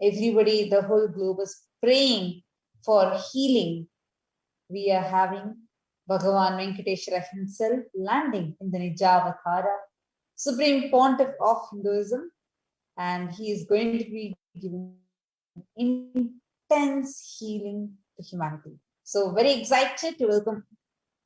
everybody, the whole globe is praying for healing. We are having Bhagavan Venkateshwara himself landing in the Nijavatara, Supreme Pontiff of Hinduism, and he is going to be giving intense healing to humanity. So very excited to welcome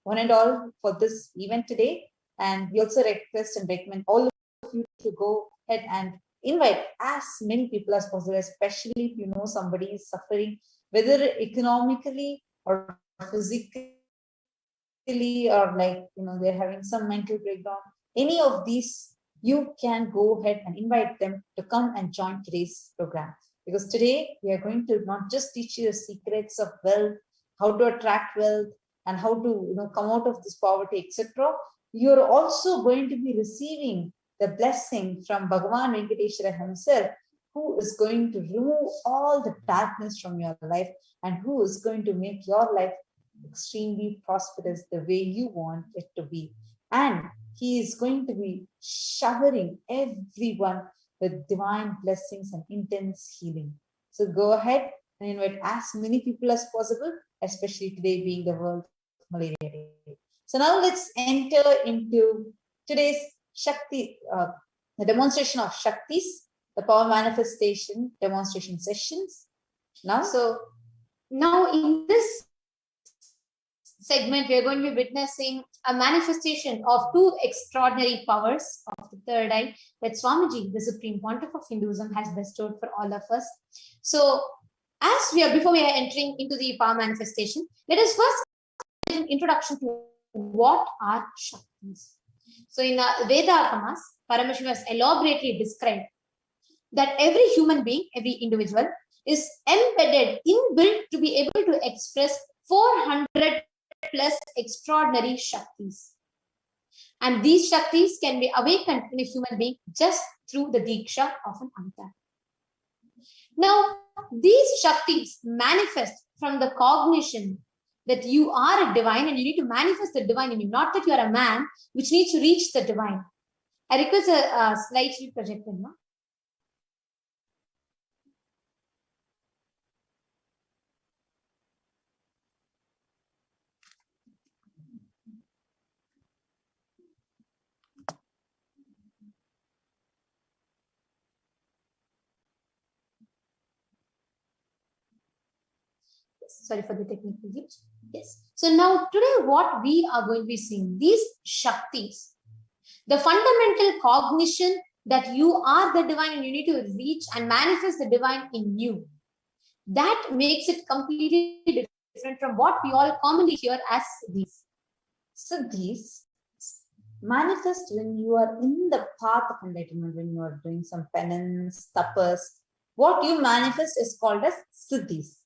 one and all for this event today. And we also request and recommend all of you to go ahead and invite as many people as possible, especially if you know somebody is suffering, whether economically or physically, or they're having some mental breakdown. Any of these, you can go ahead and invite them to come and join today's program. Because today we are going to not just teach you the secrets of wealth, how to attract wealth, and how to come out of this poverty, etc. You're also going to be receiving the blessing from Bhagavan Venkateshwara himself, who is going to remove all the darkness from your life and who is going to make your life extremely prosperous the way you want it to be. And he is going to be showering everyone with divine blessings and intense healing. So go ahead and invite as many people as possible, especially today being the World Malaria Day. So now let's enter into today's Shakti, the demonstration of Shaktis, the power manifestation demonstration sessions. Now in this segment, we are going to be witnessing a manifestation of two extraordinary powers of the third eye that Swamiji, the Supreme Pontiff of Hinduism, has bestowed for all of us. So, before we are entering into the power manifestation, let us first give an introduction to what are Shaktis. So, in Veda Agamas, Paramashiva has elaborately described that every human being, every individual, is embedded, inbuilt to be able to express 400 plus extraordinary Shaktis. And these Shaktis can be awakened in a human being just through the Diksha of an avatar. Now, these Shaktis manifest from the cognition that you are a divine and you need to manifest the divine in you, not that you are a man which needs to reach the divine. I request a slide sheet projected now. Sorry for the technical glitch. Yes. So now today what we are going to be seeing, these Shaktis, the fundamental cognition that you are the divine and you need to reach and manifest the divine in you. That makes it completely different from what we all commonly hear as these. So these manifest when you are in the path of enlightenment, when you are doing some penance, tapas. What you manifest is called as siddhis.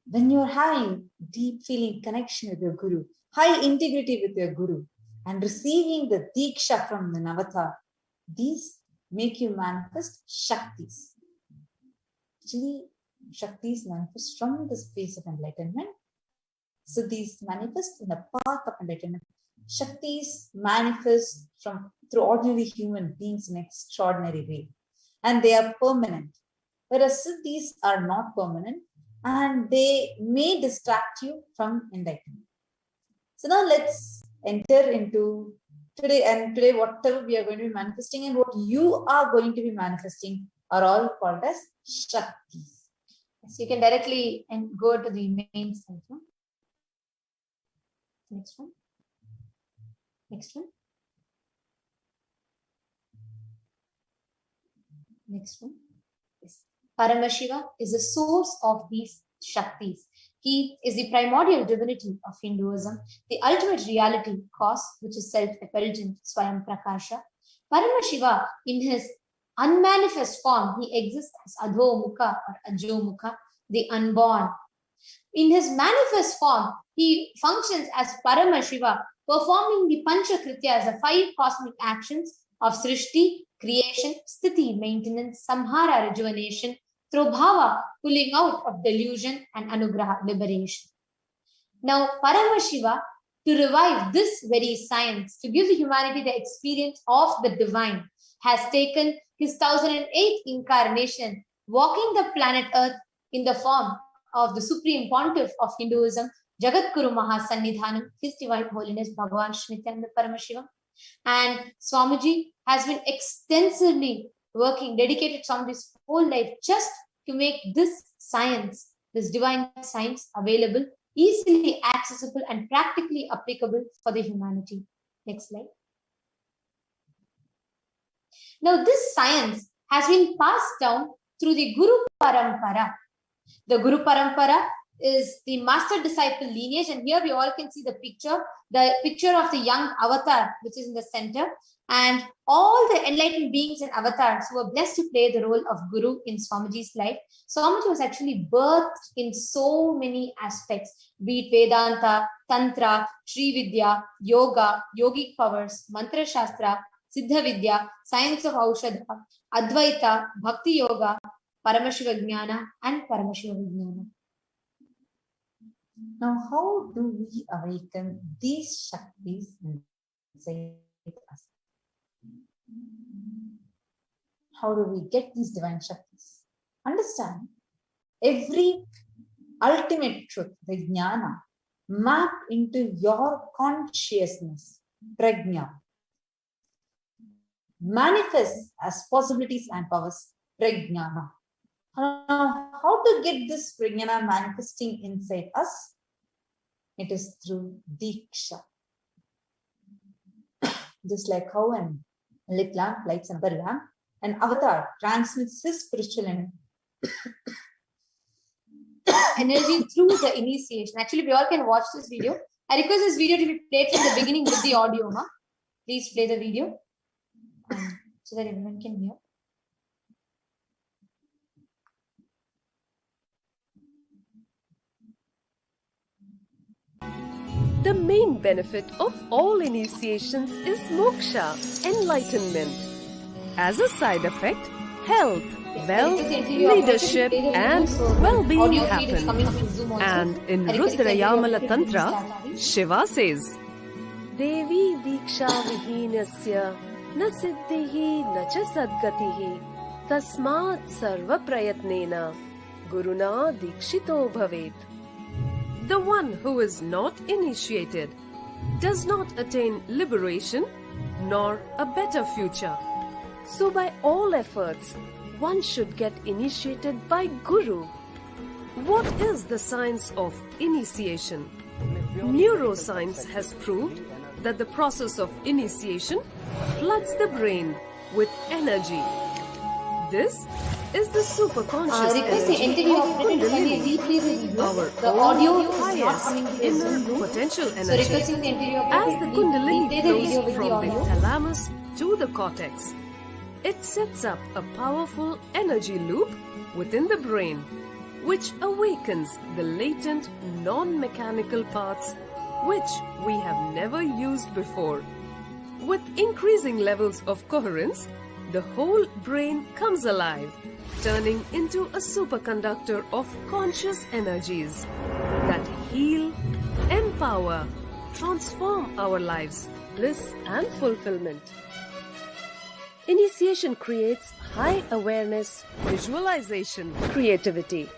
When you're having deep feeling connection with your Guru, high integrity with your Guru, and receiving the Diksha from the Navata, these make you manifest Shaktis. Actually, Shaktis manifest from the space of enlightenment. So these manifest in the path of enlightenment. Shaktis manifest through ordinary human beings in an extraordinary way. And they are permanent. Whereas Siddhis are not permanent, and they may distract you from enlightenment. So now let's enter into today. And today, whatever we are going to be manifesting and what you are going to be manifesting are all called as Shaktis. So you can directly go to the main slide. Next one. Next one. Next one. Yes. Paramashiva is the source of these Shaktis. He is the primordial divinity of Hinduism, the ultimate reality, cause, which is self-effulgent, Swayam Prakasha. Paramashiva, in his unmanifest form, he exists as Adho Mukha or Ajo Mukha, the unborn. In his manifest form, he functions as Paramashiva, performing the Panchakrityas, the 5 cosmic actions of Srishti, creation, Sthiti, maintenance, Samhara, rejuvenation, through Bhava, pulling out of delusion, and Anugraha, liberation. Now, Paramashiva, to revive this very science, to give humanity the experience of the divine, has taken his 1008th incarnation walking the planet Earth in the form of the Supreme Pontiff of Hinduism, Jagadguru Mahasannidhanam, His Divine Holiness Bhagavan Nithyananda Paramashivam. And Swamiji has been extensively working, dedicated Swamiji's whole life just to make this science, this divine science, available, easily accessible and practically applicable for the humanity. Next slide. Now, this science has been passed down through the Guru Parampara. The Guru Parampara is the master-disciple lineage, and here we all can see the picture of the young avatar, which is in the center, and all the enlightened beings and avatars who were blessed to play the role of Guru in Swamiji's life. Swamiji was actually birthed in so many aspects, be it Vedanta, Tantra, Srividya, Yoga, Yogic powers, Mantra Shastra, Siddha Vidya, Science of Aushadha, Advaita, Bhakti Yoga, Paramashivoham, and Paramashivoham. Now, how do we awaken these Shaktis inside us? How do we get these divine Shaktis? Understand, every ultimate truth, the Jnana, map into your consciousness, Prajna, manifests as possibilities and powers, Prajnana. How to get this Prajnana manifesting inside us? It is through Diksha. Just like how an lit lamp lights another lamp, an avatar transmits his spiritual energy through the initiation. Actually, we all can watch this video. I request this video to be played from the beginning with the audio. Please play the video so that everyone can hear. The main benefit of all initiations is moksha, enlightenment. As a side effect, health, wealth, leadership and well-being happen. And in Rudrayamala Tantra, Shiva says, Devi Diksha Vihinasya na siddhihi na cha sadgatihi tasmat sarva prayatnena guruna dikshito bhavet. The one who is not initiated does not attain liberation nor a better future. So by all efforts, one should get initiated by Guru. What is the science of initiation? Neuroscience has proved that the process of initiation floods the brain with energy. This is the superconscious energy of Kundalini, our own highest inner potential energy. As the Kundalini flows from the thalamus to the cortex, it sets up a powerful energy loop within the brain, which awakens the latent non-mechanical parts which we have never used before. With increasing levels of coherence, the whole brain comes alive, turning into a superconductor of conscious energies that heal, empower, transform our lives, bliss and fulfillment. Initiation creates high awareness, visualization, creativity.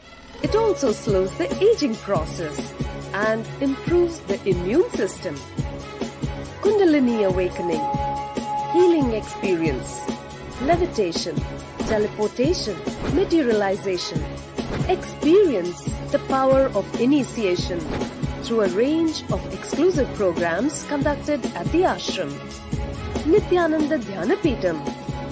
It also slows the aging process and improves the immune system. Kundalini awakening, healing experience, levitation, teleportation, materialization. Experience the power of initiation through a range of exclusive programs conducted at the ashram. Nithyananda Dhyanapitham,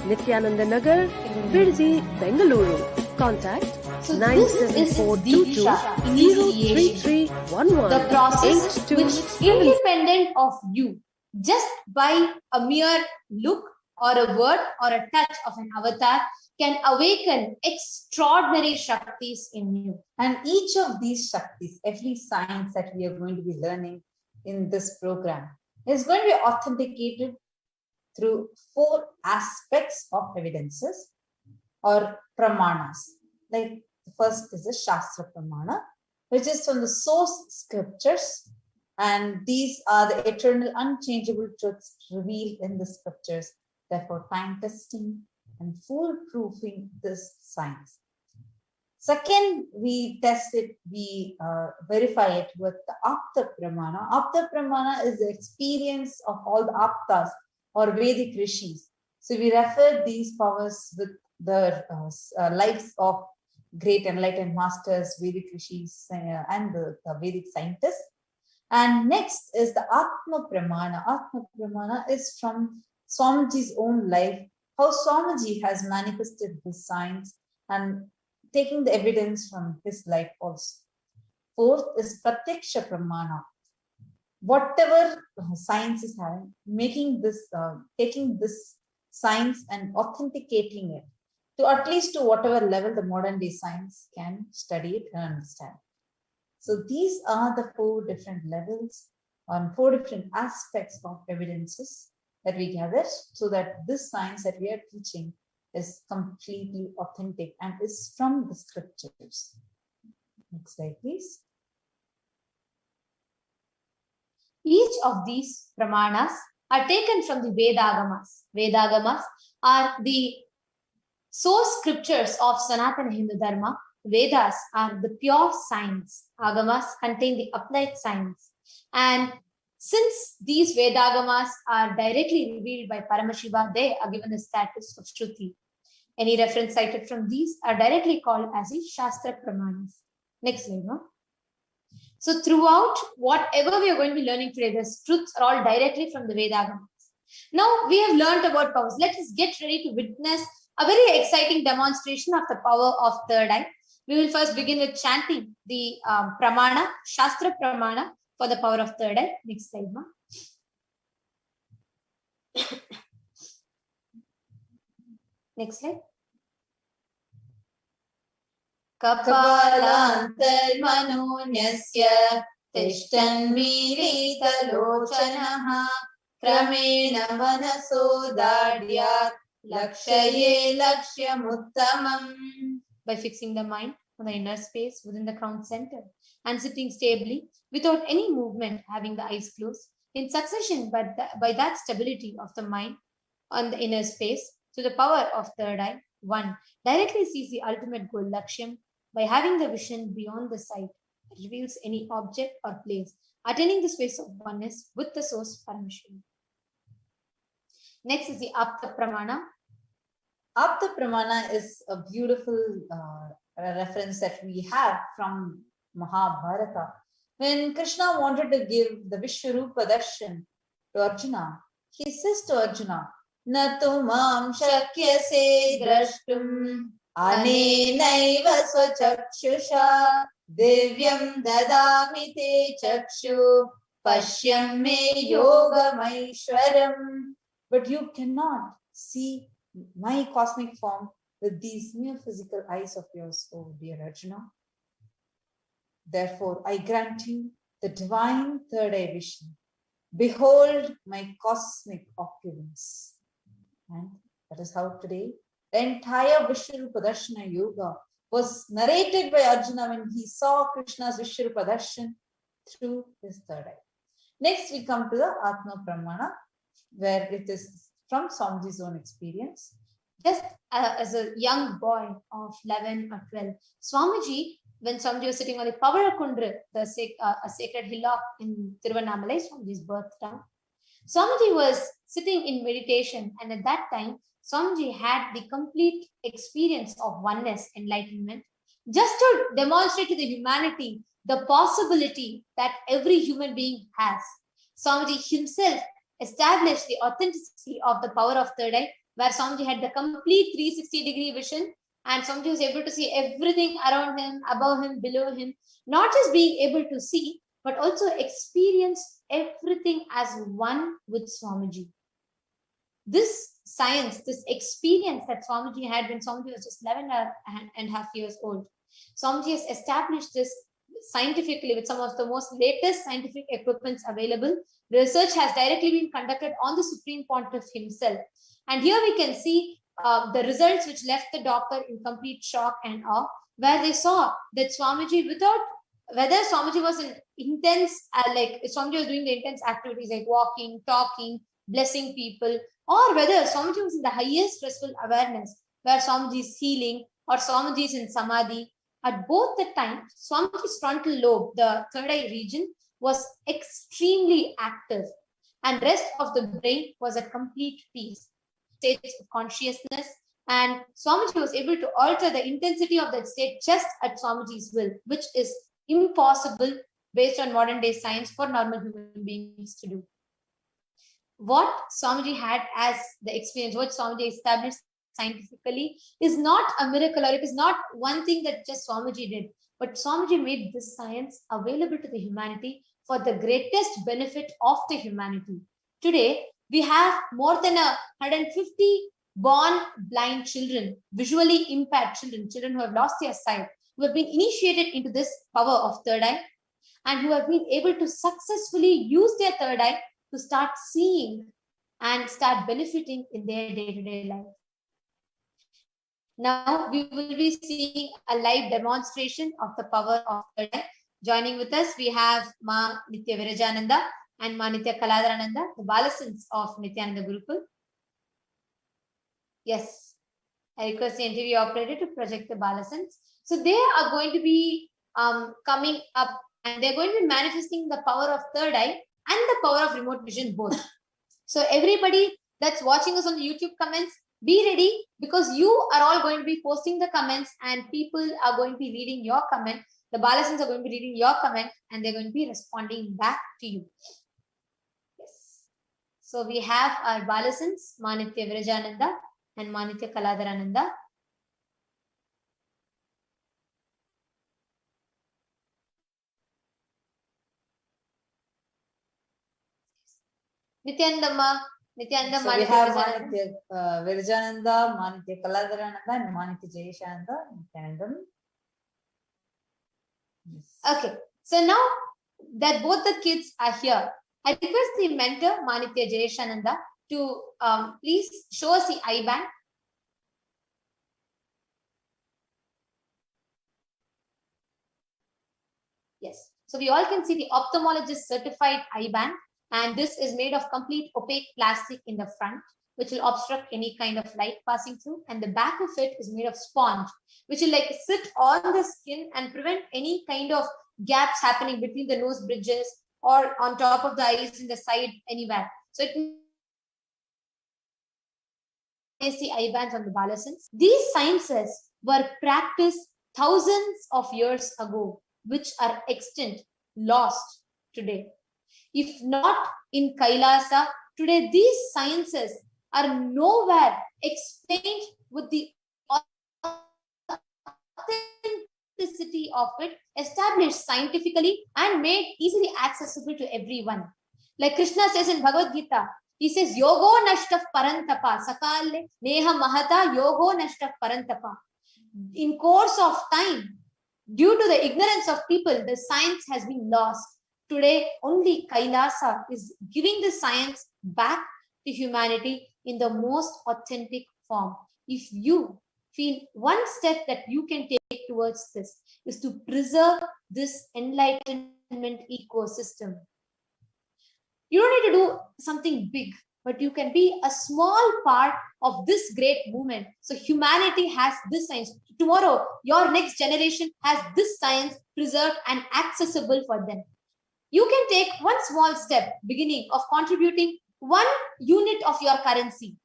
Nithyananda Nagar, Birdi, Bengaluru. Contact 97422-03311. The process which, independent of you, just by a mere look or a word or a touch of an avatar, can awaken extraordinary Shaktis in you. And each of these Shaktis, every science that we are going to be learning in this program, is going to be authenticated through 4 aspects of evidences or pramanas. Like the first is the Shastra Pramana, which is from the source scriptures. And these are the eternal, unchangeable truths revealed in the scriptures. Therefore, time testing and foolproofing this science. Second, we test it, we verify it with the Apta Pramana. Apta Pramana is the experience of all the Aptas or Vedic Rishis. So we refer these powers with the lives of great enlightened masters, Vedic Rishis, and the Vedic scientists. And next is the Atma Pramana. Atma Pramana is from Swamiji's own life, how Swamiji has manifested his signs and taking the evidence from his life also. Fourth is Pratyaksha Pramana. Whatever science is having, making this, taking this science and authenticating it to at least to whatever level the modern day science can study it and understand. So these are the 4 different levels on 4 different aspects of evidences that we gather, so that this science that we are teaching is completely authentic and is from the scriptures. Next slide, please. Each of these pramanas are taken from the Vedagamas. Vedagamas are the source scriptures of Sanatana Hindu Dharma. Vedas are the pure science. Agamas contain the applied science. And since these Vedagamas are directly revealed by Paramashiva, they are given the status of Shruti. Any reference cited from these are directly called as the Shastra Pramanas. Next slide, no? So throughout whatever we are going to be learning today, the truths are all directly from the Vedagamas. Now we have learned about powers. Let us get ready to witness a very exciting demonstration of the power of third eye. We will first begin with chanting the Pramana, Shastra Pramana for the power of third eye. Next slide, ma. Next slide. Kapalantarmanonyasya tishtanmirita-lochanaha kramena manasodadyat lakshaye lakshyamuttamam. By fixing the mind on the inner space within the crown center and sitting stably without any movement, having the eyes closed in succession, but by that stability of the mind on the inner space, to the power of third eye, one directly sees the ultimate goal, Lakshyam, by having the vision beyond the sight that reveals any object or place, attaining the space of oneness with the source Paramashivoham. Next is the Apta Pramana. Apta Pramana is a beautiful reference that we have from Mahabharata. When Krishna wanted to give the Vishwarupa Darshan to Arjuna, he says to Arjuna, Na tu mam shakyase drashtum anenaiva swachakshusha divyam dadami te chakshu pashyam me yogamaishwaram. But you cannot see my cosmic form with these mere physical eyes of yours, O dear Arjuna. Therefore, I grant you the divine third eye vision. Behold my cosmic opulence. And that is how today the entire Vishwarupa Darshana Yoga was narrated by Arjuna when he saw Krishna's Vishwarupa Darshan through his third eye. Next, we come to the Atma Pramana, where it is from Swamiji's own experience. Just as a young boy of 11 or 12, Swamiji, when Swamiji was sitting on the Pavarakundra, a sacred hillock in Tiruvannamalai, Swamiji's birth town, Swamiji was sitting in meditation, and at that time, Swamiji had the complete experience of oneness, enlightenment, just to demonstrate to the humanity the possibility that every human being has. Swamiji himself established the authenticity of the power of third eye, where Swamiji had the complete 360-degree vision, and Swamiji was able to see everything around him, above him, below him, not just being able to see, but also experience everything as one with Swamiji. This science, this experience that Swamiji had when Swamiji was just 11 and a half years old, Swamiji has established this scientifically with some of the most latest scientific equipments available. The research has directly been conducted on the Supreme Pontiff himself. And here we can see the results which left the doctor in complete shock and awe, where they saw that Swamiji, whether Swamiji was in intense, Swamiji was doing the intense activities like walking, talking, blessing people, or whether Swamiji was in the highest stressful awareness, where Swamiji is healing or Swamiji is in Samadhi, At both the times, Swamiji's frontal lobe, the third eye region, was extremely active, and rest of the brain was at complete peace, states of consciousness, and Swamiji was able to alter the intensity of that state just at Swamiji's will, which is impossible based on modern day science for normal human beings to do. What Swamiji had as the experience, what Swamiji established scientifically, is not a miracle, or it is not one thing that just Swamiji did, but Swamiji made this science available to the humanity for the greatest benefit of the humanity. Today, we have more than 150 born blind children, visually impaired children, children who have lost their sight, who have been initiated into this power of third eye, and who have been able to successfully use their third eye to start seeing and start benefiting in their day-to-day life. Now we will be seeing a live demonstration of the power of third eye. Joining with us, we have Ma Nitya Virajananda and Ma Nitya Kaladarananda, the balasins of Nithyananda Gurukul. Yes, I request the interview operator to project the balasins. So they are going to be coming up, and they're going to be manifesting the power of third eye and the power of remote vision both. So everybody that's watching us on the YouTube comments, be ready, because you are all going to be posting the comments and people are going to be reading your comment. The balasins are going to be reading your comment and they're going to be responding back to you. Yes. So we have our balasins, Ma Nitya Virajananda and Ma Nitya Kaladarananda. Nityananda, Nityananda, So we have Ma Nitya Virajananda, Ma Nitya Kaladarananda, and Ma Nitya Jayashananda, Nithyanandam. Yes. Okay, so now that both the kids are here, I request the mentor, Ma Nitya Jayashananda, to please show us the eye band. Yes, so we all can see the ophthalmologist certified eye band, and this is made of complete opaque plastic in the front, which will obstruct any kind of light passing through, and the back of it is made of sponge, which will like sit on the skin and prevent any kind of gaps happening between the nose bridges or on top of the eyes in the side anywhere. So it is the eye bands on the balasins. These sciences were practiced thousands of years ago, which are extinct, lost today. If not in Kailasa, today these sciences are nowhere explained with the authenticity of it, established scientifically and made easily accessible to everyone. Like Krishna says in Bhagavad Gita, he says, Yogo nashtaf parantapa, sakale neha mahata yogo nashtaf parantapa. In course of time, due to the ignorance of people, the science has been lost. Today, only Kailasa is giving the science back to humanity in the most authentic form. If you feel one step that you can take towards this is to preserve this enlightenment ecosystem. You don't need to do something big, but you can be a small part of this great movement. So humanity has this science. Tomorrow, your next generation has this science preserved and accessible for them. You can take one small step, beginning of contributing 1 unit of your currency.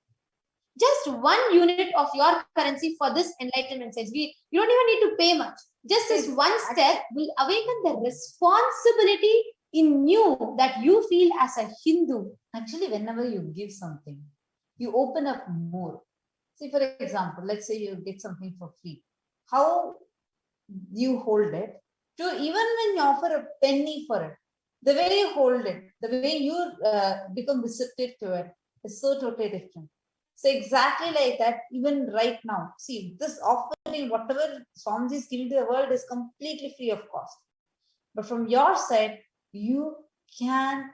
Just 1 unit of your currency for this enlightenment science. You don't even need to pay much. Just this one step will awaken the responsibility in you that you feel as a Hindu. Actually, whenever you give something, you open up more. See, for example, let's say you get something for free. How you hold it, to even when you offer a penny for it, the way you hold it, the way you become receptive to it is so totally different. So exactly like that, even right now, see, this offering, whatever Swamiji is giving to the world is completely free of cost. But from your side, you can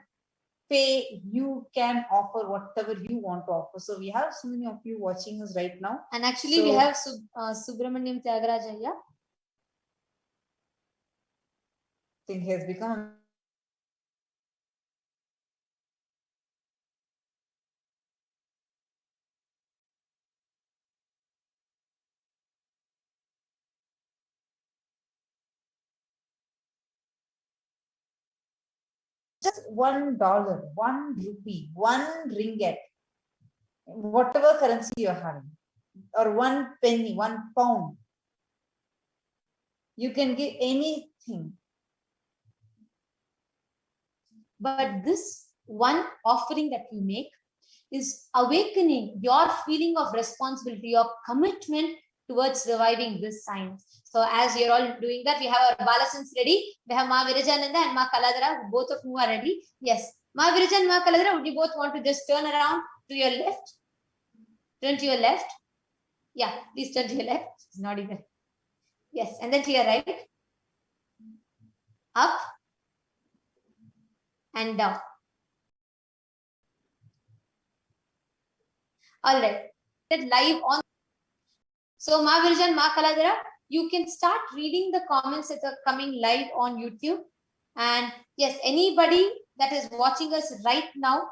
pay, you can offer whatever you want to offer. So we have so many of you watching us right now. And actually we have Subramaniam Tyagaraja. I think he has become just $1, 1 rupee, 1 ringgit, whatever currency you're having, or 1 penny, 1 pound. You can give anything. But this one offering that you make is awakening your feeling of responsibility, your commitment towards reviving this science. So as you're all doing that, we have our Balasins ready. We have Ma Virajananda and Ma Kaladhara, both of whom are ready. Yes. Ma Virajan and Ma Kaladhara, would you both want to just turn around to your left? Turn to your left. Yeah, please turn to your left. It's not even. Yes, and then to your right. Up and down. All right. Live on. So Ma Virajan, Ma Kaladhara, you can start reading the comments that are coming live on YouTube. And yes, anybody that is watching us right now,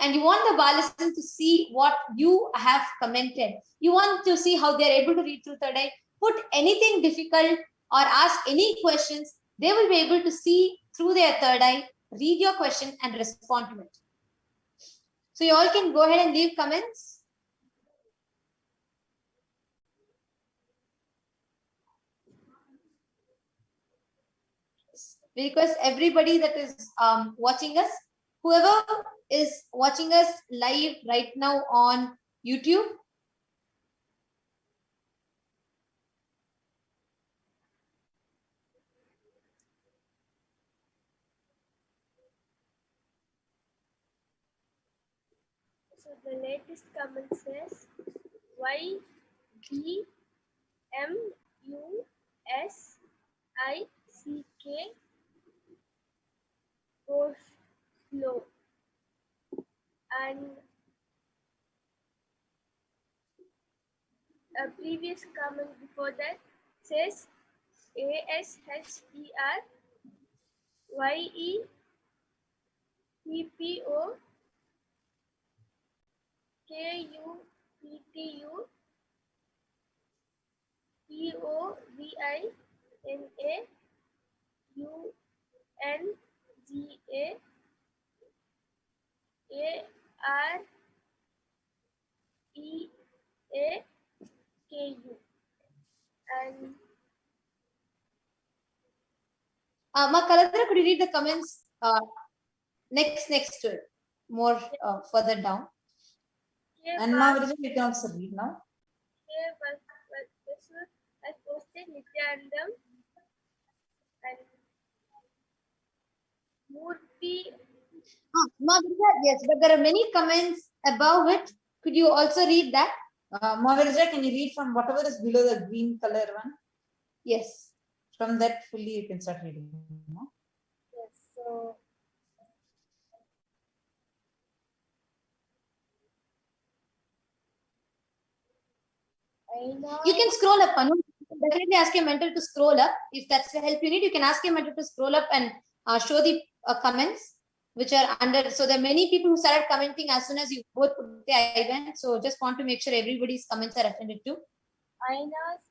and you want the Balasan to see what you have commented, you want to see how they're able to read through third eye, put anything difficult or ask any questions, they will be able to see through their third eye, read your question and respond to it. So you all can go ahead and leave comments. Because everybody that is watching us, whoever is watching us live right now on YouTube, so the latest comment says YEMUSICK go slow, and a previous comment before that says ASHERVINANDAKU. And Ma Kaladhara, could you read the comments next to it, more further down? And Ma Virajan, you can also read now. Here I posted Nithyanandam and Murthy. Ma Virajan, yes, but there are many comments above it. Could you also read that? Ma Virajan, can you read from whatever is below the green color one? Yes. From that fully you can start reading. No? Yes, so You can scroll up, Anu. Definitely ask your mentor to scroll up. If that's the help you need, you can ask your mentor to scroll up and show the comments which are under. So there are many people who started commenting as soon as you both put the event. So just want to make sure everybody's comments are attended to. Aina's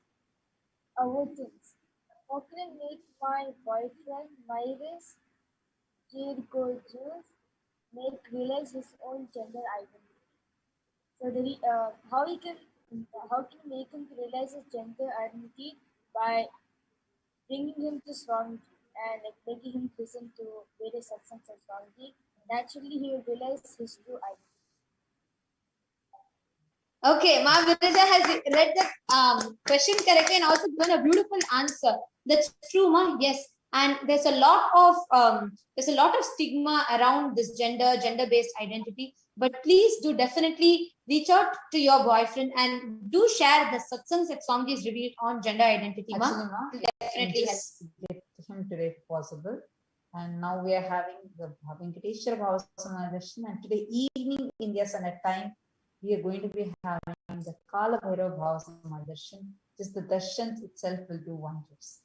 avoidance. How can I make my boyfriend Myris Jirgojus make realize his own gender identity? So how can you make him to realize his gender identity by bringing him to Swami and making him listen to various satsangs of Swami? Naturally, he will realize his true identity. Okay, Ma Viraja has read the question correctly and also given a beautiful answer. That's true, Ma. Yes, and there's a lot of stigma around this gender-based identity. But please do definitely reach out to your boyfriend and do share the satsangs that Swamiji has revealed on gender identity. Actually, Ma, definitely just get him today if possible. And now we are having the Venkateshwara Bhava Samadhi Darshan, and today evening India Standard Time we are going to be having the Kalabhairava Bhava Samadhi Darshan. Just the darshan itself will do wonders.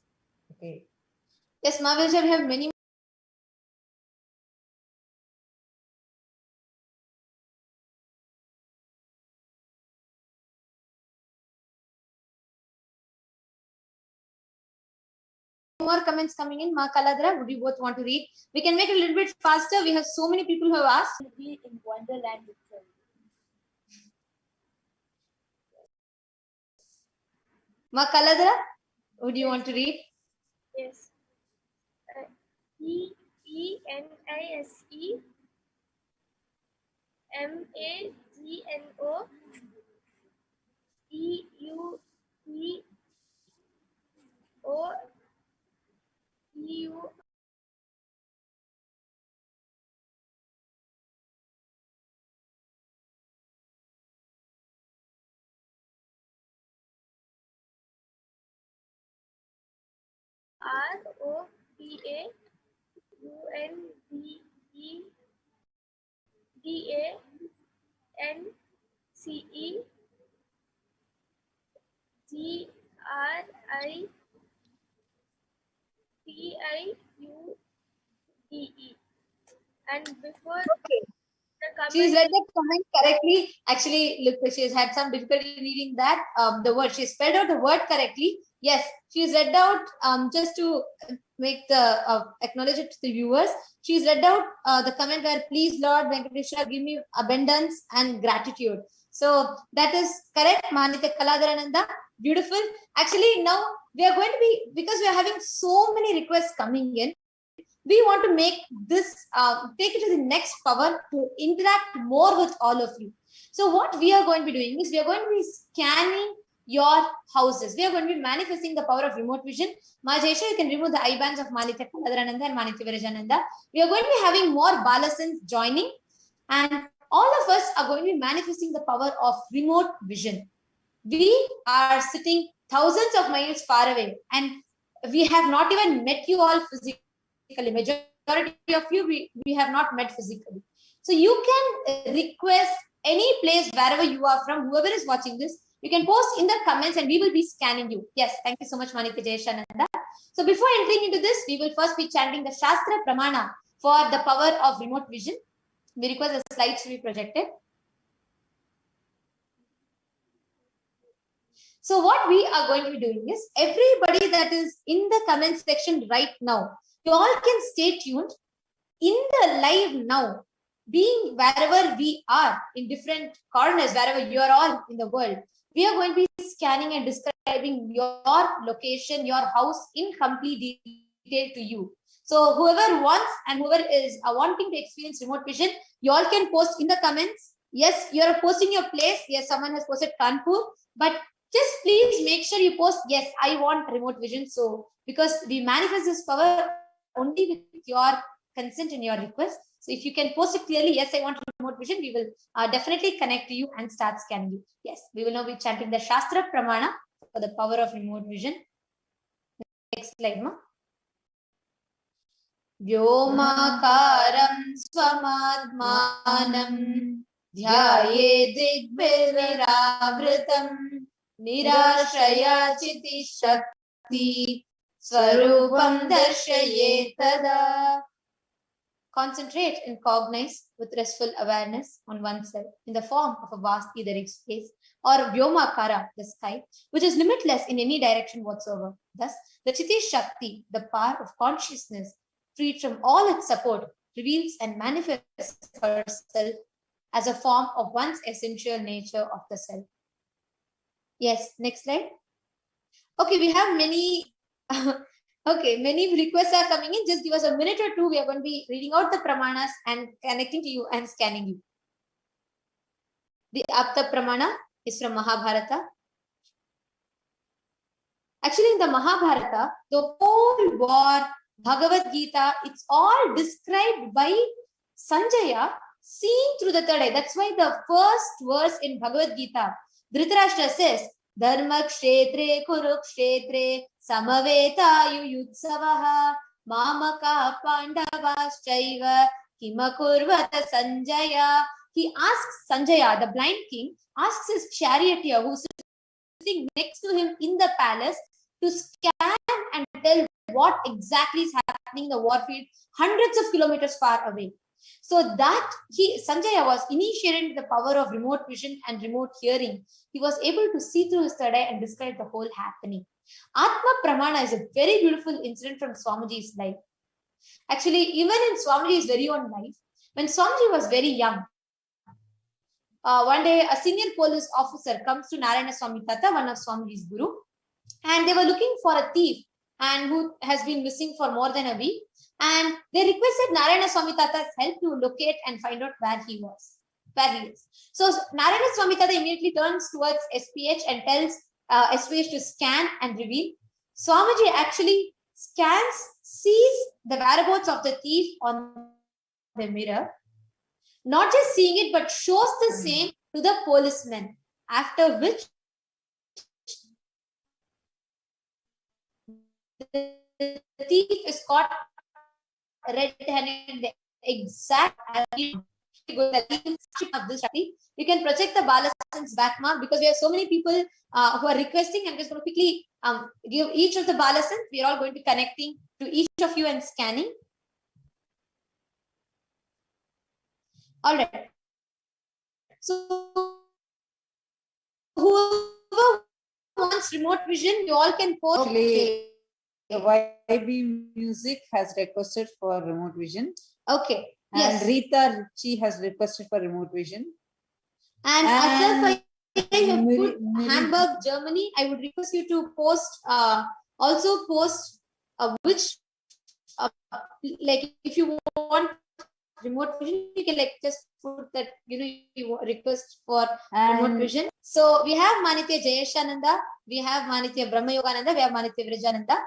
Okay. Yes, Ma Viraja, we have many more comments coming in. Ma Kaladra, would you both want to read? We can make it a little bit faster. We have so many people who have asked. Will be in Wonderland itself. Ma Kaladra, would you want to read? Yes. ENISE MAGNO EUPO ROBANVENKateshwara and before Okay. the comment, She's read the comment correctly. Actually, look, she's had some difficulty reading that. The word, she spelled out the word correctly. Yes, she's read out, just to make the, acknowledge it to the viewers. She's read out the comment where, please Lord Venkateshwara, give me abundance and gratitude. So that is correct, Manita Kaladarananda. Beautiful. Actually, now we are going to be, because we are having so many requests coming in, we want to make this, take it to the next power to interact more with all of you. So what we are going to be doing is we are going to be scanning your houses. We are going to be manifesting the power of remote vision. Majesha, you can remove the IBANs of Manitya Kaladarananda and Manitya Virajananda. We are going to be having more Balasans joining, and all of us are going to be manifesting the power of remote vision. We are sitting thousands of miles far away, and we have not even met you all physically. Majority of you, we have not met physically. So you can request any place wherever you are from, whoever is watching this, you can post in the comments and we will be scanning you. Yes, thank you so much, Manitya Jayanthi. So before entering into this, we will first be chanting the Shastra Pramana for the power of remote vision. We request the slides to be projected. So what we are going to be doing is, everybody that is in the comment section right now, you all can stay tuned in the live now, being wherever we are in different corners, wherever you are all in the world. We are going to be scanning and describing your location, your house in complete detail to you. So whoever wants and whoever is wanting to experience remote vision, you all can post in the comments. Yes, you are posting your place. Yes, someone has posted Kanpur, but just please make sure you post, yes, I want remote vision. So because we manifest this power only with your consent and your request. So if you can post it clearly, yes, I want remote vision, we will definitely connect to you and start scanning you. Yes, we will now be chanting the Shastra Pramana for the power of remote vision. Next slide, ma. Vyomakaram swamadmanam dhyaye digbirniravrtam nirashraya chiti shakti swarupam darshaye tada. Concentrate and cognize with restful awareness on oneself in the form of a vast etheric space, or Vyomakara, the sky, which is limitless in any direction whatsoever. Thus, the Chiti Shakti, the power of consciousness, freed from all its support, reveals and manifests herself as a form of one's essential nature of the self. Yes, next slide. Okay, we have many many requests are coming in. Just give us a minute or two. We are going to be reading out the pramanas and connecting to you and scanning you. The Apta Pramana is from Mahabharata. Actually, in the Mahabharata, the whole war, Bhagavad Gita, it's all described by Sanjaya, seen through the third eye. That's why the first verse in Bhagavad Gita, Dhritarashtra says, Dharma kshetre kurukshetre samaveta yuyutsavaha mamaka pandavaschaiva kimakurvata Sanjaya. He asks Sanjaya, the blind king, asks his charioteer who's sitting next to him in the palace to scan and tell what exactly is happening in the warfield hundreds of kilometers far away. So that Sanjaya was initiating the power of remote vision and remote hearing. He was able to see through his third eye and describe the whole happening. Atma Pramana is a very beautiful incident from Swamiji's life. Actually, even in Swamiji's very own life, when Swamiji was very young, one day a senior police officer comes to Narayana Swami Tata, one of Swamiji's guru, and they were looking for a thief and who has been missing for more than a week. And they requested Narayana Swami Tata's help to locate and find out where he was. So Narayana Swami Tata immediately turns towards SPH and tells SPH to scan and reveal. Swamiji actually scans, sees the whereabouts of the thief on the mirror, not just seeing it, but shows the same to the policeman. After which the thief is caught red-handed, exact as of this Shakti. You can project the Balasan's back mark because we have so many people who are requesting. I'm just going to quickly give each of the Balasans. We are all going to be connecting to each of you and scanning. All right. So whoever wants remote vision, you all can post. Actually, the YB Music has requested for remote vision. Okay. And Yes. Rita Chi has requested for remote vision. And Asaf, I have put Miri- Hamburg, Germany. I would request you to post, also post which, like if you want remote vision, you can like just put that, you request for remote vision. So we have Manitya Jayeshananda, we have Manitya Brahma Yogananda, we have Manitya Vrijananda.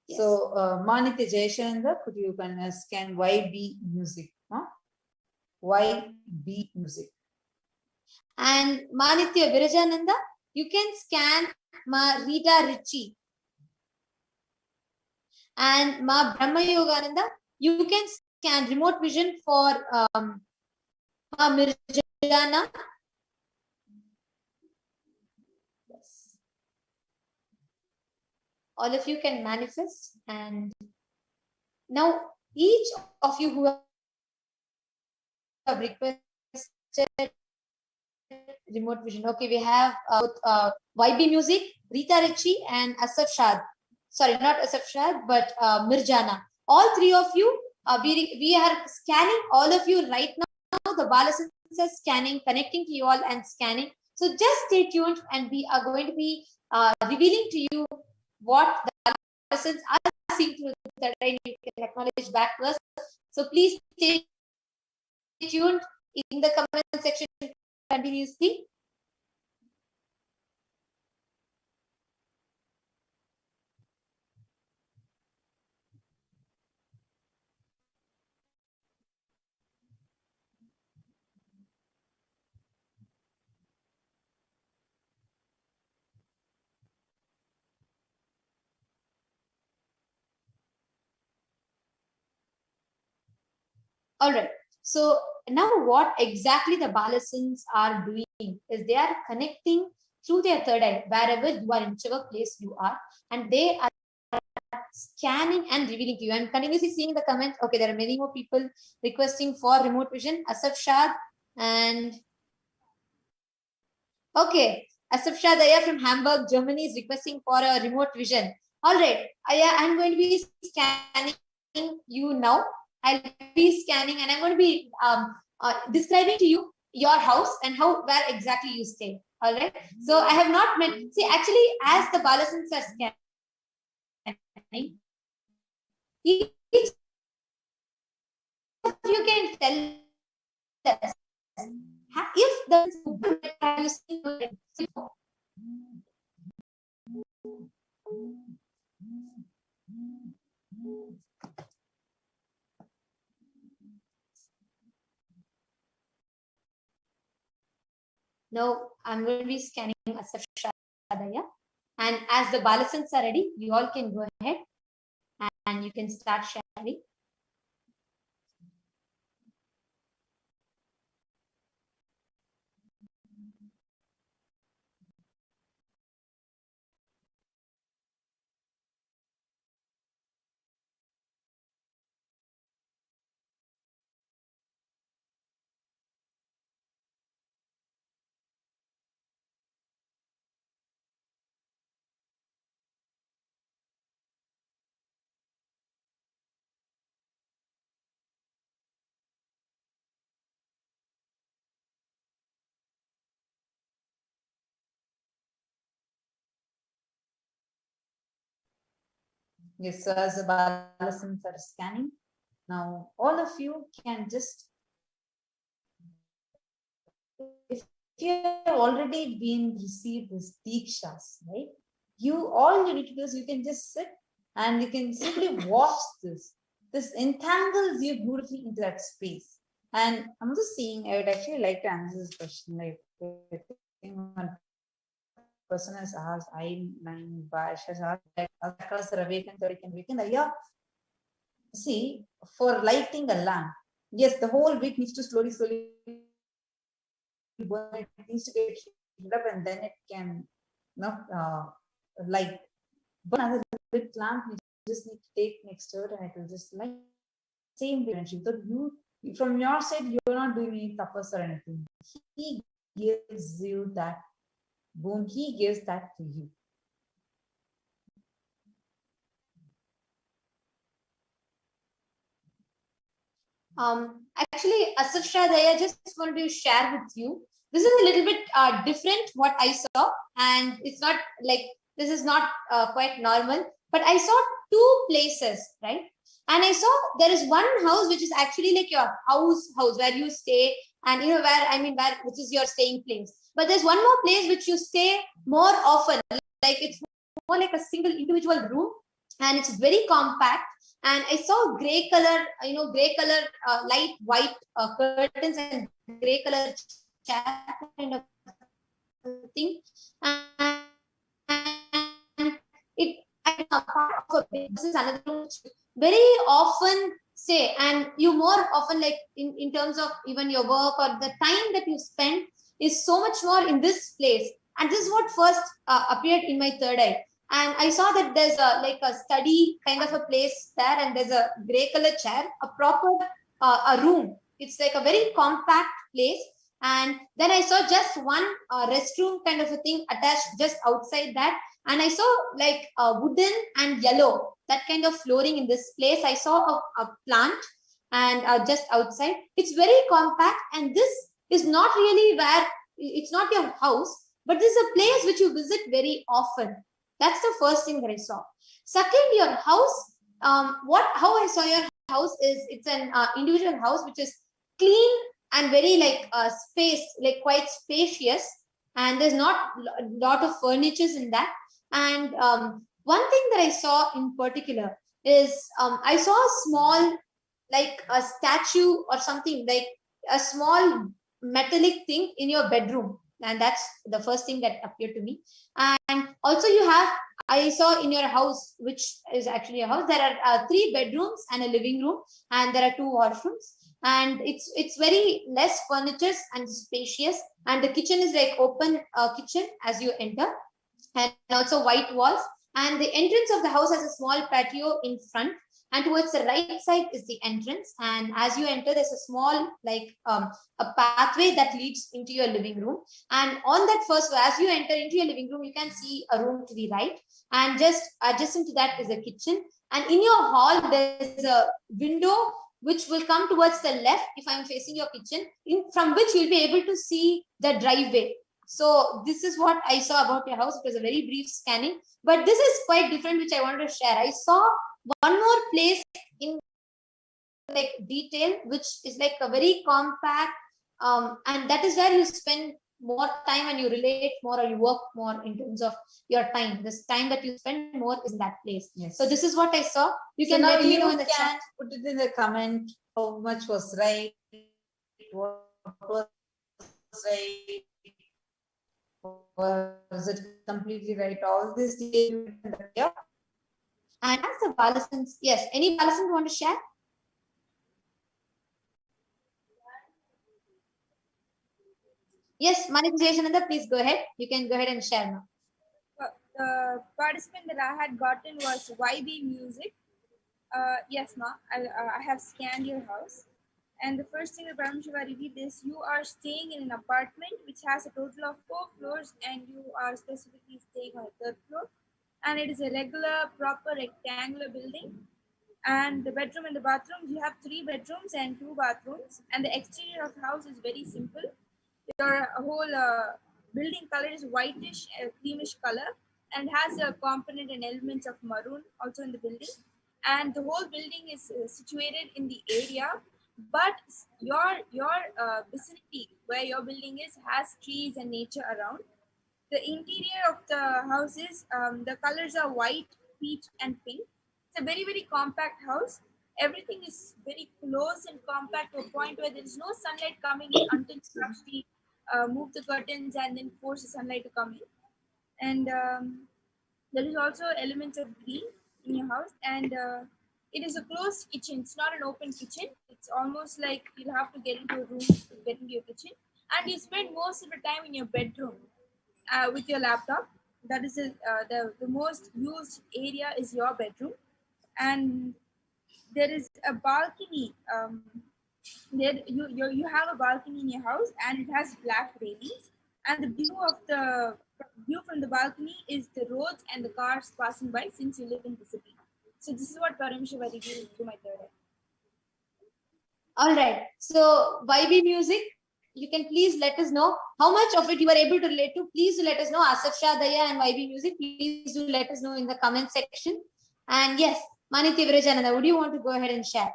Yes. So Manitya Jayeshananda, could you scan YB Music? Huh? YB Music. And Manitya Virajananda, you can scan Ma Rita Ritchie. And Ma Brahma Yogananda, you can scan remote vision for Ma Mirjana. Yes. All of you can manifest. And now each of you who have requested remote vision. Okay, we have YB Music, Rita Ritchie, and Asaf Shad. Sorry, not Asaf Shad, but Mirjana. All three of you, we are scanning all of you right now. The Balasans are scanning, connecting to you all and scanning. So just stay tuned, and we are going to be revealing to you what the Balasans are seeing through the terrain. You can acknowledge back to us. So please stay tuned in the comment section continuously. All right. So now what exactly the Balasans are doing is they are connecting through their third eye, wherever you are, in whichever place you are, and they are scanning and revealing to you. I'm continuously seeing the comments. Okay, there are many more people requesting for remote vision. Asaf Shad and okay, Asaf Shad Aya from Hamburg, Germany is requesting for a remote vision. All right, Aya, I'm going to be scanning you now. I'll be scanning and I'm going to be describing to you your house and where exactly you stay. All right. So I have not meant, see, actually, as the Balasans are scanning, each of you can tell us if the have you seen now I'm going to be scanning Asaf Shadaya. And as the Balasans are ready, you all can go ahead and you can start sharing. Yes, so as the adolescents are scanning, now all of you can just, if you have already been received this Deekshas, right? All you need to do is you can just sit and you can simply watch this. This entangles you beautifully into that space. And I'm just saying, I would actually like to answer this question. Like, I think one person has asked, Bash has asked, yeah, see, for lighting a lamp, yes, the whole wick needs to slowly burn. It needs to get heated up and then it can, light. But another lit lamp, you just need to take next to it and it will just light. Same way, so you, from your side, you're not doing any tapas or anything. He gives you that boon. He gives that to you. Actually, Asafshad, I just want to share with you. This is a little bit different what I saw, and it's not like this is not quite normal. But I saw two places, right? And I saw there is one house which is actually like your house where you stay, and you know where which is your staying place. But there's one more place which you stay more often. Like it's more like a single individual room, and it's very compact. And I saw gray color, light white curtains and gray color chair kind of thing. And it part of a big, this is another room which you very often say, and you more often like in terms of even your work or the time that you spend is so much more in this place. And this is what first appeared in my third eye. And I saw that there's a study kind of a place there, and there's a gray color chair, a proper a room. It's like a very compact place. And then I saw just one restroom kind of a thing attached just outside that. And I saw like wooden and yellow, that kind of flooring in this place. I saw a plant and just outside. It's very compact, and this is not really where, it's not your house, but this is a place which you visit very often. That's the first thing that I saw. Second, your house, how I saw your house is it's an individual house which is clean and very like space, like quite spacious, and there's not a lot of furnitures in that. And one thing that I saw in particular is I saw a small, like a statue or something, like a small metallic thing in your bedroom. And that's the first thing that appeared to me. And also you have, I saw in your house, which is actually a house, there are 3 bedrooms and a living room, and there are 2 washrooms. And it's very less furniture and spacious. And the kitchen is like open kitchen as you enter, and also white walls. And the entrance of the house has a small patio in front, and towards the right side is the entrance. And as you enter, there's a small like a pathway that leads into your living room. And on that first, as you enter into your living room, you can see a room to the right, and just adjacent to that is a kitchen. And in your hall, there's a window which will come towards the left if I'm facing your kitchen, from which you'll be able to see the driveway. So this is what I saw about your house. It was a very brief scanning, but this is quite different, which I wanted to share. I saw one more place in like detail, which is like a very compact, and that is where you spend more time and you relate more or you work more in terms of your time. This time that you spend more is in that place. Yes. So this is what I saw. You So can now let me you know in the can chat. put it in the comment how much was right, what was right, was it completely right? All this detail. Yeah. And as the Balasans, yes, any Balasans want to share? Yes, Manifestation, please go ahead. You can go ahead and share now. The participant that I had gotten was YB Music. Yes, ma. I have scanned your house. And the first thing that Paramashiva revealed is you are staying in an apartment which has a total of 4 floors, and you are specifically staying on the 3rd floor. And it is a regular, proper rectangular building. And the bedroom and the bathrooms, you have 3 bedrooms and 2 bathrooms. And the exterior of the house is very simple. Your whole building color is whitish, creamish color. and has a component and elements of maroon also in the building. And the whole building is situated in the area, but your vicinity where your building is has trees and nature around. The interior of the houses, the colors are white, peach, and pink. It's a very, very compact house. Everything is very close and compact to a point where there is no sunlight coming in until you actually move the curtains and then force the sunlight to come in. And there is also elements of green in your house. And it is a closed kitchen. It's not an open kitchen. It's almost like you'll have to get into a room to get into your kitchen. And you spend most of the time in your bedroom with your laptop. That is the most used area is your bedroom. And there is a balcony. There you have a balcony in your house, and it has black railings. And the view from the balcony is the roads and the cars passing by, since you live in the city. So this is what Paramashiva revealed through my third eye. All right. So YB music, you can please let us know how much of it you are able to relate to. Please do let us know. Asaf Shah Daya and YB music, please do let us know in the comment section. And yes, Manitya Virajananda, would you want to go ahead and share?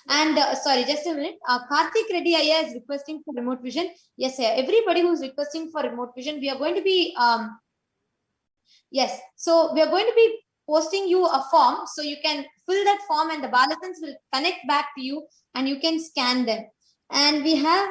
And sorry, just a minute. Karthik Reddy Aya is requesting for remote vision. Yes, sir. Everybody who's requesting for remote vision, we are going to be yes. So we are going to be posting you a form, so you can fill that form, and the Balasans will connect back to you, and you can scan them. And we have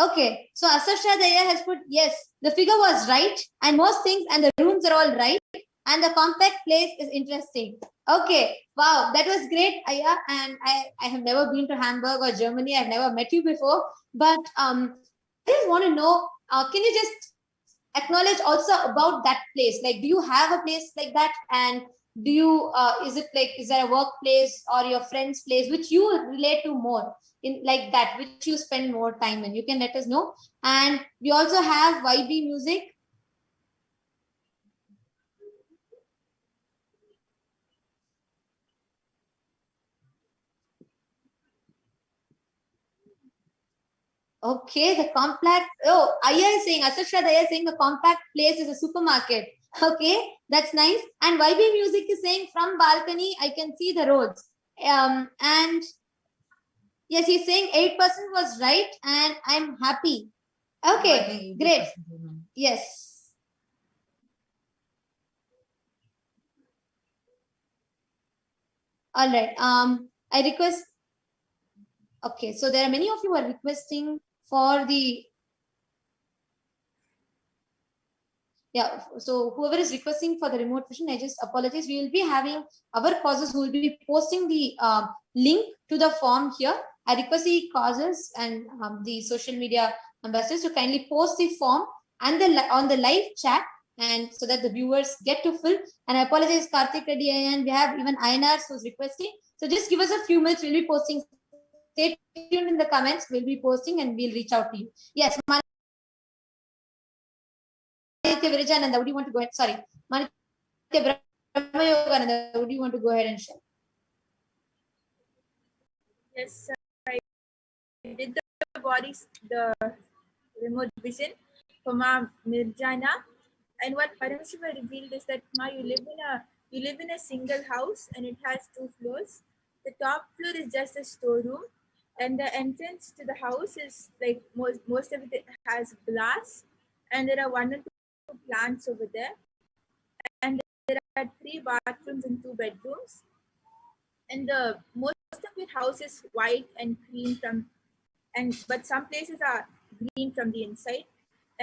okay. So Asaf Shah Daya has put yes. The figure was right, and most things and the rooms are all right. And the compact place is interesting. Okay, wow, that was great, Aya. And I have never been to Hamburg or Germany. I've never met you before. But I just want to know, can you just acknowledge also about that place? Like, do you have a place like that? And do you, is there a workplace or your friend's place which you relate to more in like that, which you spend more time in? You can let us know. And we also have YB music. Okay, the compact. Oh, Aya is saying, Asaf Shah Aya is saying the compact place is a supermarket. Okay, that's nice. And YB Music is saying from balcony, I can see the roads. And yes, he's saying 8% was right, and I'm happy. Okay, great. Yes. All right. I request. Okay, so there are many of you are requesting for the. Yeah, so whoever is requesting for the remote vision, I just apologize. We will be having our causes who will be posting the link to the form here. I request the causes and the social media ambassadors to kindly post the form and on the live chat, and so that the viewers get to fill. And I apologize, Karthik Reddy, and we have even INRs who's requesting. So just give us a few minutes. We'll be posting. Stay tuned in the comments. We'll be posting and we'll reach out to you. Yes. Virajananda, would you want to go ahead? Sorry, Manitya Brahmayogananda, would you want to go ahead and share? Yes, I did the bodies, the remote vision for Ma Mirjana. And what Paramashiva revealed is that Ma, you live in a single house, and it has 2 floors. The top floor is just a storeroom, and the entrance to the house is like most of it has glass, and there are 1 or 2 plants over there, and there are 3 bathrooms and 2 bedrooms. And the most of your house is white and cream but some places are green from the inside.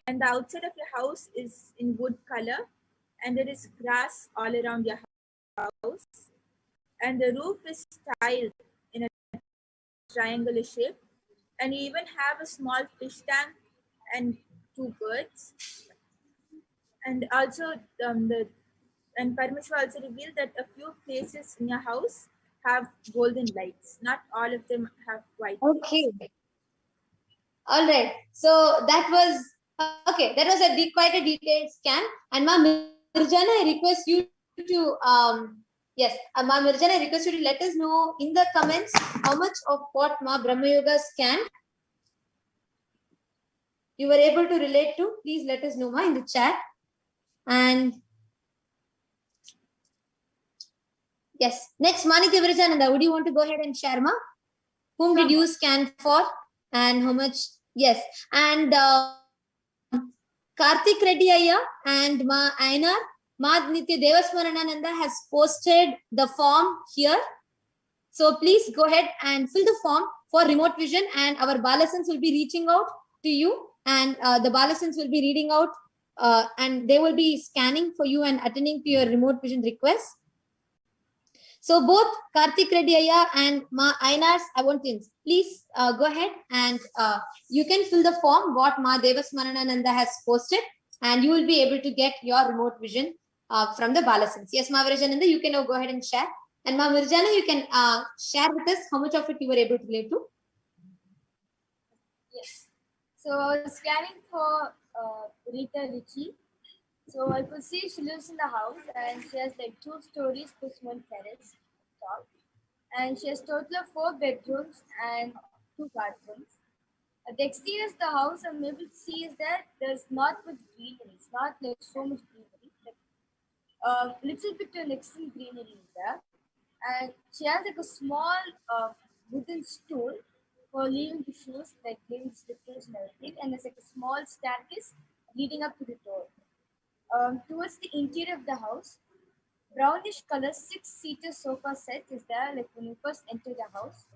And the outside of your house is in wood color, and there is grass all around your house. And the roof is tiled in a triangular shape, and you even have a small fish tank and 2 birds. And also and Paramashiva also revealed that a few places in your house have golden lights. Not all of them have white. Okay. All right. So that was okay. That was quite a detailed scan. And Ma Mirjana, I request you to yes, Ma Mirjana, I request you to let us know in the comments how much of what Ma Brahma Yoga scanned. you were able to relate to, please let us know in the chat. And yes, next, Manitya Virajananda, would you want to go ahead and share, ma? Whom did you scan for and how much? Yes, and Karthik Reddy Ayya and Ma Ainar, Ma Nitya Devasmaranananda has posted the form here. So please go ahead and fill the form for remote vision, and our Balasans will be reaching out to you, and the Balasans will be reading out and they will be scanning for you and attending to your remote vision request. So both Karthik Reddy Ayya and Ma Ainars, I want things. Please go ahead and you can fill the form what Ma Devasmaranananda has posted, and you will be able to get your remote vision from the Balasans. Yes, Ma Virajananda, you can now go ahead and share. And Ma Mirjana, you can share with us how much of it you were able to relate to. Yes. So I was scanning for Rita Richie. So I could see she lives in the house and she has like 2 stories plus 1 terrace top. And she has total of 4 bedrooms and 2 bathrooms. At the exterior of the house, I'm able to see is that there's not much greenery. It's not like so much greenery. Like, little bit of extreme greenery is there. And she has like a small wooden stool for leaving the shoes, like leaving slippers and everything. And there's like a small staircase leading up to the door. Towards the interior of the house, brownish color 6-seater sofa set is there, like when you first enter the house.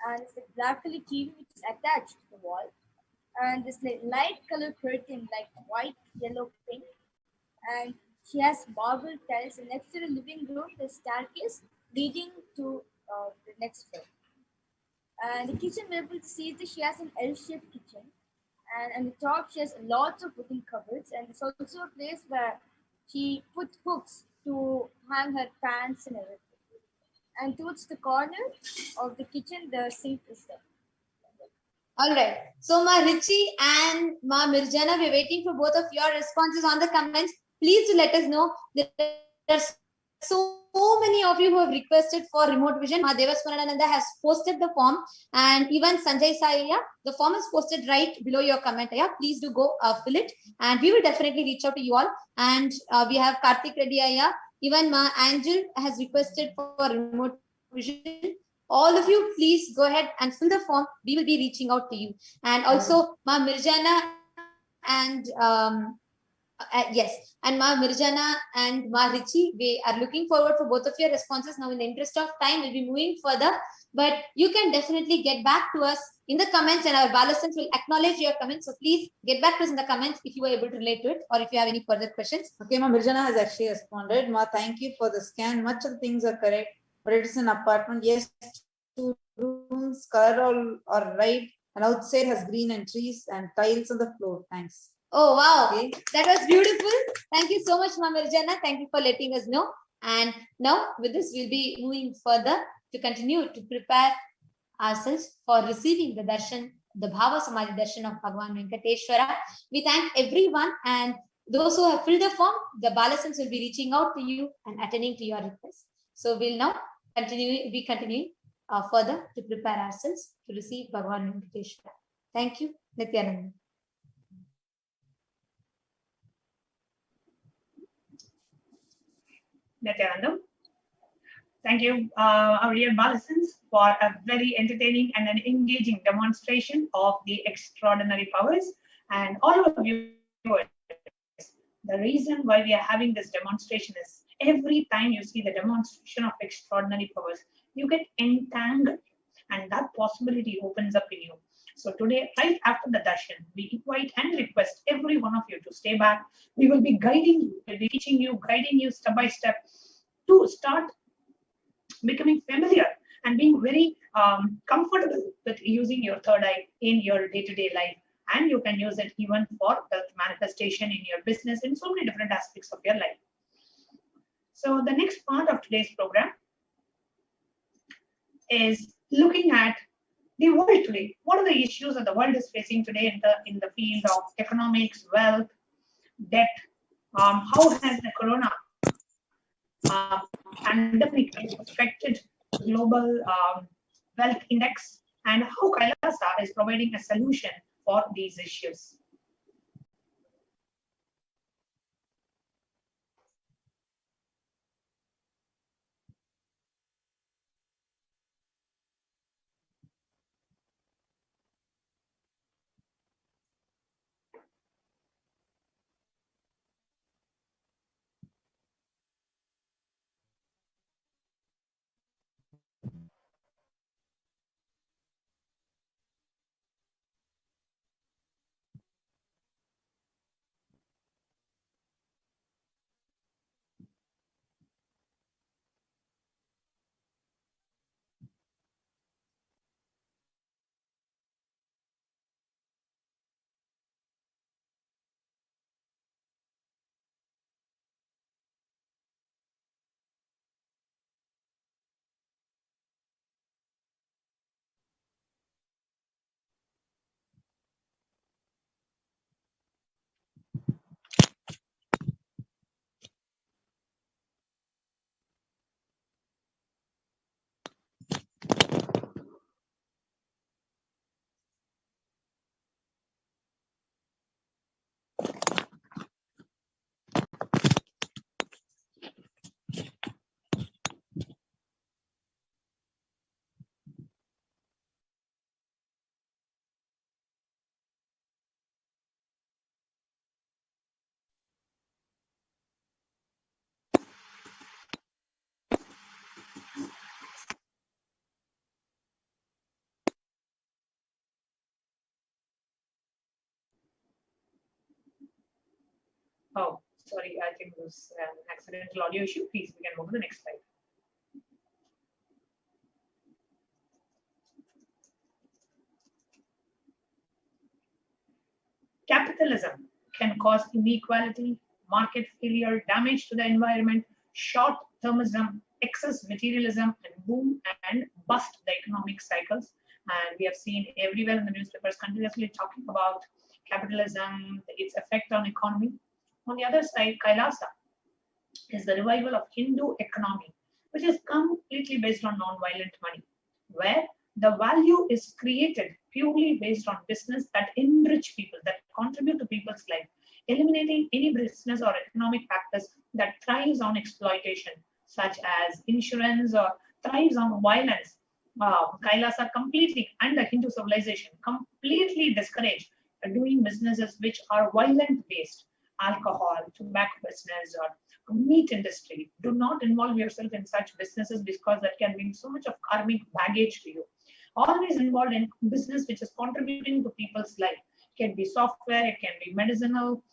And it's like black color TV which is attached to the wall. And this like light color curtain, like white, yellow, pink. And she has marble tiles, and next to the living room, the staircase leading to the next floor. And the kitchen, we're able to see that she has an L-shaped kitchen. And on the top, she has lots of wooden cupboards. And it's also a place where she put hooks to hang her pants and everything. And towards the corner of the kitchen, the sink is there. All right. So Ma Richie and Ma Mirjana, we're waiting for both of your responses on the comments. Please do let us know. There's so many of you who have requested for remote vision. Ma Devasmarananda has posted the form, and even Sanjay Saiyya, the form is posted right below your comment. Yeah, please do go fill it, and we will definitely reach out to you all. And we have Karthik Reddy Ayya, even Ma Angel has requested for remote vision. All of you, please go ahead and fill the form. We will be reaching out to you. And also Ma Mirjana and yes, and Ma Mirjana and Ma Richie, we are looking forward for both of your responses. Now, in the interest of time, we'll be moving further, but you can definitely get back to us in the comments, and our Balasans will acknowledge your comments. So please get back to us in the comments if you were able to relate to it, or if you have any further questions. Okay, Ma Mirjana has actually responded. Ma, thank you for the scan. Much of the things are correct, but it is an apartment. Yes, 2 rooms, color all right, and outside has green and trees and tiles on the floor. Thanks. Oh, wow. Okay. That was beautiful. Thank you so much, Ma Mirjana. Thank you for letting us know. And now with this, we'll be moving further to continue to prepare ourselves for receiving the darshan, the Bhava Samadhi Darshan of Bhagavan Venkateshwara. We thank everyone, and those who have filled the form, the Balasans will be reaching out to you and attending to your request. So we'll now be continuing further to prepare ourselves to receive Bhagavan Venkateshwara. Thank you, Nithyananda. Nithyananda. Thank you, our dear Balasans, for a very entertaining and an engaging demonstration of the extraordinary powers. And all of you, the reason why we are having this demonstration is every time you see the demonstration of extraordinary powers, you get entangled, and that possibility opens up in you. So today, right after the darshan, we invite and request every one of you to stay back. We will be guiding you, we'll be teaching you, guiding you step by step to start becoming familiar and being very comfortable with using your third eye in your day-to-day life. And you can use it even for the manifestation in your business in so many different aspects of your life. So the next part of today's program is looking at the world today. What are the issues that the world is facing today in the field of economics, wealth, debt? How has the corona pandemic affected global wealth index, and how Kailasa is providing a solution for these issues? Oh, sorry, I think it was an accidental audio issue. Please, we can move to the next slide. Capitalism can cause inequality, market failure, damage to the environment, short-termism, excess materialism, and boom and bust the economic cycles. And we have seen everywhere in the newspapers continuously talking about capitalism, its effect on economy. On the other side, Kailasa is the revival of Hindu economy, which is completely based on non-violent money, where the value is created purely based on business that enrich people, that contribute to people's life, eliminating any business or economic factors that thrives on exploitation, such as insurance or thrives on violence. Kailasa completely and the Hindu civilization completely discourage doing businesses which are violent based, alcohol, tobacco business, or meat industry. Do not involve yourself in such businesses because that can bring so much of karmic baggage to you. Always involved in business which is contributing to people's life. It can be software, it can be medicinal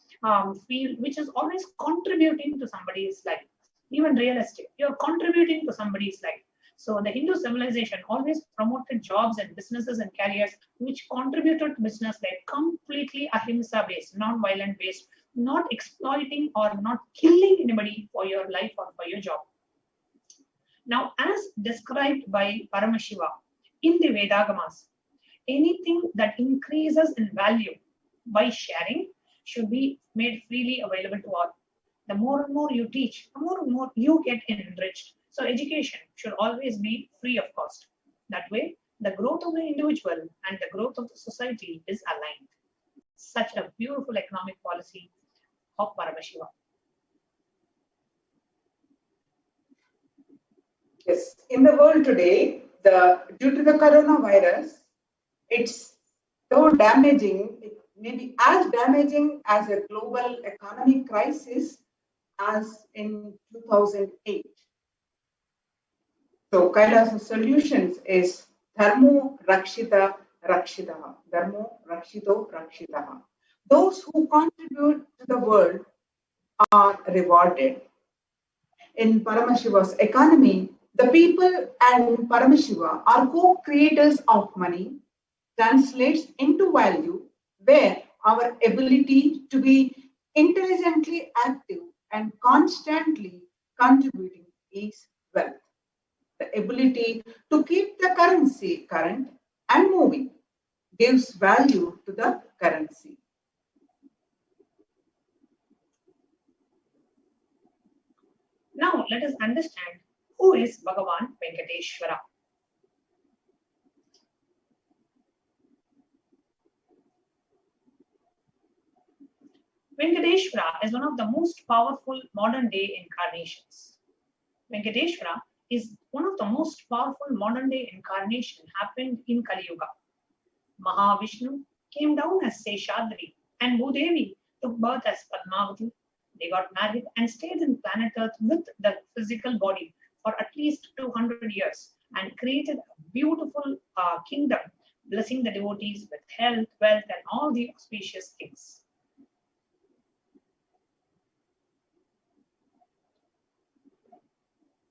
field, which is always contributing to somebody's life. Even real estate, you're contributing to somebody's life. So the Hindu civilization always promoted jobs and businesses and careers which contributed to business life, completely ahimsa based, non-violent based, not exploiting or not killing anybody for your life or for your job. Now, as described by Paramashiva in the Vedagamas, anything that increases in value by sharing should be made freely available to all. The more and more you teach, the more and more you get enriched. So education should always be free of cost. That way, the growth of the individual and the growth of the society is aligned. Such a beautiful economic policy of Paramashiva. Yes, in the world today, due to the coronavirus, it's so damaging. It may be as damaging as a global economic crisis as in 2008. So Kailasa solutions is Dharmo Rakshita Rakshitaha. Dharmo Rakshito Rakshitaha. Those who contribute to the world are rewarded. In Paramashiva's economy, the people and Paramashiva are co-creators of money, translates into value, where our ability to be intelligently active and constantly contributing is wealth. The ability to keep the currency current and moving gives value to the currency. Now, let us understand who is Bhagavan Venkateshwara. Venkateshwara is one of the most powerful modern day incarnations. Venkateshwara is one of the most powerful modern day incarnation happened in Kali Yuga. Mahavishnu came down as Seshadri and Bhudevi took birth as Padmavati. They got married and stayed in planet Earth with the physical body for at least 200 years and created a beautiful kingdom, blessing the devotees with health, wealth, and all the auspicious things.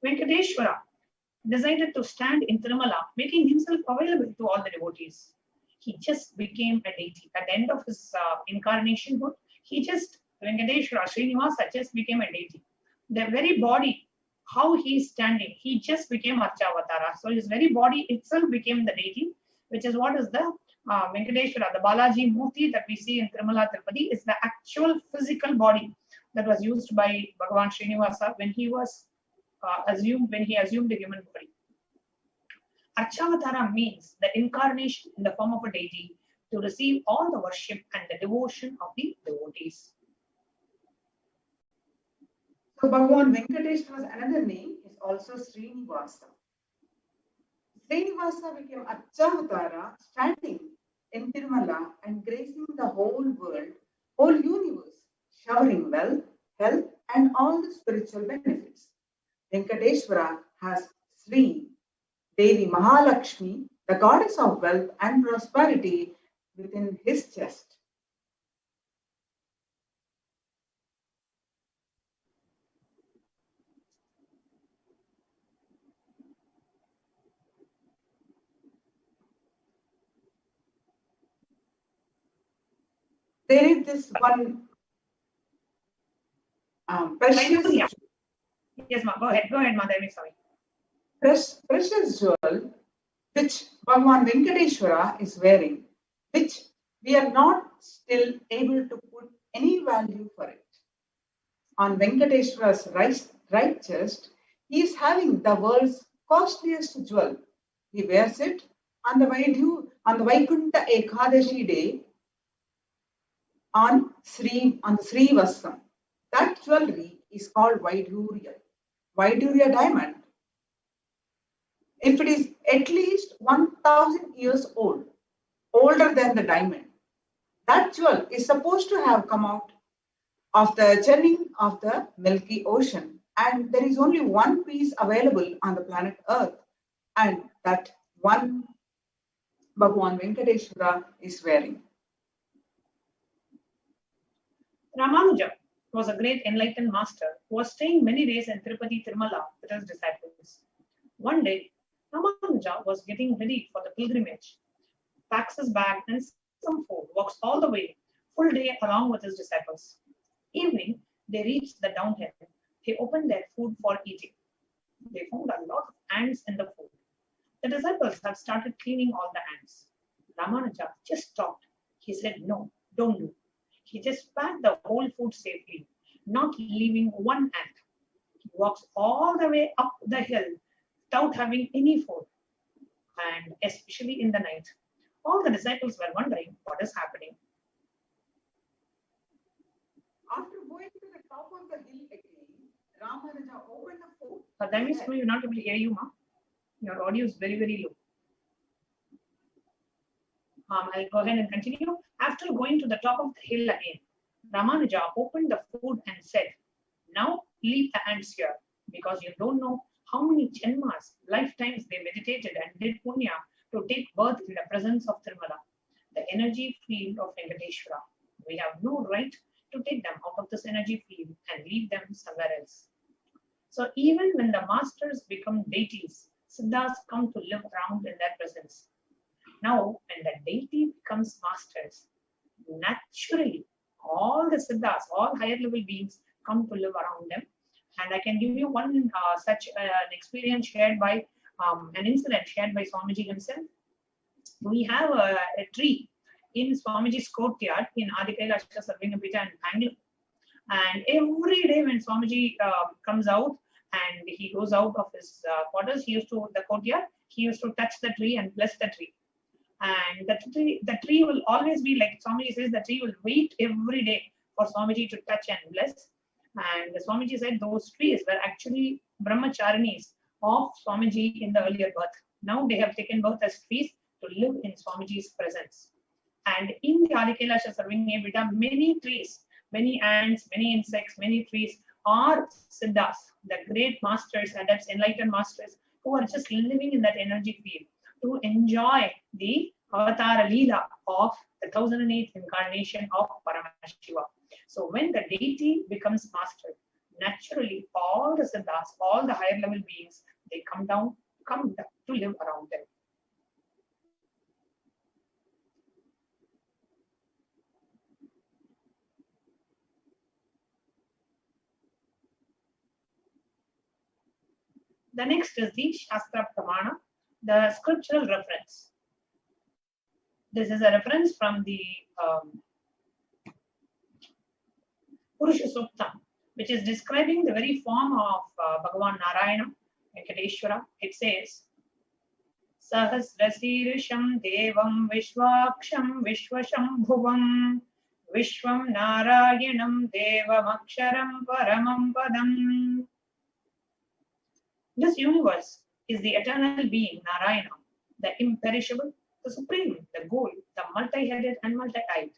Venkateshwara decided to stand in Tirumala, making himself available to all the devotees. He just became a deity. At the end of his incarnation, Venkateshwara Srinivasa just became a deity. The very body, how he is standing, he just became Archavatara. So his very body itself became the deity, which is what is the Venkateshwara, the Balaji Murti that we see in Tirumala Tirupati, is the actual physical body that was used by Bhagavan Srinivasa when he was assumed the human body. Archavatara means the incarnation in the form of a deity to receive all the worship and the devotion of the devotees. So Bhagavan Venkateshwara's another name is also Srinivasa. Srinivasa became Archavatara, standing in Tirumala and gracing the whole world, whole universe, showering wealth, health, and all the spiritual benefits. Venkateshwara has Sri, Devi Mahalakshmi, the goddess of wealth and prosperity, within his chest. there is this one precious, yes, ma. Go ahead, Madhavi. Sorry. Precious jewel which Bhagavan Venkateshwara is wearing, which we are not still able to put any value for it. On Venkateshwara's right chest, he is having the world's costliest jewel. He wears it on the Vaikunta Ekadashi day on the Sri Vasam. That jewelry is called Vaidurya diamond. If it is at least 1,000 years old, older than the diamond, that jewel is supposed to have come out of the churning of the Milky Ocean, and there is only one piece available on the planet Earth, and that one Bhagavan Venkateshwara is wearing. Ramanuja was a great enlightened master who was staying many days in Tirupati Tirumala with his disciples. One day, Ramanuja was getting ready for the pilgrimage, packs his bag and some food, walks all the way, full day along with his disciples. Evening, they reached the downhill. They opened their food for eating. They found a lot of ants in the food. The disciples had started cleaning all the ants. Ramanuja just stopped. He said, "No, don't do." He just packed the whole food safely, not leaving one ant. He walks all the way up the hill without having any food, and especially in the night. All the disciples were wondering what is happening. After going to the top of the hill again, Ramanuja opened the food. But that means we're not able to hear you, ma. Your audio is very, very low. I'll go ahead and continue. After going to the top of the hill again, Ramanuja opened the food and said, "Now leave the ants here, because you don't know how many janmas, lifetimes they meditated and did punya to take birth in the presence of Tirumala, the energy field of Venkateshwara. We have no right to take them out of this energy field and leave them somewhere else." So even when the masters become deities, Siddhas come to live around in their presence. Now, when the deity becomes masters, naturally, all the Siddhas, all higher level beings come to live around them. And I can give you one such an experience shared by, an incident shared by Swamiji himself. We have a tree in Swamiji's courtyard in Kailasa Sarvingapita in Bangalore. And every day when Swamiji comes out and he goes out of his quarters, he used to touch the tree and bless the tree. And the tree will always be like Swamiji says, the tree will wait every day for Swamiji to touch and bless. And the Swamiji said those trees were actually brahmacharinis of Swamiji in the earlier birth. Now they have taken birth as trees to live in Swamiji's presence. And in the Kailasa Sarvingapita, many trees, many ants, many insects, many trees are Siddhas, the great masters, adepts, enlightened masters who are just living in that energy field to enjoy the Avatara Leela of the 1008th incarnation of Paramashiva. So when the deity becomes master, naturally all the Siddhas, all the higher level beings, they come down to live around them. The next is the Shastra Pramana, the scriptural reference. This is a reference from the Purusha Sukta, which is describing the very form of Bhagavan Narayana, Venkateshwara. It says, Sahasrasirisham Devam Vishwaksham Vishwashambhuvam Vishwam Narayanam Devam Aksharam Paramam Padam. This universe is the eternal being, Narayana, the imperishable, the supreme, the goal, the multi-headed and multi-eyed,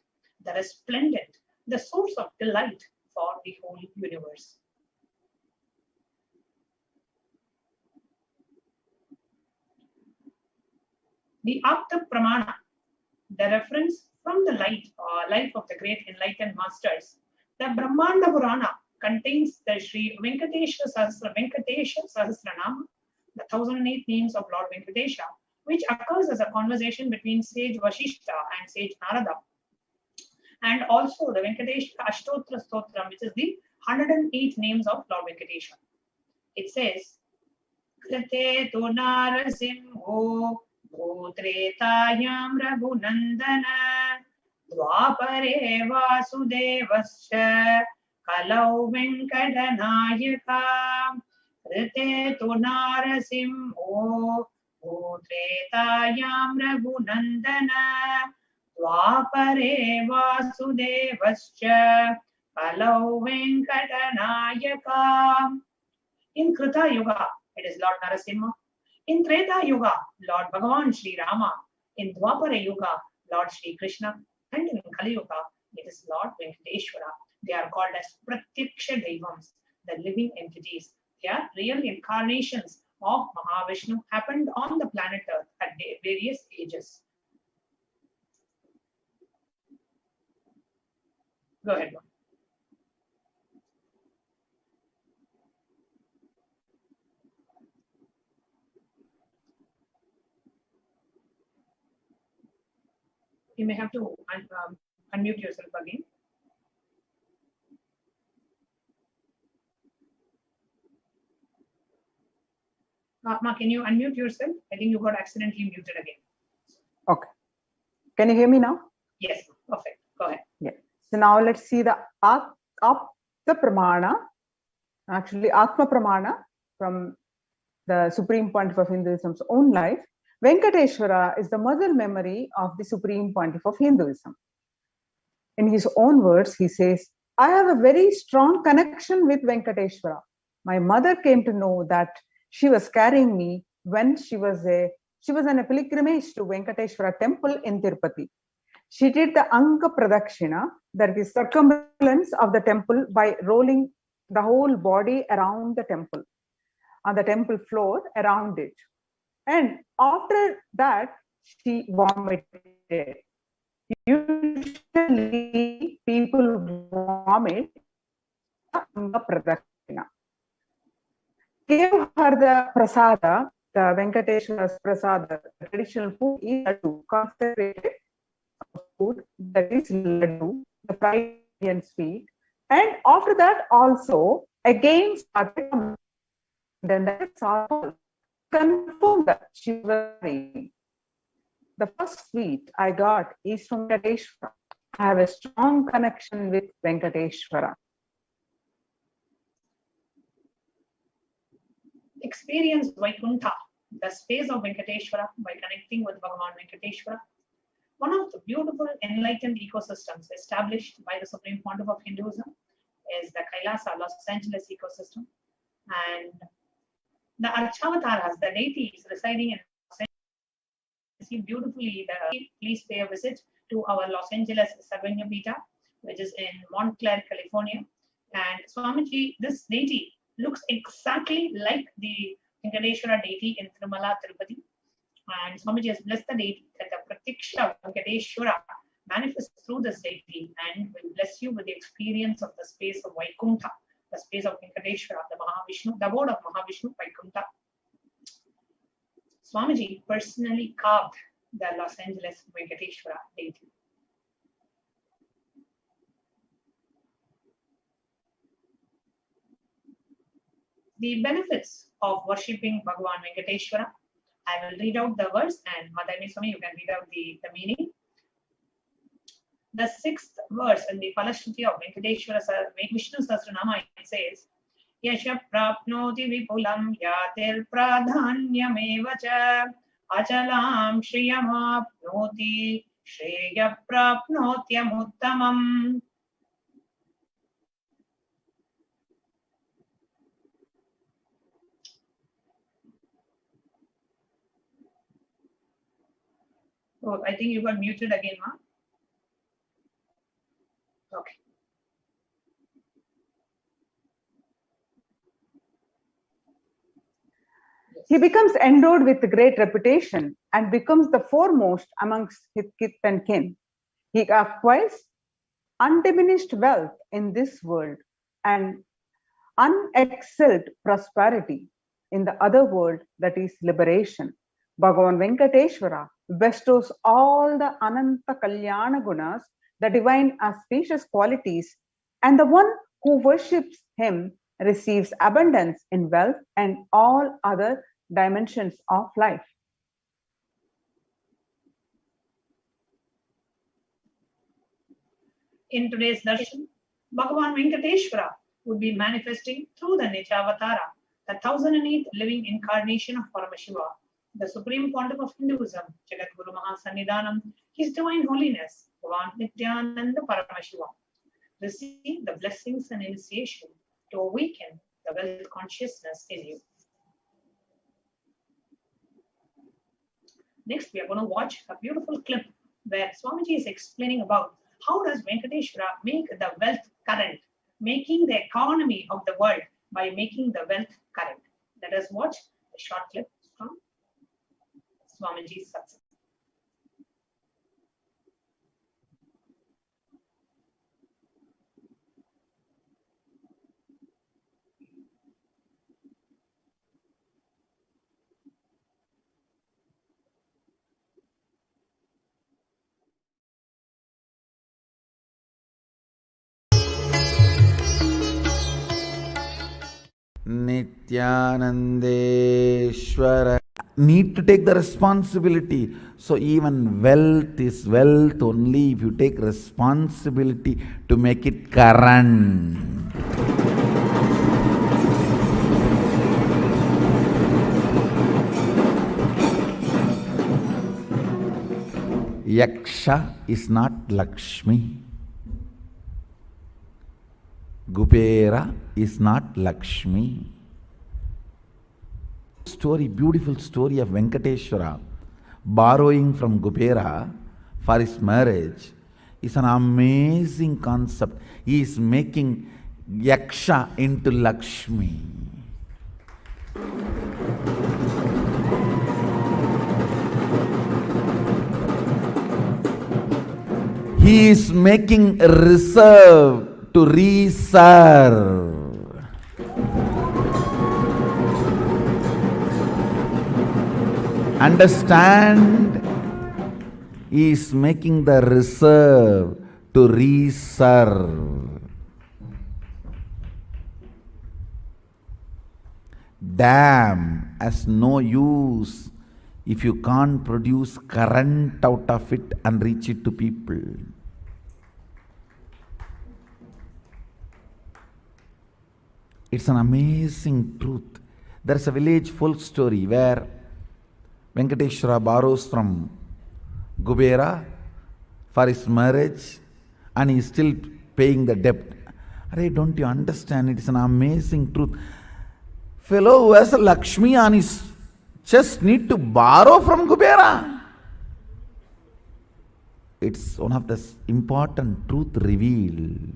the resplendent, the source of delight for the whole universe. The Apta Pramana, the reference from the life of the great enlightened masters. The Brahmanda Purana contains the Sri Venkatesha Sahasranama, the 1008 names of Lord Venkatesha, which occurs as a conversation between sage Vashishta and sage Narada. and also the Venkateshwara Ashtotra Stotram, which is the 108 names of Lord Venkateshwara. It says, Krite tu narasimho bhutretayam raghunandana dvapare vasudevascha kalau venkatanayaka. Krite tu narasimho bhutretayam raghunandana dvapare vasudevascha kalau venkatanayaka. In Krita Yuga, it is Lord Narasimha. In Treta Yuga, Lord Bhagavan Sri Rama. In Dwapara Yuga, Lord Sri Krishna. And in Kali Yuga, it is Lord Venkateshwara. They are called as Pratyaksha Devams, the living entities. They are real incarnations of Mahavishnu, happened on the planet Earth at various ages. Go ahead. You may have to unmute yourself again. Ma, can you unmute yourself? I think you got accidentally muted again. Okay. Can you hear me now? Yes, perfect. Go ahead. Yeah. So now let's see the Apta Pramana, actually Atma Pramana from the Supreme Pontiff of Hinduism's own life. Venkateshwara is the muscle memory of the Supreme Pontiff of Hinduism. In his own words, he says, I have a very strong connection with Venkateshwara. My mother came to know that she was carrying me when she was on a pilgrimage to Venkateshwara temple in Tirupati. She did the Anga Pradakshina, that is circumference of the temple, by rolling the whole body around the temple, on the temple floor around it. And after that, she vomited. Usually, people vomit Anga Pradakshina. Gave her the prasada, the Venkateshwara's prasada, the traditional food is laddu, consecrated food, that is laddu, the fried and sweet. And after that also, again started, then that's all. Confirmed that she was ready. The first sweet I got is from Venkateshwara. I have a strong connection with Venkateshwara. Experience Vaikuntha, the space of Venkateshwara, by connecting with Bhagavan Venkateshwara. One of the beautiful enlightened ecosystems established by the Supreme Pontiff of Hinduism is the Kailasa, Los Angeles ecosystem. And the Archavataras, the deities residing in Los Angeles, see beautifully. Please pay a visit to our Los Angeles Sarvanya Pita, which is in Montclair, California. And Swamiji, this deity looks exactly like the Venkateshwara deity in Tirumala, Tirupati. And Swamiji has blessed the deity that the Pratiksha Venkateshwara manifests through this deity and will bless you with the experience of the space of Vaikuntha, the space of Venkateshwara, the Mahavishnu, the abode of Mahavishnu, Vaikuntha. Swamiji personally carved the Los Angeles Venkateshwara deity. The benefits of worshipping Bhagavan Venkateshwara. I will read out the verse, and Madhani Swami, you can read out the meaning. The sixth verse in the Falashruti of Venkateshwara Vishnu Sahasranama, it says, Yasha prapnoti vipulam yatir pradhanyameva cha achalam shriyamapnoti shreya prapnotyamuttamam. Oh, I think you got muted again, Ma. Okay. He becomes endowed with great reputation and becomes the foremost amongst his kith and kin. He acquires undiminished wealth in this world and unexcelled prosperity in the other world, that is liberation. Bhagavan Venkateshwara bestows all the Ananta Kalyana Gunas the divine auspicious qualities, and the one who worships him receives abundance in wealth and all other dimensions of life. In today's darshan, Bhagavan Venkateshwara would be manifesting through the Nityavatara, the 1008th living incarnation of Paramashiva, the supreme quantum of Hinduism, Jagadguru Mahasannidhanam, His Divine Holiness, Bhagavan Nithyananda Paramashivam. Receive the blessings and initiation to awaken the wealth consciousness in you. Next, we are going to watch a beautiful clip where Swamiji is explaining about how does Venkateshwara make the wealth current, making the economy of the world by making the wealth current. Let us watch a short clip from Swamiji's Satsang. Nithyanandeshwara need to take the responsibility. So even wealth is wealth only if you take responsibility to make it current. Yaksha is not Lakshmi. Gupera is not Lakshmi. Story, beautiful story of Venkateshwara borrowing from Gupera for his marriage is an amazing concept. He is making Yaksha into Lakshmi. He is making a reserve to reserve. Understand? He is making the reserve to reserve. Dam has no use if you can't produce current out of it and reach it to people. It's an amazing truth. There's a village folk story where Venkateshwara borrows from Gubera for his marriage and he is still paying the debt. Arey, don't you understand? It is an amazing truth. Fellow who has a Lakshmi on his chest need to borrow from Gubera. It's one of the important truth revealed.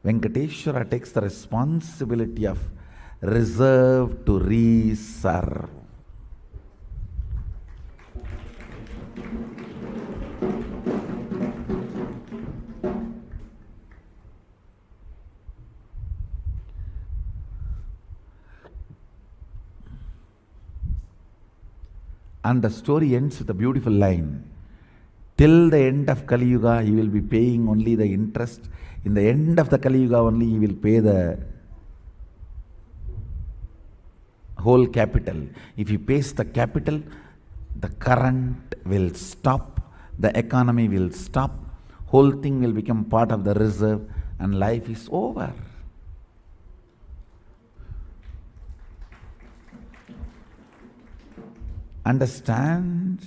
Venkateshwara takes the responsibility of reserve to reserve. And the story ends with a beautiful line. Till the end of Kali Yuga, he will be paying only the interest. In the end of the Kali Yuga only, he will pay the whole capital. If he pays the capital, the current will stop, the economy will stop, whole thing will become part of the reserve and life is over. Understand?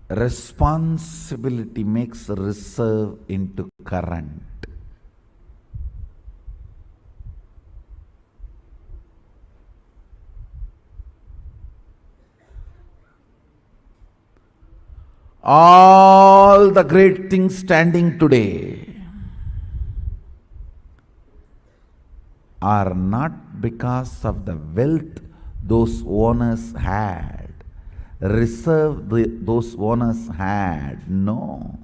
Responsibility makes reserve into current. All the great things standing today are not because of the wealth those owners had, reserve those owners had. No.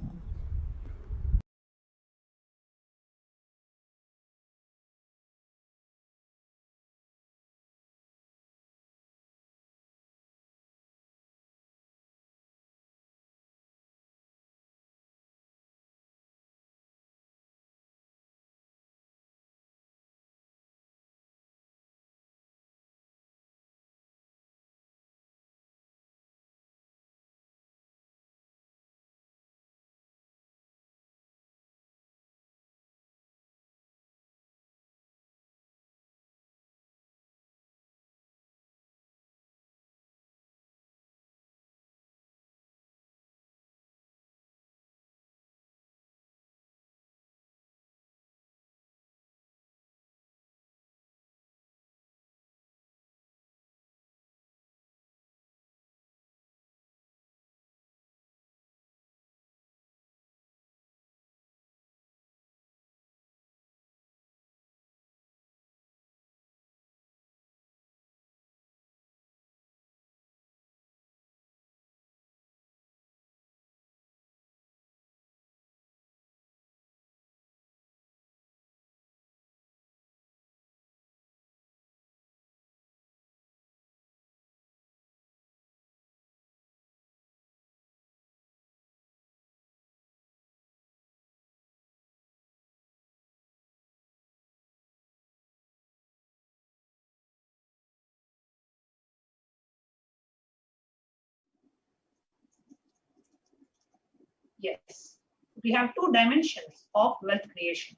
Yes. We have two dimensions of wealth creation,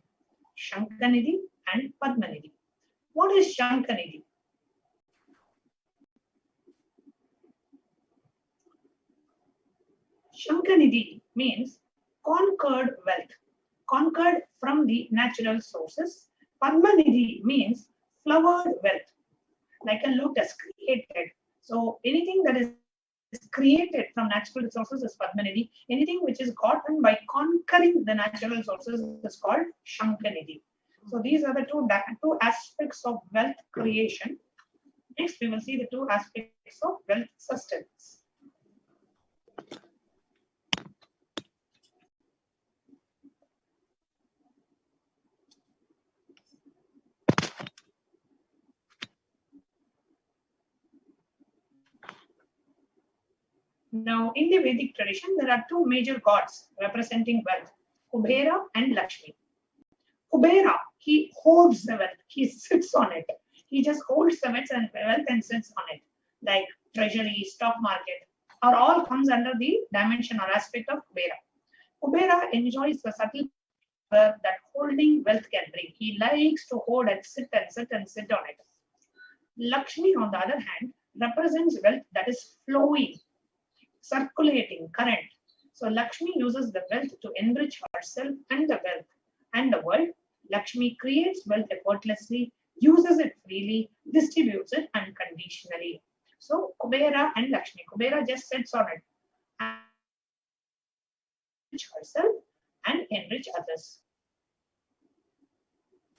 Shankanidhi and Padmanidhi. What is Shankanidhi? Shankanidhi means conquered wealth, conquered from the natural sources. Padmanidhi means flowered wealth, like a lotus created. So anything that is created from natural resources is Padmanidhi. Anything which is gotten by conquering the natural resources is called Shankanidhi. So these are the two aspects of wealth creation. Next, we will see the two aspects of wealth sustenance. Now, in the Vedic tradition, there are two major gods representing wealth, Kubera and Lakshmi. Kubera, he holds the wealth, he sits on it. He just holds the wealth and sits on it. Like treasury, stock market, or all comes under the dimension or aspect of Kubera. Kubera enjoys the subtle power that holding wealth can bring. He likes to hold and sit and sit and sit on it. Lakshmi, on the other hand, represents wealth that is flowing, circulating, current. So Lakshmi uses the wealth to enrich herself and the wealth and the world. Lakshmi creates wealth effortlessly, uses it freely, distributes it unconditionally. So Kubera and Lakshmi. Kubera just sits on it and enrich herself and enrich others.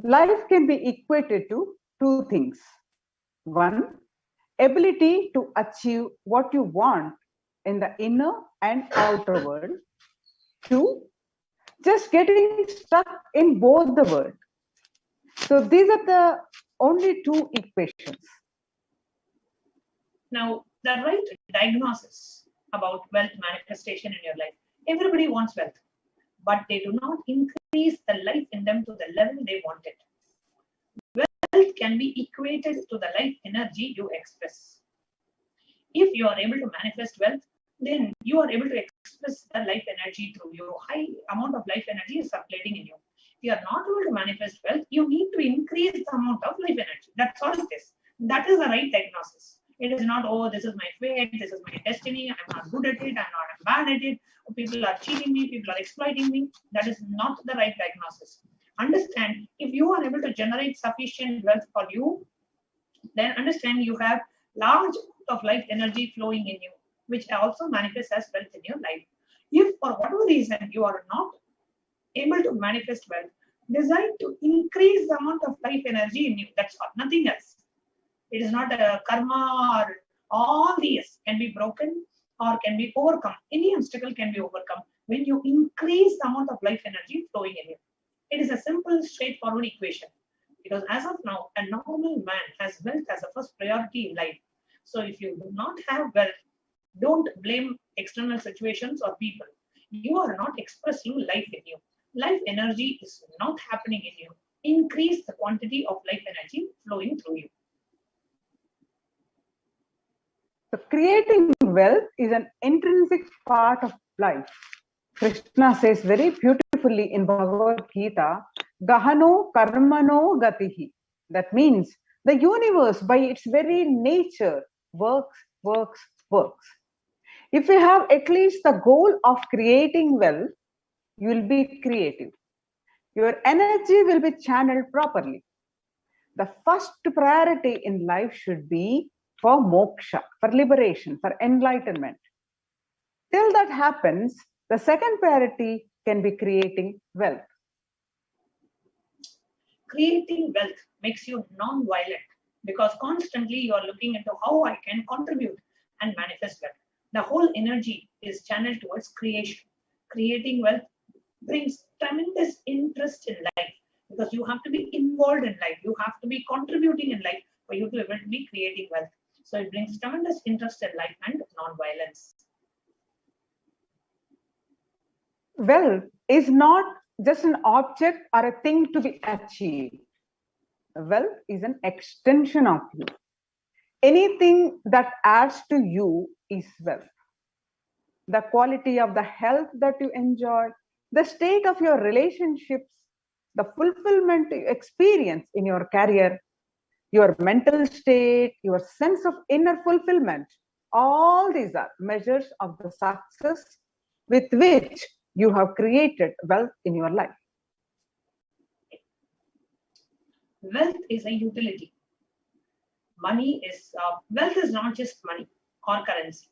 Life can be equated to two things. One, ability to achieve what you want in the inner and outer world. Two, just getting stuck in both the world. So these are the only two equations. Now, the right diagnosis about wealth manifestation in your life. Everybody wants wealth, but they do not increase the life in them to the level they want it. Wealth can be equated to the life energy you express. If you are able to manifest wealth, then you are able to express the life energy through you. High amount of life energy is circulating in you. If you are not able to manifest wealth, you need to increase the amount of life energy. That's all it is. That is the right diagnosis. It is not, oh, this is my fate, this is my destiny, I'm not good at it, I'm bad at it, people are cheating me, people are exploiting me. That is not the right diagnosis. Understand, if you are able to generate sufficient wealth for you, then understand you have large amount of life energy flowing in you, which also manifests as wealth in your life. If for whatever reason you are not able to manifest wealth, decide to increase the amount of life energy in you. That's all, nothing else. It is not a karma or all these can be broken or can be overcome. Any obstacle can be overcome when you increase the amount of life energy flowing in you. It is a simple, straightforward equation. Because as of now, a normal man has wealth as a first priority in life. So if you do not have wealth, don't blame external situations or people. You are not expressing life in you. Life energy is not happening in you. Increase the quantity of life energy flowing through you. So creating wealth is an intrinsic part of life. Krishna says very beautifully in Bhagavad Gita, Gahano karmano gatihi. That means the universe by its very nature works. If you have at least the goal of creating wealth, you will be creative. Your energy will be channeled properly. The first priority in life should be for moksha, for liberation, for enlightenment. Till that happens, the second priority can be creating wealth. Creating wealth makes you non-violent because constantly you are looking into how I can contribute and manifest wealth. The whole energy is channeled towards creation. Creating wealth brings tremendous interest in life because you have to be involved in life. You have to be contributing in life for you to be able to be creating wealth. So it brings tremendous interest in life and non-violence. Wealth is not just an object or a thing to be achieved. Wealth is an extension of you. Anything that adds to you is wealth. the quality of the health that you enjoy, the state of your relationships, the fulfillment you experience in your career, your mental state, your sense of inner fulfillment. All these are measures of the success with which you have created wealth in your life. Wealth is a utility. Wealth is not just money or currency.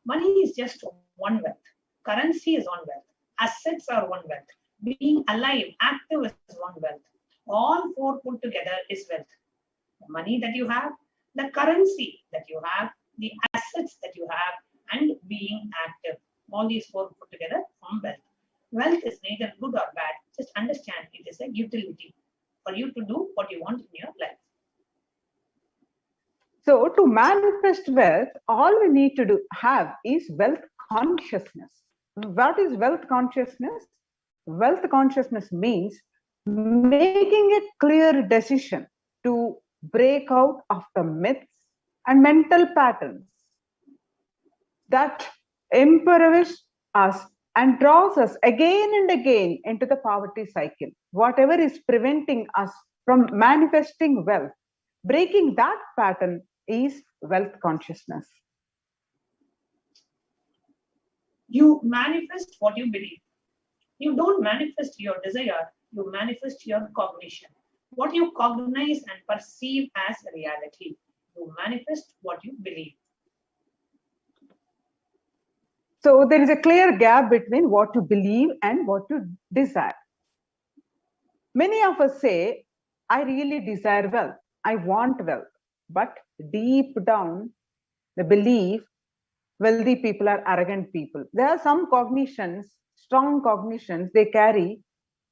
Money is just one wealth. Currency is one wealth. Assets are one wealth. Being alive, active is one wealth. All four put together is wealth. The money that you have, the currency that you have, the assets that you have, and being active. All these four put together form wealth. Wealth is neither good or bad. Just understand it is a utility for you to do what you want in your life. So to manifest wealth, all we need to have is wealth consciousness. What is wealth consciousness? Wealth consciousness means making a clear decision to break out of the myths and mental patterns that impoverish us and draws us again and again into the poverty cycle. Whatever is preventing us from manifesting wealth, breaking that pattern is wealth consciousness. You manifest what you believe. You don't manifest your desire, you manifest your cognition. What you cognize and perceive as reality. You manifest what you believe. So there is a clear gap between what you believe and what you desire. Many of us say, I really desire wealth, I want wealth. But deep down, the belief, wealthy people are arrogant people. There are some cognitions, strong cognitions they carry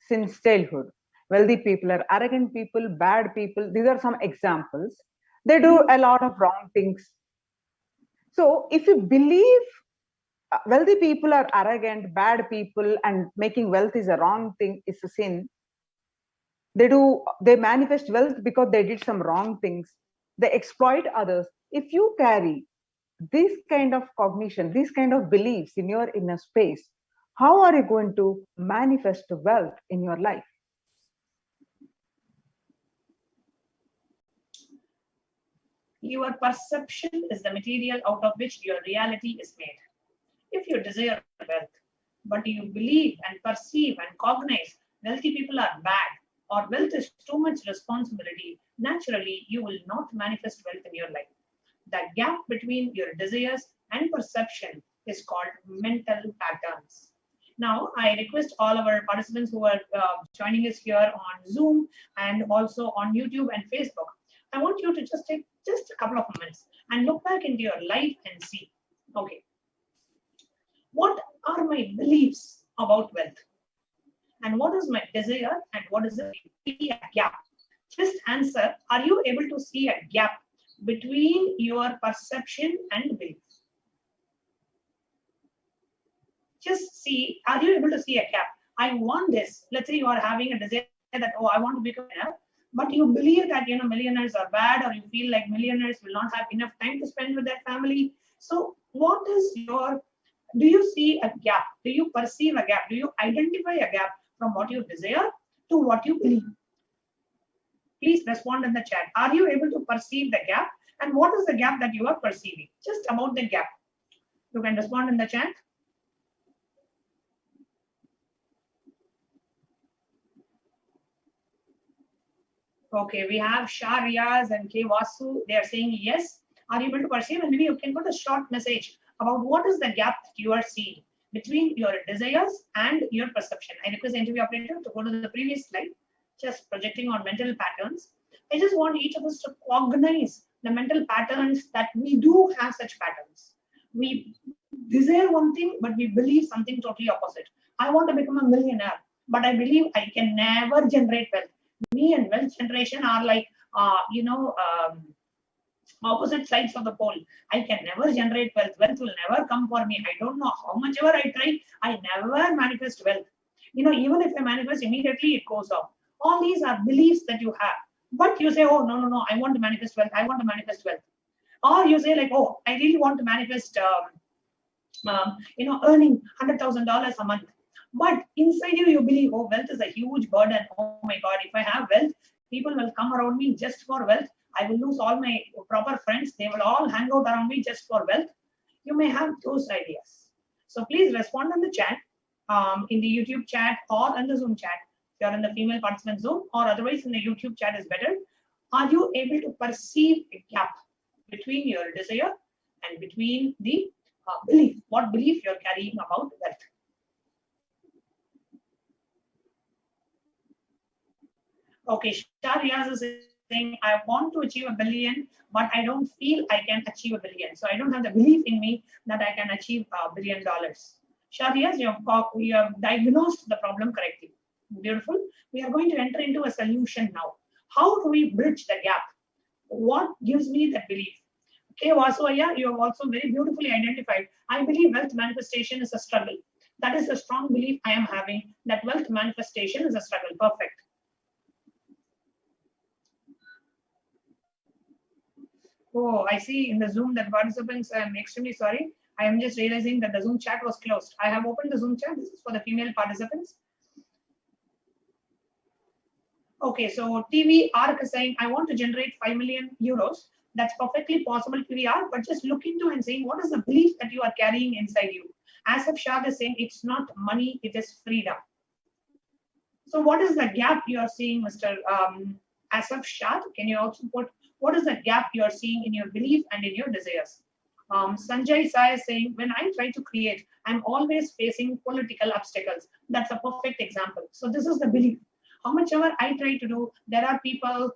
since childhood. Wealthy people are arrogant people, bad people. These are some examples. They do a lot of wrong things. So if you believe wealthy people are arrogant, bad people, and making wealth is a wrong thing, is a sin, they manifest wealth because they did some wrong things. They exploit others. If you carry this kind of cognition, these kind of beliefs in your inner space, how are you going to manifest wealth in your life? Your perception is the material out of which your reality is made. If you desire wealth, but you believe and perceive and cognize wealthy people are bad, or wealth is too much responsibility, naturally you will not manifest wealth in your life. The gap between your desires and perception is called mental patterns. Now, I request all our participants who are joining us here on Zoom and also on YouTube and Facebook, I want you to just take just a couple of minutes and look back into your life and see, okay, what are my beliefs about wealth? And what is my desire and what is the gap? Just answer, are you able to see a gap between your perception and belief? Just see, are you able to see a gap? I want this. Let's say you are having a desire that, oh, I want to become a millionaire, but you believe that, you know, millionaires are bad, or you feel like millionaires will not have enough time to spend with their family. So what is your, do you see a gap? Do you perceive a gap? Do you identify a gap from what you desire to what you believe? Please respond in the chat. Are you able to perceive the gap? And what is the gap that you are perceiving? Just about the gap. You can respond in the chat. Okay, we have Shah Riaz and K Vasu. They are saying yes. Are you able to perceive? And maybe you can put a short message about what is the gap that you are seeing between your desires and your perception. I request the interview operator to go to the previous slide, just projecting on mental patterns. I just want each of us to cognize the mental patterns that we do have such patterns. We desire one thing, but we believe something totally opposite. I want to become a millionaire, but I believe I can never generate wealth. Me and wealth generation are like, opposite sides of the pole. I can never generate wealth. Wealth will never come for me. I don't know how much ever I try, I never manifest wealth. You know, even if I manifest, immediately it goes off. All these are beliefs that you have. But you say, oh, no, I want to manifest wealth. I want to manifest wealth. Or you say like, oh, I really want to manifest earning $100,000 a month. But inside you, you believe, oh, wealth is a huge burden. Oh my God, if I have wealth, people will come around me just for wealth. I will lose all my proper friends. They will all hang out around me just for wealth. You may have those ideas. So please respond in the chat, in the YouTube chat or in the Zoom chat. If you're in the female participant Zoom, or otherwise in the YouTube chat is better. Are you able to perceive a gap between your desire and between the belief? What belief you're carrying about wealth? Okay, Shariaz is saying, I want to achieve $1 billion, but I don't feel I can achieve $1 billion. So I don't have the belief in me that I can achieve $1 billion. Shariaz, you have diagnosed the problem correctly. Beautiful. We are going to enter into a solution now. How do we bridge the gap? What gives me that belief? Okay, Vasuvaya, you have also very beautifully identified. I believe wealth manifestation is a struggle. That is a strong belief I am having, that wealth manifestation is a struggle. Perfect. Oh, I see in the Zoom that participants, I'm extremely sorry. I am just realizing that the Zoom chat was closed. I have opened the Zoom chat. This is for the female participants. Okay, so TV Arc is saying, I want to generate 5 million euros. That's perfectly possible, TVR, but just look into and saying, what is the belief that you are carrying inside you? Asaf Shah is saying, it's not money, it is freedom. So what is the gap you are seeing, Mr. Asaf Shah? Can you also put, what is the gap you are seeing in your belief and in your desires? Sanjay Sai is saying, when I try to create, I'm always facing political obstacles. That's a perfect example. So this is the belief. How much ever I try to do, there are people,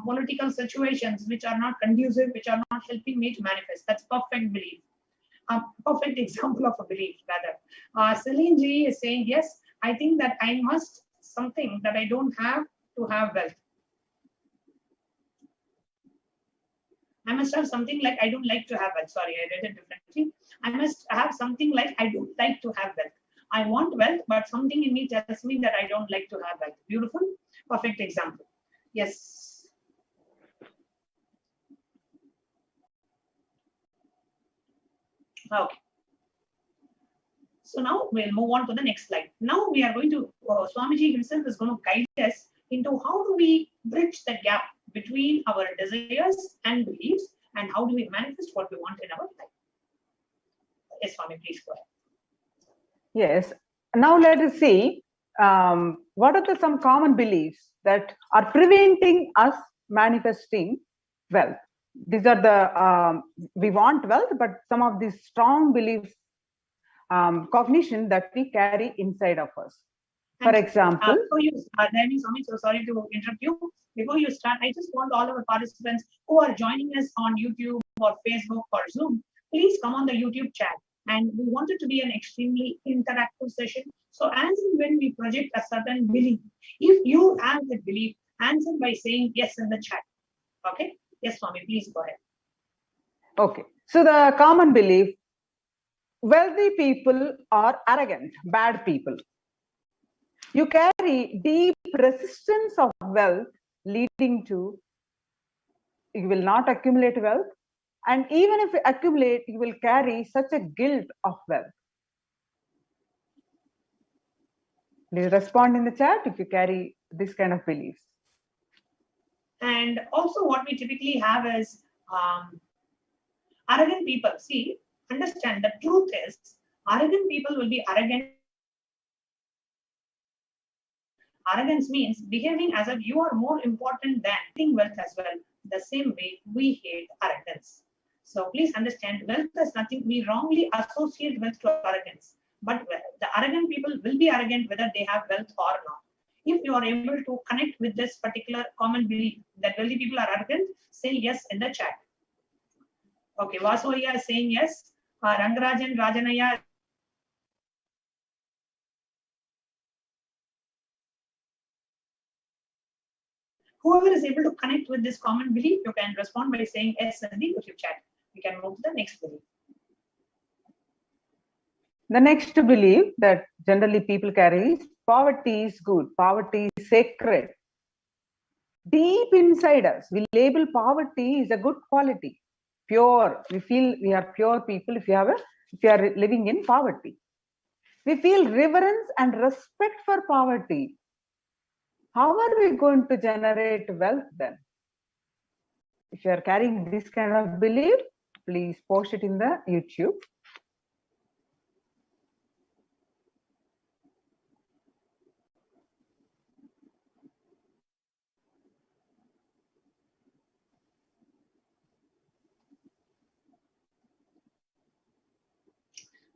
political situations which are not conducive, which are not helping me to manifest. That's perfect belief. Perfect example of a belief, rather. Celine G is saying, yes, I think that I must something that I don't have to have wealth. I must have something like I don't like to have wealth. Sorry, I read it differently. I must have something like I don't like to have wealth. I want wealth, but something in me tells me that I don't like to have wealth. Beautiful, perfect example. Yes. Okay. So now we'll move on to the next slide. Now we are going to, Swamiji himself is going to guide us into how do we bridge the gap between our desires and beliefs, and how do we manifest what we want in our life. Yes, Swami, please go ahead. Yes. Now let us see what are some common beliefs that are preventing us manifesting wealth. These are the, we want wealth, but some of these strong beliefs, cognition that we carry inside of us. For example, before you start, Swami, so sorry to interrupt you. Before you start, I just want all our participants who are joining us on YouTube or Facebook or Zoom, please come on the YouTube chat. And we want it to be an extremely interactive session. So as when we project a certain belief, if you have that belief, answer by saying yes in the chat. Okay? Yes, Swami, please go ahead. Okay. So the common belief, wealthy people are arrogant, bad people. You carry deep resistance of wealth, leading to you will not accumulate wealth. And even if you accumulate, you will carry such a guilt of wealth. Please respond in the chat if you carry this kind of beliefs. And also what we typically have is arrogant people. See, understand the truth is, arrogant people will be arrogant. Arrogance means behaving as if you are more important than wealth as well. The same way we hate arrogance. So please understand, wealth is nothing. We wrongly associate wealth to arrogance. But the arrogant people will be arrogant whether they have wealth or not. If you are able to connect with this particular common belief that wealthy people are arrogant, say yes in the chat. Okay, Vasoya is saying yes. Rangarajan Rajanaya. Whoever is able to connect with this common belief, you can respond by saying yes in the YouTube chat. We can move to the next belief. The next belief that generally people carry is poverty is good, poverty is sacred. Deep inside us, we label poverty is a good quality, pure. We feel we are pure people if you have a if you are living in poverty. We feel reverence and respect for poverty. How are we going to generate wealth then? If you are carrying this kind of belief, please post it in the YouTube.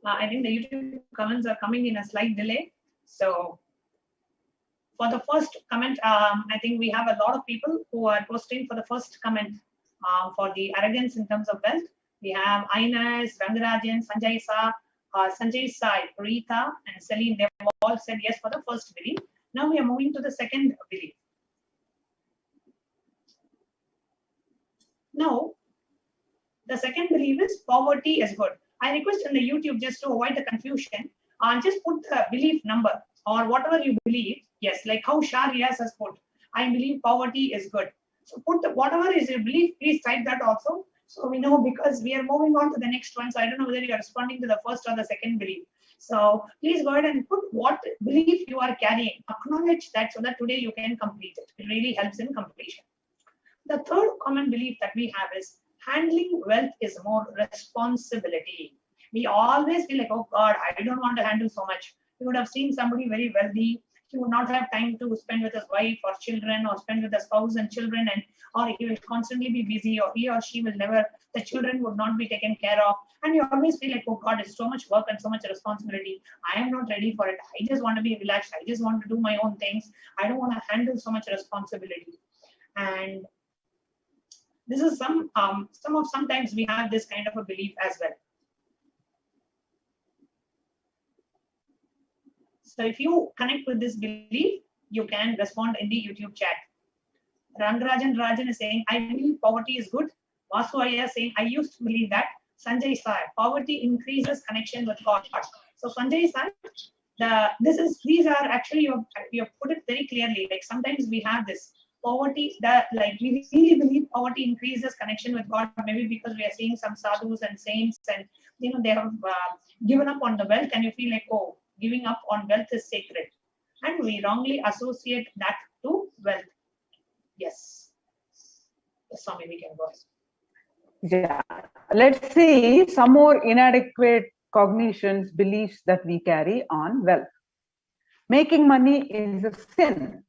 I think the YouTube comments are coming in a slight delay. So for the first comment, I think we have a lot of people who are posting for the first comment for the arrogance in terms of wealth. We have Ines, Rangarajan, Sanjay Sai, Rita, and Celine. They have all said yes for the first belief. Now we are moving to the second belief. Now, the second belief is poverty is good. I request in the YouTube, just to avoid the confusion, just put the belief number or whatever you believe. Yes, like how Sharias has put, I believe poverty is good. So put whatever is your belief, please type that also. So we know, because we are moving on to the next one. So I don't know whether you are responding to the first or the second belief. So please go ahead and put what belief you are carrying. Acknowledge that so that today you can complete it. It really helps in completion. The third common belief that we have is handling wealth is more responsibility. We always feel like, oh God, I don't want to handle so much. You would have seen somebody very wealthy. He would not have time to spend with his wife or children, or spend with his spouse and children, and or he will constantly be busy, or he or she will never, the children would not be taken care of. And you always feel like, oh God, it's so much work and so much responsibility. I am not ready for it. I just want to be relaxed. I just want to do my own things. I don't want to handle so much responsibility. And this is sometimes we have this kind of a belief as well. So if you connect with this belief, you can respond in the YouTube chat. Rangarajan is saying, I believe poverty is good. Vasu Ayya is saying, I used to believe that. Sanjay Sai, poverty increases connection with God. So Sanjay Sai, these are actually, you have put it very clearly. Like sometimes we have this poverty, that like we really believe poverty increases connection with God, maybe because we are seeing some sadhus and saints, and they have given up on the wealth, and you feel like, oh, giving up on wealth is sacred, and we wrongly associate that to wealth. Yes, Swami, we can go. Yeah, let's see some more inadequate cognitions, beliefs that we carry on wealth. Making money is a sin.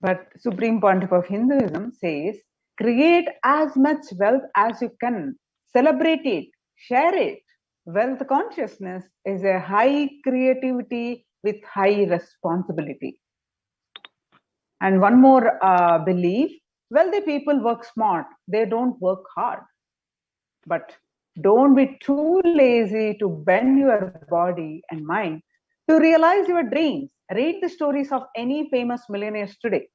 But Supreme Pontiff of Hinduism says, create as much wealth as you can, celebrate it, share it. Wealth consciousness is a high creativity with high responsibility. And one more belief, wealthy people work smart, they don't work hard. But don't be too lazy to bend your body and mind to realize your dreams. Read the stories of any famous millionaires today,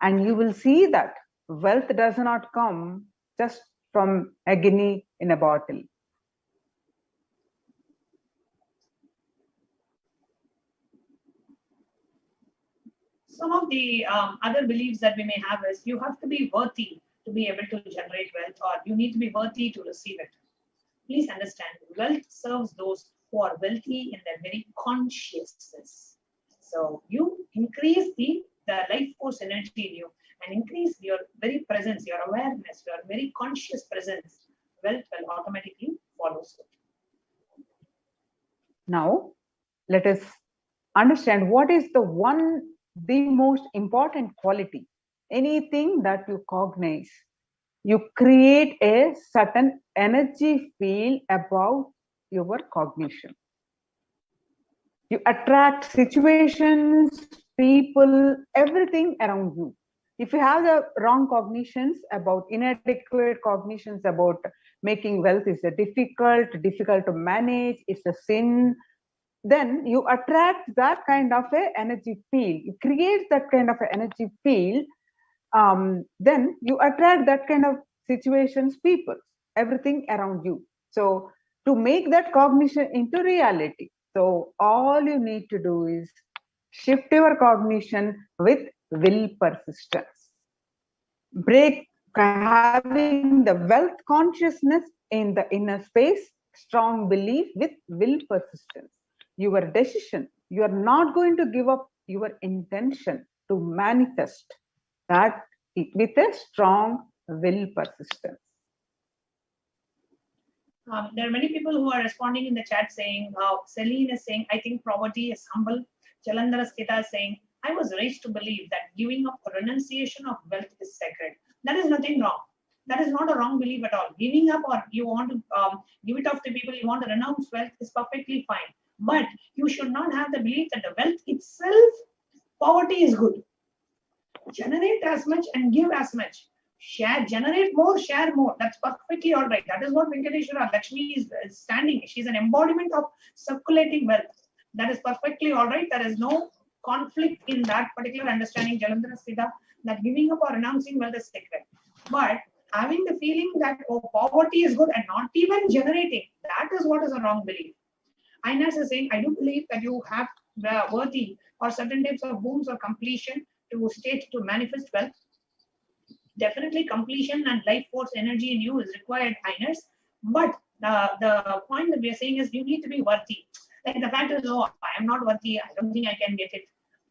and you will see that wealth does not come just from a guinea in a bottle. Some of the other beliefs that we may have is you have to be worthy to be able to generate wealth, or you need to be worthy to receive it. Please understand, wealth serves those who are wealthy in their very consciousness. So you increase the life force energy in you, and increase your very presence, your awareness, your very conscious presence. Wealth will automatically follow suit. Now, let us understand what is the most important quality. Anything that you cognize, you create a certain energy field about your cognition. You attract situations, people, everything around you. If you have the wrong cognitions about, inadequate cognitions about making wealth is a difficult to manage, it's a sin, then you attract that kind of a energy field. You create that kind of an energy field, then you attract that kind of situations, people, everything around you. So to make that cognition into reality, so all you need to do is shift your cognition with will persistence. Break having the wealth consciousness in the inner space, strong belief with will persistence. Your decision, you are not going to give up your intention to manifest that with a strong will persistence. There are many people who are responding in the chat saying, Celine is saying, I think poverty is humble. Jalandhara Sthita is saying, I was raised to believe that giving up or renunciation of wealth is sacred. That is nothing wrong. That is not a wrong belief at all. Giving up or you want to give it off to people, you want to renounce wealth is perfectly fine. But you should not have the belief that the wealth itself, poverty is good. Generate as much and give as much. Share, generate more, share more. That's perfectly all right. That is what Venkateshwara Lakshmi is standing. She's an embodiment of circulating wealth. That is perfectly all right. There is no conflict in that particular understanding, Jalandhara Sthita, that giving up or renouncing wealth is sacred. But having the feeling that poverty is good and not even generating, that is what is a wrong belief. Ainas is saying, I do believe that you have worthy or certain types of booms or completion to state to manifest wealth. Definitely completion and life force energy in you is required, Ainas. But the point that we are saying is you need to be worthy. Like the fact is, oh, I am not worthy, I don't think I can get it.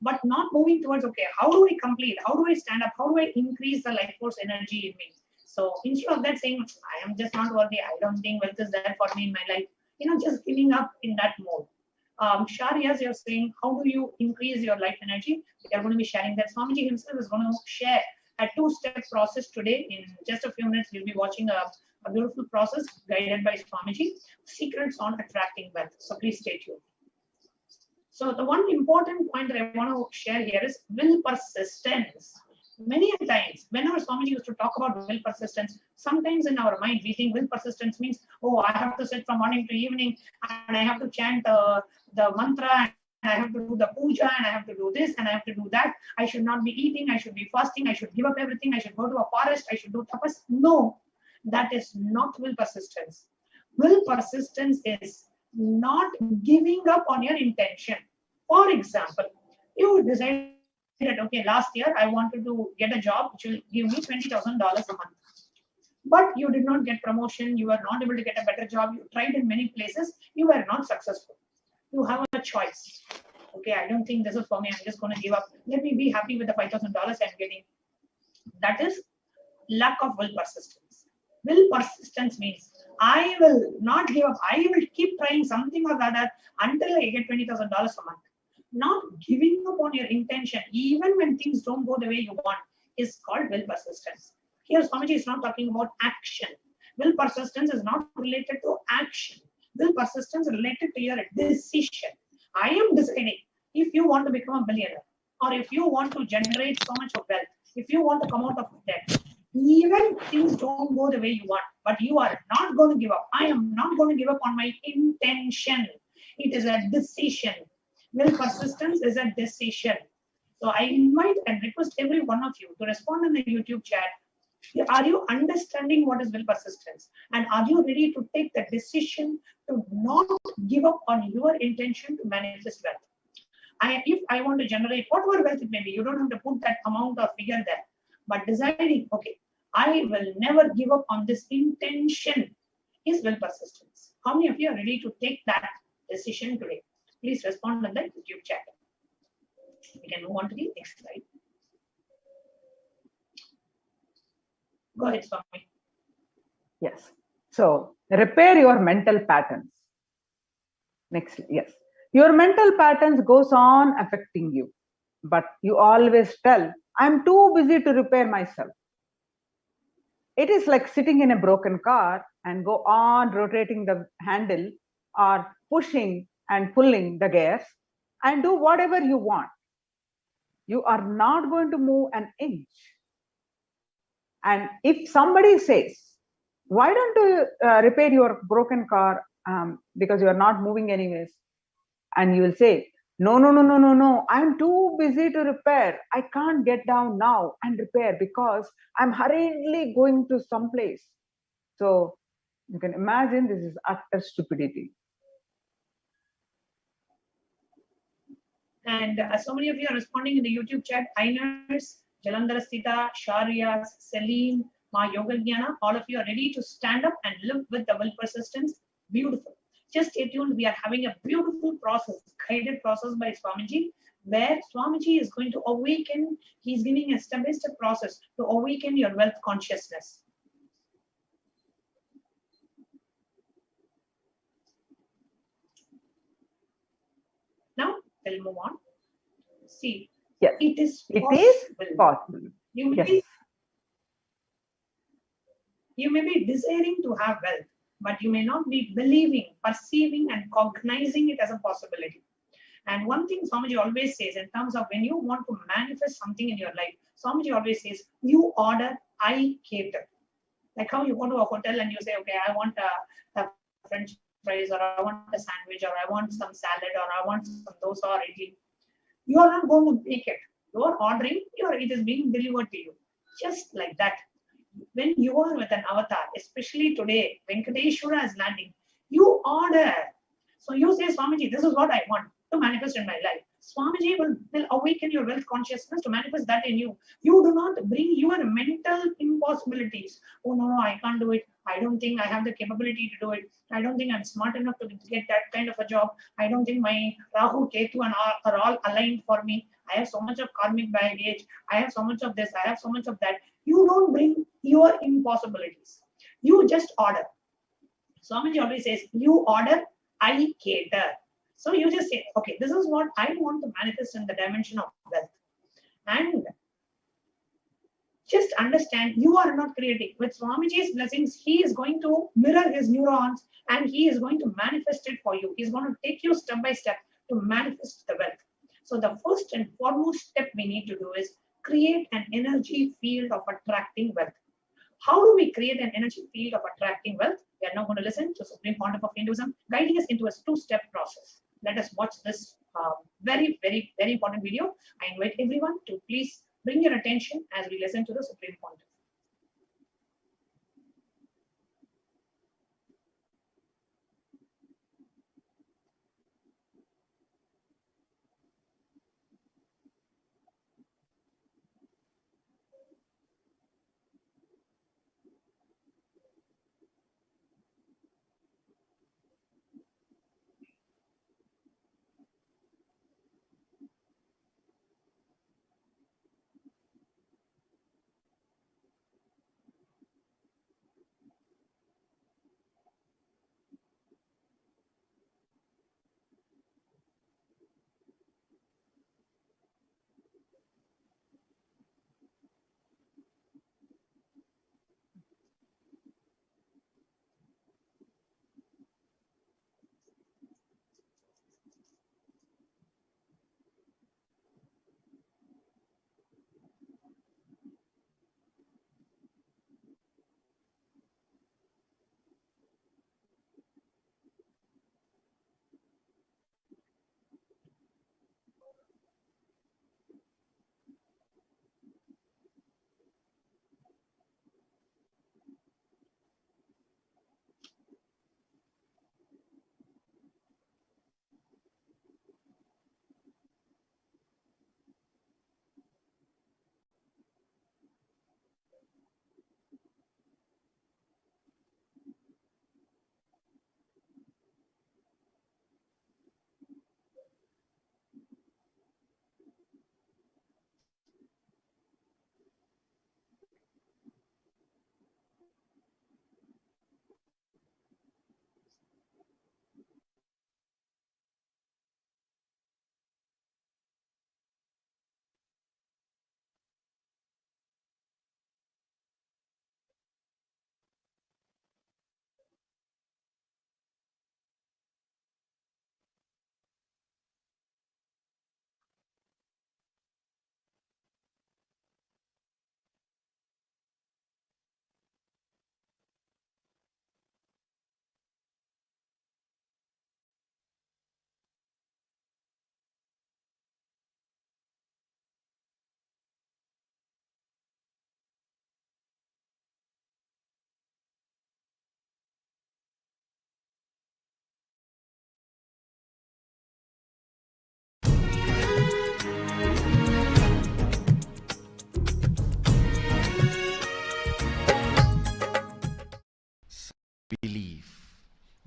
But not moving towards, okay, how do I complete? How do I stand up? How do I increase the life force energy in me? So instead of that saying, I am just not worthy, I don't think wealth is there for me in my life, just giving up in that mode. Sharias, you're saying, how do you increase your life energy? We are going to be sharing that. Swamiji himself is going to share a 2-step process today. In just a few minutes, we'll be watching a beautiful process guided by Swamiji, secrets on attracting wealth. So please stay tuned. So the one important point that I want to share here is will persistence. Many times, whenever Swamiji used to talk about will persistence, sometimes in our mind we think will persistence means, oh, I have to sit from morning to evening and I have to chant the mantra and I have to do the puja and I have to do this and I have to do that. I should not be eating, I should be fasting, I should give up everything, I should go to a forest, I should do tapas. No, that is not will persistence. Will persistence is not giving up on your intention. For example, you decide that, okay, last year I wanted to get a job which will give me $20,000 a month. But you did not get promotion, you were not able to get a better job, you tried in many places, you were not successful. You have a choice. Okay, I don't think this is for me, I'm just going to give up. Let me be happy with the $5,000 I'm getting. That is lack of will persistence. Will persistence means I will not give up, I will keep trying something or the other until I get $20,000 a month. Not giving up on your intention, even when things don't go the way you want, is called will persistence. Here, Swamiji is not talking about action. Will persistence is not related to action. Will persistence is related to your decision. I am deciding if you want to become a billionaire, or if you want to generate so much of wealth, if you want to come out of debt, even things don't go the way you want, but you are not going to give up. I am not going to give up on my intention. It is a decision. Will persistence is a decision. So I invite and request every one of you to respond in the YouTube chat. Are you understanding what is will persistence? And are you ready to take the decision to not give up on your intention to manifest wealth? If I want to generate whatever wealth it may be, you don't have to put that amount or figure there. But deciding, okay, I will never give up on this intention is will persistence. How many of you are ready to take that decision today? Please respond in the YouTube chat. We can move on to the next slide. Go ahead, Swami. Yes. So repair your mental patterns. Next, yes. Your mental patterns goes on affecting you, but you always tell, I'm too busy to repair myself. It is like sitting in a broken car and go on rotating the handle or pushing and pulling the gears and do whatever you want. You are not going to move an inch. And if somebody says, why don't you repair your broken car because you are not moving anyways? And you will say, no, I'm too busy to repair. I can't get down now and repair because I'm hurriedly going to some place. So you can imagine this is utter stupidity. And so many of you are responding in the YouTube chat. Ainers, Jalandhara Sthita, Sharias, Celine, Ma Yoga Jnana, all of you are ready to stand up and live with the will persistence. Beautiful. Just stay tuned. We are having a beautiful process, guided process by Swamiji, where Swamiji is going to awaken. He's giving a step-by-step process to awaken your wealth consciousness. Now we'll move on. See, yes, it is possible. You may be desiring to have wealth, but you may not be believing, perceiving, and cognizing it as a possibility. And one thing Swamiji always says in terms of when you want to manifest something in your life, Swamiji always says, you order, I cater. Like how you go to a hotel and you say, okay, I want a French fries, or I want a sandwich, or I want some salad, or I want some dosa or idli. You are not going to make it. You are ordering, it is being delivered to you. Just like that. When you are with an avatar, especially today, Venkateshwara is landing, you order. So you say, Swamiji, this is what I want to manifest in my life. Swamiji will awaken your wealth consciousness to manifest that in you. You do not bring your mental impossibilities. Oh no, I can't do it. I don't think I have the capability to do it. I don't think I'm smart enough to get that kind of a job. I don't think my Rahu, Ketu are all aligned for me. I have so much of karmic baggage. I have so much of this. I have so much of that. You don't bring your impossibilities. You just order. Swamiji always says, you order, I cater. So you just say, okay, this is what I want to manifest in the dimension of wealth. And just understand, you are not creating. With Swamiji's blessings, he is going to mirror his neurons and he is going to manifest it for you. He's going to take you step by step to manifest the wealth. So the first and foremost step we need to do is create an energy field of attracting wealth. How do we create an energy field of attracting wealth? We are now going to listen to Supreme Pontiff of Hinduism guiding us into a two-step process. Let us watch this very, very, very important video. I invite everyone to please bring your attention as we listen to the Supreme Pontiff.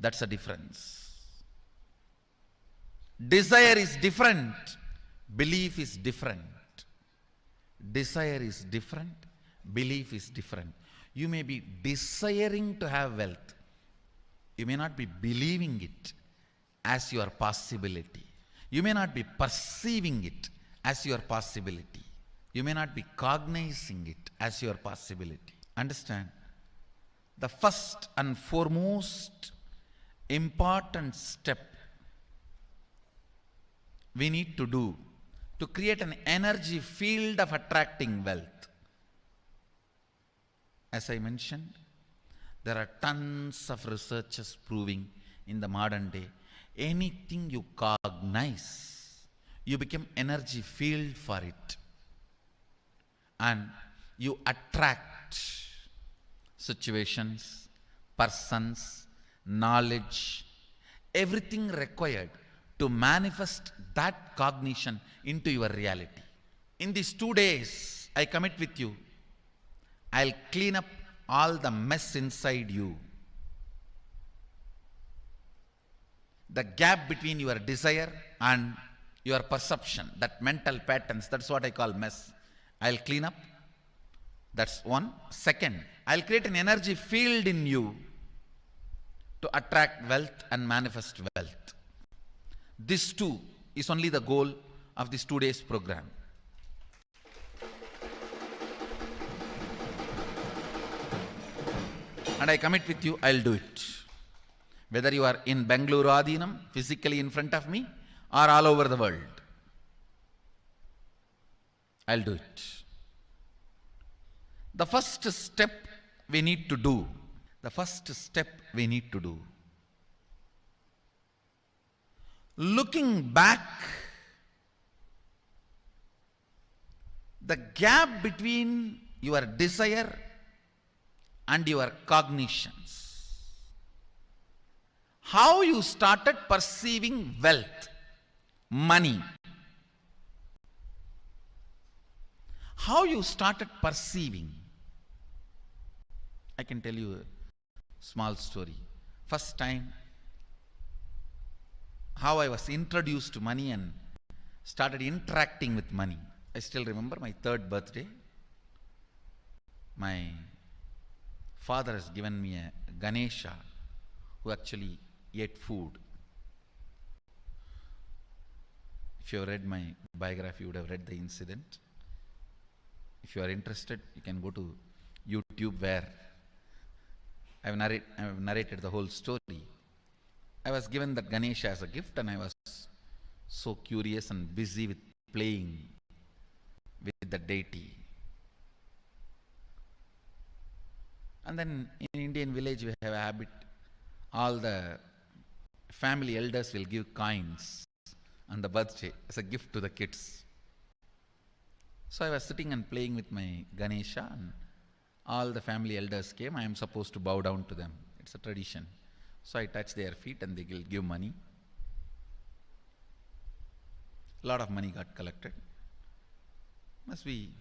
That's a difference. Desire is different. Belief is different. Desire is different. Belief is different. You may be desiring to have wealth. You may not be believing it as your possibility. You may not be perceiving it as your possibility. You may not be cognizing it as your possibility. Understand? The first and foremost important step we need to do to create an energy field of attracting wealth. As I mentioned, there are tons of researches proving in the modern day, anything you cognize, you become energy field for it. And you attract situations, persons, knowledge, everything required to manifest that cognition into your reality. In these 2 days, I commit with you, I'll clean up all the mess inside you. The gap between your desire and your perception, that mental patterns, that's what I call mess. I'll clean up. That's one. Second, I'll create an energy field in you to attract wealth and manifest wealth. This too is only the goal of this 2 days program. And I commit with you, I'll do it. Whether you are in Bangalore Adinam, physically in front of me, or all over the world, I'll do it. The first step we need to do, looking back, the gap between your desire and your cognitions, how you started perceiving wealth, money, how you started perceiving. I can tell you a small story. First time, how I was introduced to money and started interacting with money. I still remember my 3rd birthday. My father has given me a Ganesha who actually ate food. If you have read my biography, you would have read the incident. If you are interested, you can go to YouTube where I have narrated the whole story. I was given that Ganesha as a gift and I was so curious and busy with playing with the deity. And then in Indian village we have a habit, all the family elders will give coins on the birthday as a gift to the kids. So I was sitting and playing with my Ganesha and all the family elders came. I am supposed to bow down to them. It's a tradition. So I touch their feet and they will give money. A lot of money got collected. Must be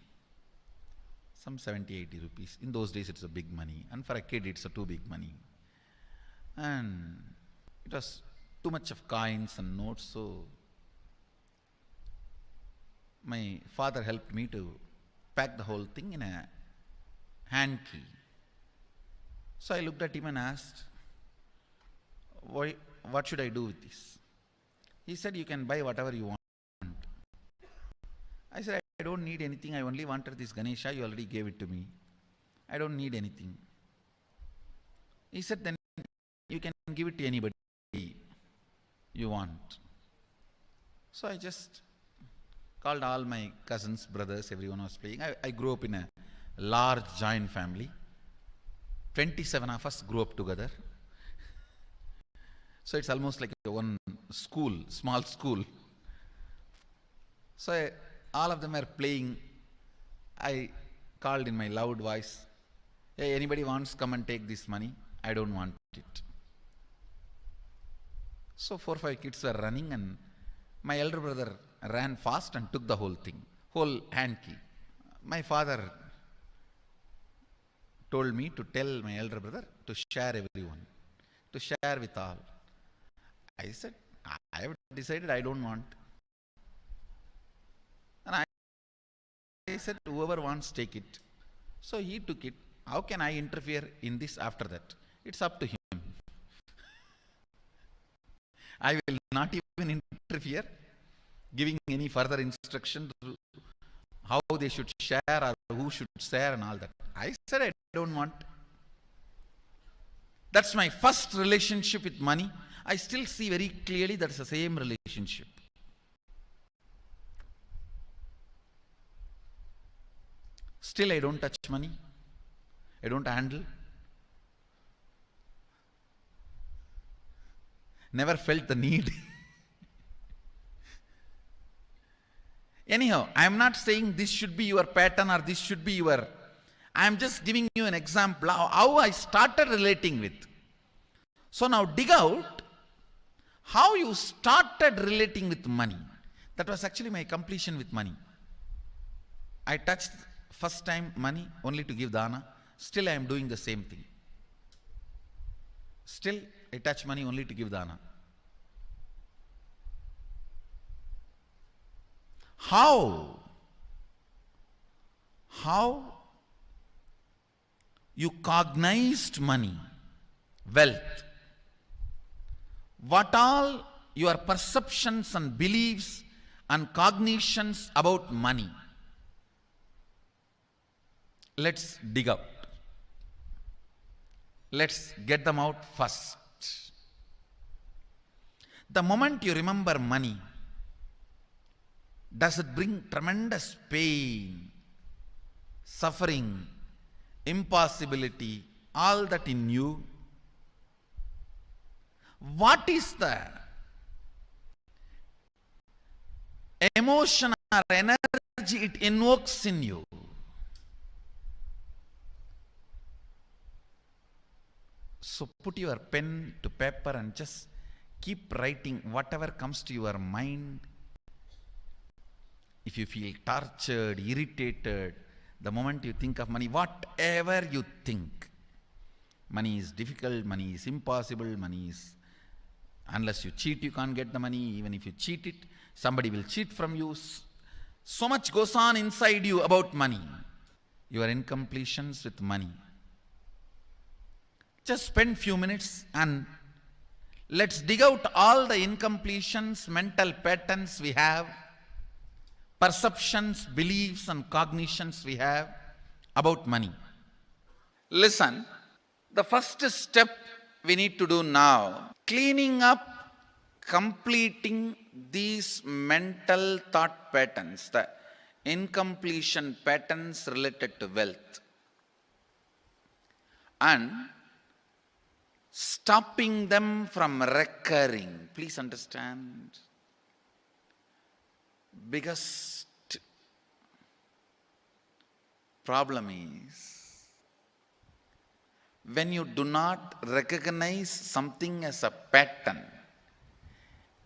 some 70, 80 rupees. In those days it's a big money. And for a kid it's a too big money. And it was too much of coins and notes, so my father helped me to pack the whole thing in a hand key. So I looked at him and asked, what should I do with this? He said, you can buy whatever you want. I said, I don't need anything. I only wanted this Ganesha. You already gave it to me. I don't need anything. He said, then you can give it to anybody you want. So I just called all my cousins, brothers, everyone was playing. I grew up in a large joint family. 27 of us grew up together. So it's almost like one school, small school. So all of them are playing. I called in my loud voice, hey, anybody wants, come and take this money. I don't want it. So 4 or 5 kids were running and my elder brother ran fast and took the whole thing, whole hand key. My father told me to tell my elder brother to share everyone. to share with all. I said, I have decided I don't want. And I said, whoever wants, take it. So he took it. How can I interfere in this after that? It's up to him. I will not even interfere, giving any further instruction to how they should share or who should share and all that. I said I don't want. That's my first relationship with money. I still see very clearly that's the same relationship. Still I don't touch money. I don't handle. Never felt the need. Anyhow, I am not saying this should be your pattern or this should be your... I am just giving you an example of how I started relating with. So now dig out how you started relating with money. That was actually my completion with money. I touched first time money only to give dana. Still I am doing the same thing. Still I touch money only to give dana. How you cognized money, wealth, what all your perceptions and beliefs and cognitions about money. Let's dig out. Let's get them out first. The moment you remember money, does it bring tremendous pain, suffering, impossibility, all that in you? What is the emotion or energy it invokes in you? So put your pen to paper and just keep writing whatever comes to your mind. If you feel tortured, irritated, the moment you think of money, whatever you think, money is difficult, money is impossible, money is, unless you cheat, you can't get the money. Even if you cheat it, somebody will cheat from you. So much goes on inside you about money. Your incompletions with money. Just spend few minutes and let's dig out all the incompletions, mental patterns we have, perceptions, beliefs and cognitions we have about money. Listen, the first step we need to do now, cleaning up, completing these mental thought patterns, the incompletion patterns related to wealth, and stopping them from recurring. Please understand. Biggest problem is when you do not recognize something as a pattern,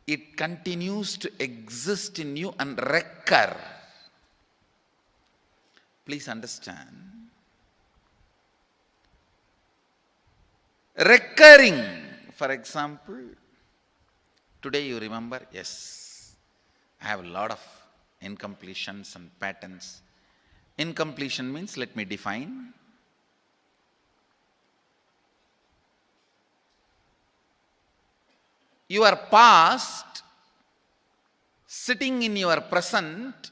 it continues to exist in you and recur. Please understand. Recurring, for example, today you remember, yes, I have a lot of incompletions and patterns. Incompletion means, let me define. Your past sitting in your present,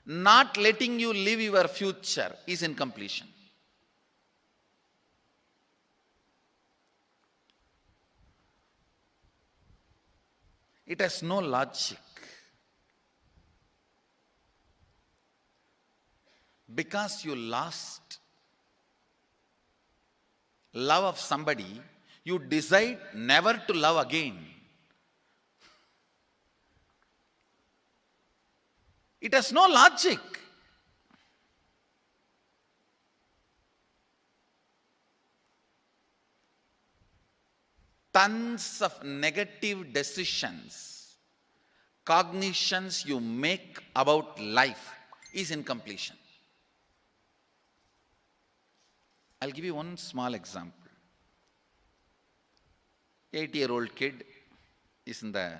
not letting you live your future is incompletion. It has no logic. Because you lost love of somebody, you decide never to love again. It has no logic. Tons of negative decisions, cognitions you make about life is incompletion. I'll give you one small example. 8-year-old kid is in the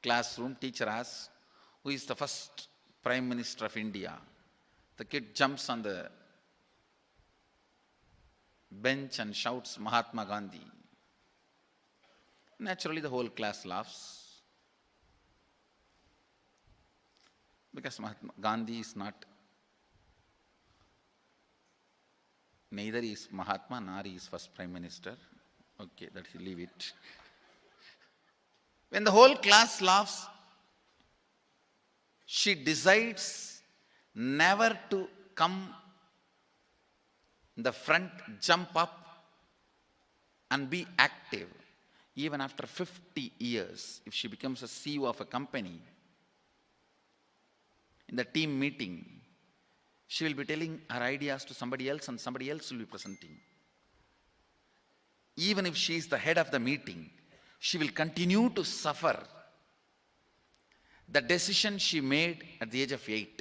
classroom. Teacher asks, who is the first Prime Minister of India? The kid jumps on the bench and shouts, Mahatma Gandhi. Naturally, the whole class laughs, because Mahatma Gandhi is not, neither is Mahatma nor he is first Prime Minister. Okay, that you leave it. When the whole class laughs, she decides never to come in the front, jump up and be active. Even after 50 years, if she becomes a CEO of a company, in the team meeting, she will be telling her ideas to somebody else and somebody else will be presenting. Even if she is the head of the meeting, she will continue to suffer the decision she made at the age of 8.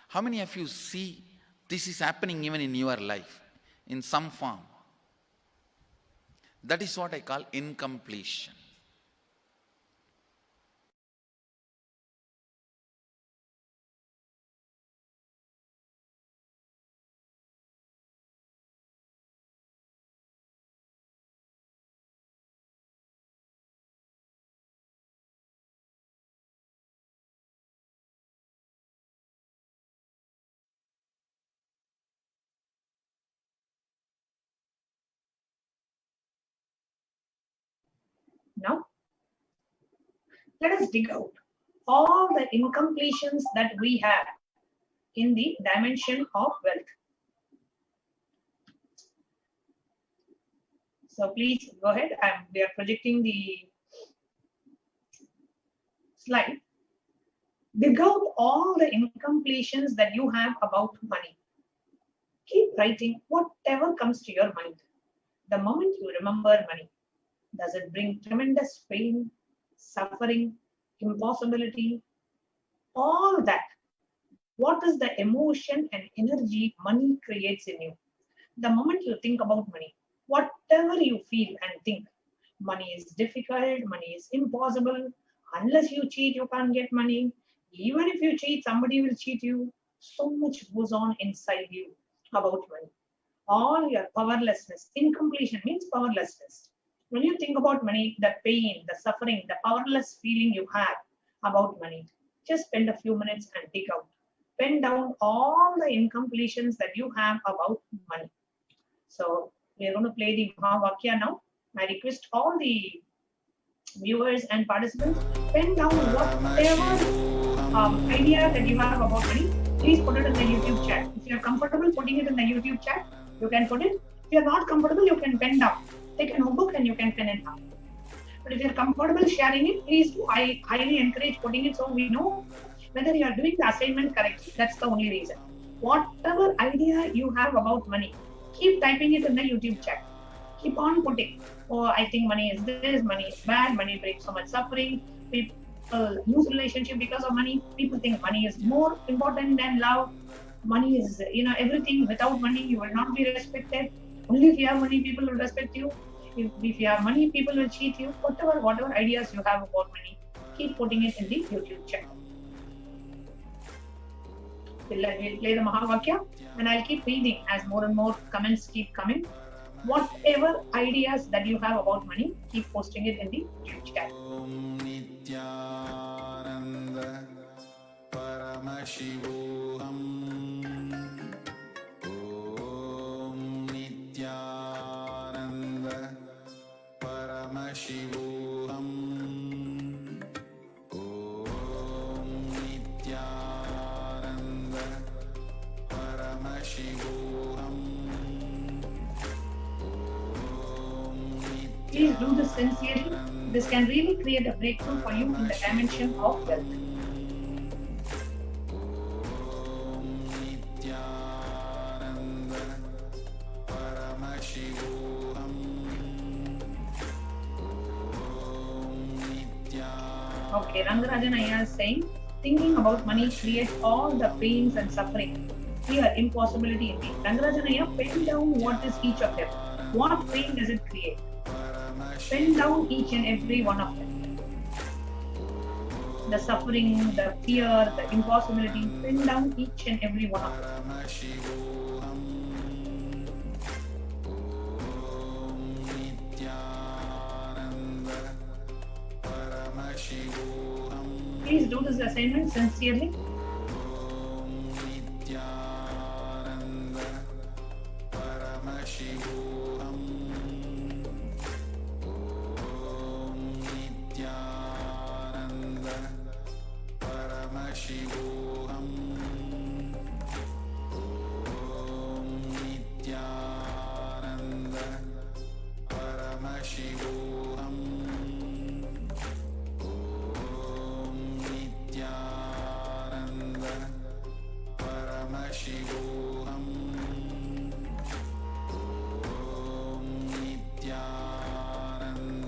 How many of you see this is happening even in your life in some form? That is what I call incompletion. Now, let us dig out all the incompletions that we have in the dimension of wealth. So please go ahead. We are projecting the slide. Dig out all the incompletions that you have about money. Keep writing whatever comes to your mind. The moment you remember money, does it bring tremendous pain, suffering, impossibility, all that? What is the emotion and energy money creates in you? The moment you think about money, whatever you feel and think, money is difficult, money is impossible, unless you cheat, you can't get money. Even if you cheat, somebody will cheat you. So much goes on inside you about money. All your powerlessness, incompletion means powerlessness. When you think about money, the pain, the suffering, the powerless feeling you have about money, just spend a few minutes and dig out. Pen down all the incompletions that you have about money. So we are going to play the Mahavakya now. I request all the viewers and participants, pen down whatever idea that you have about money. Please put it in the YouTube chat. If you are comfortable putting it in the YouTube chat, you can put it. If you are not comfortable, you can pen down. Take a notebook and you can pen it down. But if you are comfortable sharing it, please do. I highly encourage putting it so we know whether you are doing the assignment correctly. That's the only reason. Whatever idea you have about money, keep typing it in the YouTube chat. Keep on putting. Oh, I think money is this, money is bad, money brings so much suffering. People lose relationship because of money. People think money is more important than love. Money is, everything. Without money, you will not be respected. Only if you have money, people will respect you. If you have money, people will cheat you. Whatever ideas you have about money, keep putting it in the YouTube chat. We'll play the Mahavakya and I'll keep reading as more and more comments keep coming. Whatever ideas that you have about money, keep posting it in the YouTube chat. Nithyananda Paramashivoham. Om Nithyananda Paramashivoham. Om Nithyananda Paramashivoham. Please do this sincerely. This can really create a breakthrough for you in the dimension of wealth. Okay, Rangarajan Ayya is saying, thinking about money creates all the pains and suffering. Fear, impossibility indeed. Rangarajan Ayya, pen down what is each of them. What pain does it create? Pen down each and every one of them. The suffering, the fear, the impossibility, pen down each and every one of them. Please do this assignment sincerely.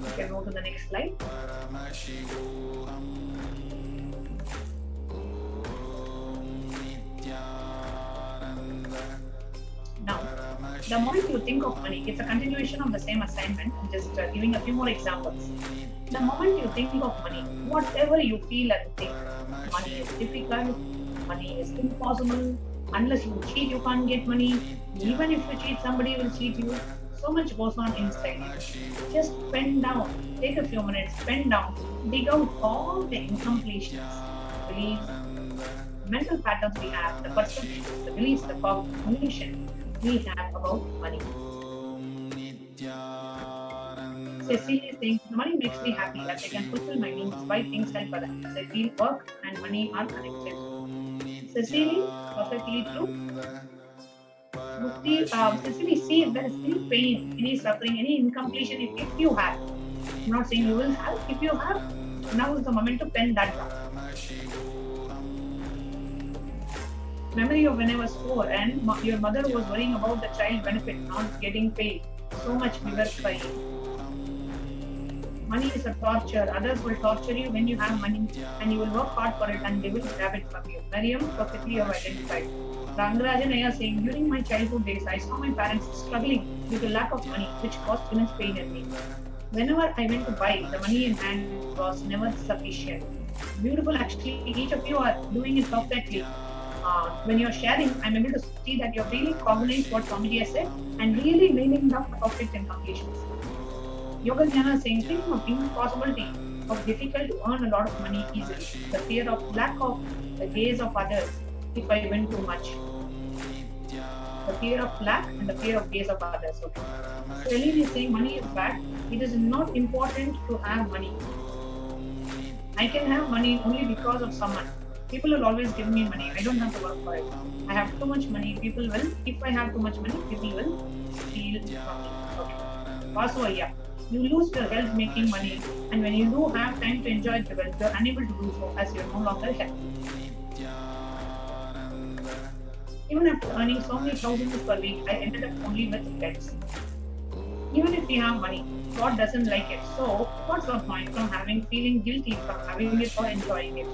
You can go to the next slide. Now, the moment you think of money, it's a continuation of the same assignment. I'm just giving a few more examples. The moment you think of money, whatever you feel and think, money is difficult, money is impossible, unless you cheat, you can't get money. Even if you cheat, somebody will cheat you. So much goes on inside you. Just pen down, take a few minutes, pen down, dig out all the incompletions, beliefs, mental patterns we have, the perceptions, the beliefs, the cognition we have about money. Cecily is saying, money makes me happy as I can fulfill my needs, buy things, help others. I feel work and money are connected. Cecily, perfectly true. Cecily, see if there is any pain, any suffering, any incompletion, if you have. I'm not saying you will have. If you have, now is the moment to pen that down. Memory of when I was poor and your mother was worrying about the child benefit not getting paid. So much we were crying. Money is a torture. Others will torture you when you have money and you will work hard for it and they will grab it from you. Miriam, perfectly you have identified. Rangarajan Ayya saying, during my childhood days, I saw my parents struggling due to lack of money, which caused immense pain in me. Whenever I went to buy, the money in hand was never sufficient. Beautiful, actually, each of you are doing it perfectly. When you're sharing, I'm able to see that you're really cognizing what Swamiji has said and really nailing down the perfect and completions. Yoga Jnana is saying, thinking of impossibility, of difficult to earn a lot of money easily, the fear of lack of the gaze of others if I win too much. The fear of lack and the fear of gaze of others. Okay. Celine is saying money is bad. It is not important to have money. I can have money only because of someone. People will always give me money. I don't have to work for it. I have too much money. People will, if I have too much money, people will steal from me. Okay. Also, yeah. You lose your health making money, and when you do have time to enjoy the wealth, you are unable to do so as you are no longer healthy. Even after earning so many thousands per week, I ended up only with debts. Even if we have money, God doesn't like it. So, what's the point from feeling guilty from having it or enjoying it?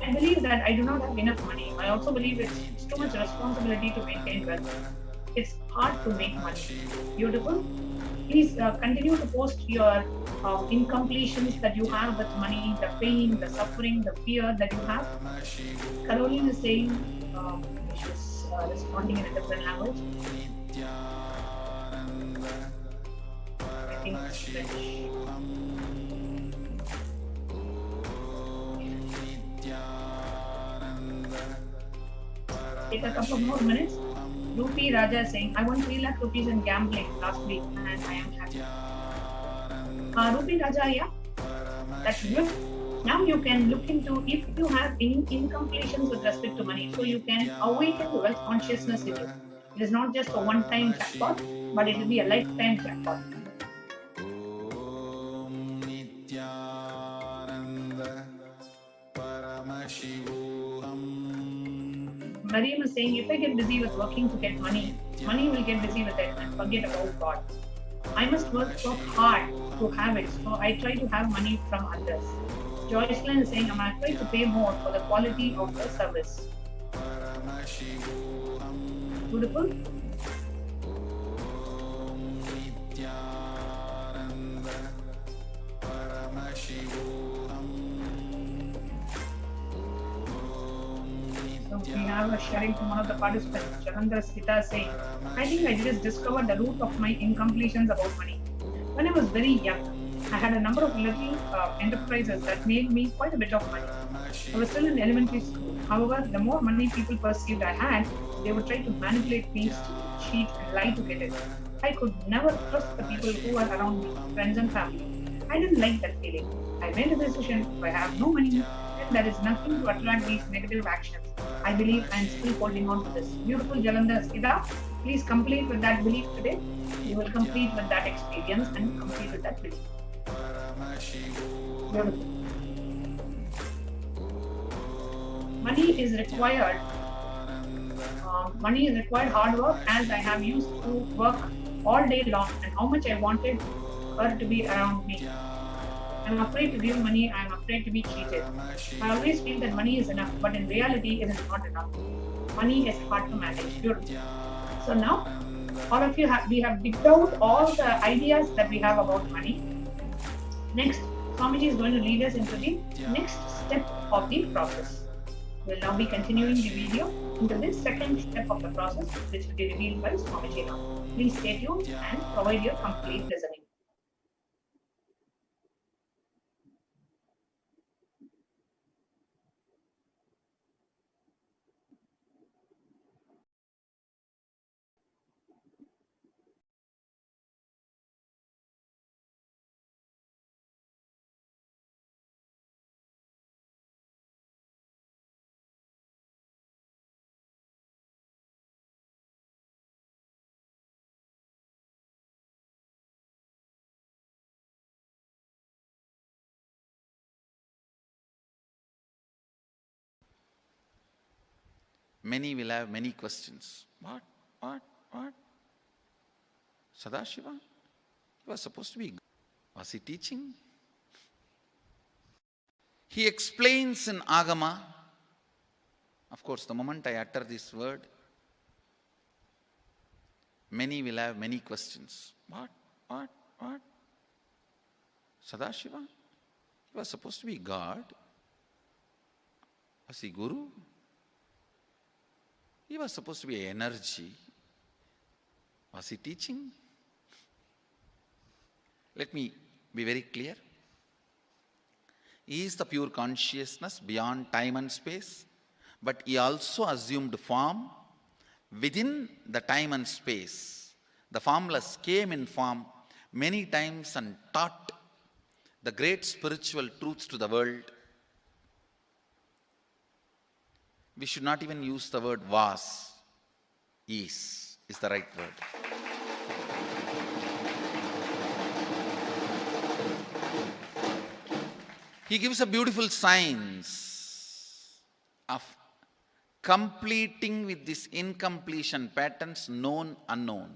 I believe that I do not have enough money. I also believe it's too much responsibility to maintain wealth. It's hard to make money. Beautiful. Please continue to post your incompletions that you have with money, the pain, the suffering, the fear that you have. Caroline is saying, she's responding in a different language. I think it's French. Take a couple of more minutes. Rupi Raja is saying, I won 3 lakh rupees in gambling last week and I am happy. Rupi Raja, yeah, that's good. Now you can look into if you have any incompletions with respect to money. So you can awaken the wealth consciousness in you. It is not just a one-time jackpot, but it will be a lifetime jackpot. Mariam is saying, if I get busy with working to get money, money will get busy with it and forget about God. I must work so hard to have it, so I try to have money from others. Joycelyn is saying, I'm afraid to pay more for the quality of the service. Beautiful. So we have a sharing from one of the participants, Chandra Sita, saying, I think I just discovered the root of my incompletions about money. When I was very young, I had a number of little enterprises that made me quite a bit of money. I was still in elementary school. However, the more money people perceived I had, they would try to manipulate me, cheat, and lie to get it. I could never trust the people who were around me, friends and family. I didn't like that feeling. I made a decision: if I have no money, then there is nothing to attract these negative actions. I believe I am still holding on to this. Beautiful Jalandhar Sida, please complete with that belief today. You will complete with that experience and complete with that belief. Beautiful. Money is required. Money is required hard work, as I have used to work all day long, and how much I wanted her to be around me. I'm afraid to give money. I'm afraid to be cheated. I always feel that money is enough, but in reality, it is not enough. Money is hard to manage. Beautiful. So now, all of you we have digged out all the ideas that we have about money. Next, Swamiji is going to lead us into the next step of the process. We'll now be continuing the video into this second step of the process, which will be revealed by Swamiji now. Please stay tuned and provide your complete listening. Many will have many questions. What? Sadashiva? He was supposed to be. Was he teaching? He explains in Agama. Of course, the moment I utter this word, many will have many questions. What? Sadashiva? He was supposed to be God. Was he Guru? He was supposed to be energy. Was he teaching? Let me be very clear. He is the pure consciousness beyond time and space, but he also assumed form within the time and space. The formless came in form many times and taught the great spiritual truths to the world. We should not even use the word was. Is the right word. He gives a beautiful science of completing with this incompletion patterns, known, unknown.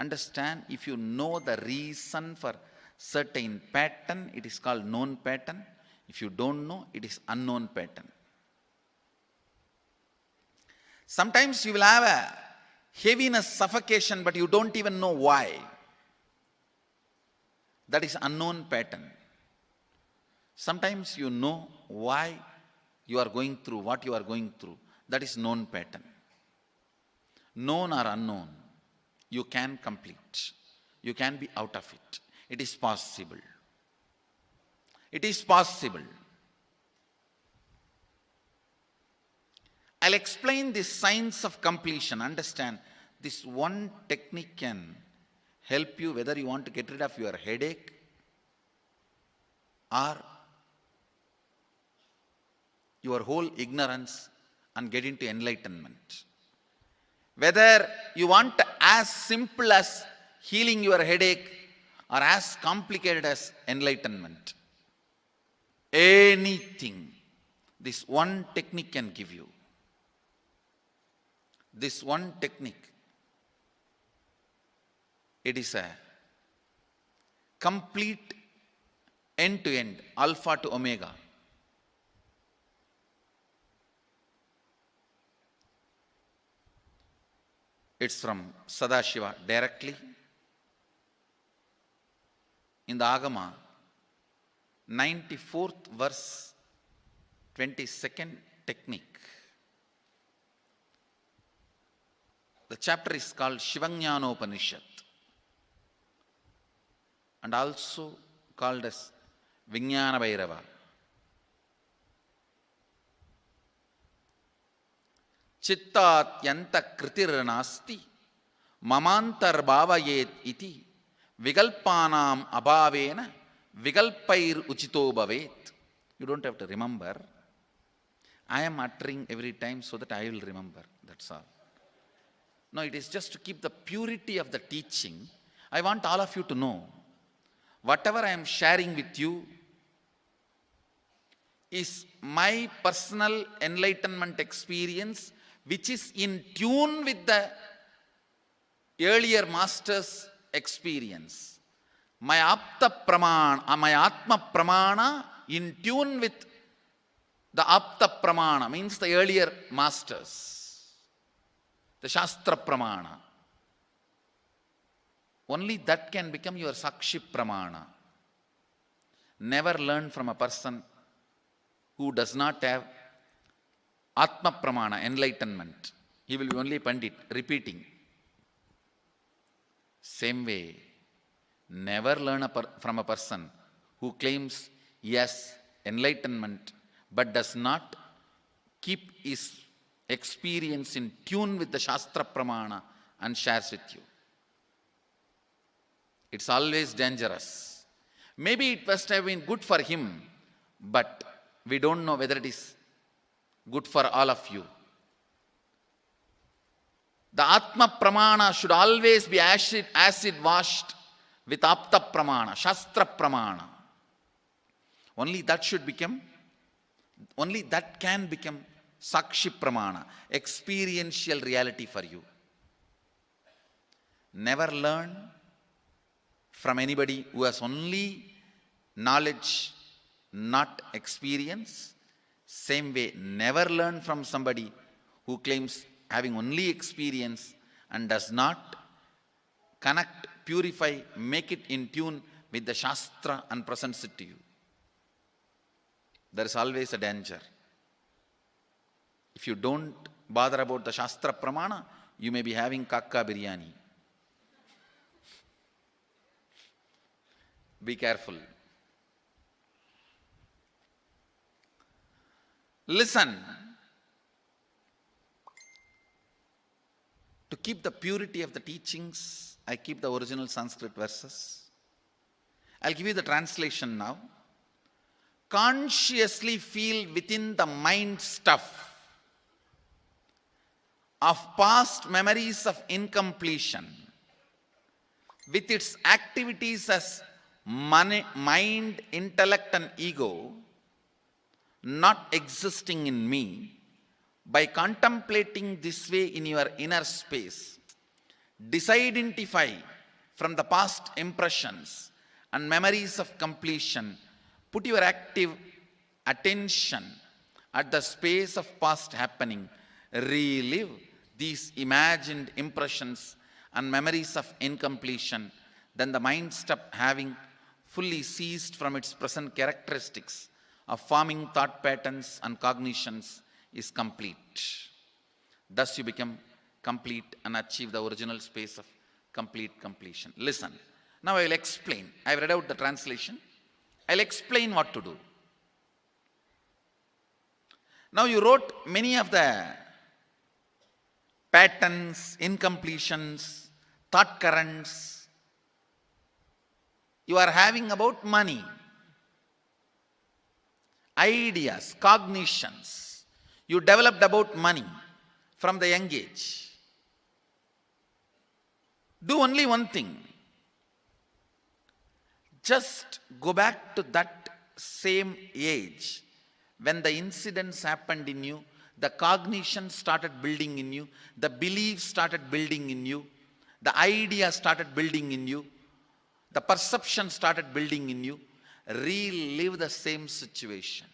Understand, if you know the reason for certain pattern, it is called known pattern. If you don't know, it is unknown pattern. Sometimes you will have a heaviness, suffocation, but you don't even know why. That is unknown pattern. Sometimes you know why you are going through what you are going through. That is known pattern. Known or unknown, you can complete. You can be out of it. It is possible. It is possible. I'll explain this science of completion. Understand, this one technique can help you whether you want to get rid of your headache or your whole ignorance and get into enlightenment. Whether you want as simple as healing your headache or as complicated as enlightenment. Anything, this one technique can give you. This one technique, it is a complete end-to-end, alpha to omega. It's from Sadashiva directly. In the Agama, 94th verse, 22nd technique. The chapter is called Shivajnanopanishad and also called as Kalabhairava. Chittat yanta kritirnasti mamantar bhavayet iti vigalpanam abhavena vigalpair uchito bhavet. You don't have to remember. I am uttering every time so that I will remember. That's all. No, it is just to keep the purity of the teaching. I want all of you to know, whatever I am sharing with you is my personal enlightenment experience, which is in tune with the earlier master's experience. My Apta Pramana, my Atma Pramana in tune with the Apta Pramana, means the earlier masters. The Shastra Pramana. Only that can become your Sakshi Pramana. Never learn from a person who does not have Atma Pramana, enlightenment. He will be only Pandit, repeating. Same way, never learn from a person who claims yes, enlightenment, but does not keep his experience in tune with the Shastra Pramana and shares with you. It's always dangerous. Maybe it must have been good for him, but we don't know whether it is good for all of you. The Atma Pramana should always be acid washed with Apta Pramana, Shastra Pramana. Only that can become Sakshi Pramana, experiential reality for you. Never learn from anybody who has only knowledge, not experience. Same way, never learn from somebody who claims having only experience and does not connect, purify, make it in tune with the Shastra and presents it to you. There is always a danger. If you don't bother about the Shastra Pramana, you may be having kakka biryani. Be careful. Listen. To keep the purity of the teachings, I keep the original Sanskrit verses. I'll give you the translation now. Consciously feel within the mind stuff of past memories of incompletion with its activities as mind, intellect and ego not existing in me. By contemplating this way in your inner space, disidentify from the past impressions and memories of completion. Put your active attention at the space of past happening. Relive these imagined impressions and memories of incompletion. Then the mind stop having fully ceased from its present characteristics of forming thought patterns and cognitions is complete. Thus you become complete and achieve the original space of complete completion. Listen. Now I will explain. I have read out the translation. I will explain what to do. Now you wrote many of the patterns, incompletions, thought currents you are having about money, ideas, cognitions you developed about money from the young age. Do only one thing. Just go back to that same age when the incidents happened in you, the cognition started building in you, the beliefs started building in you, the idea started building in you, the perception started building in you. Relive the same situation.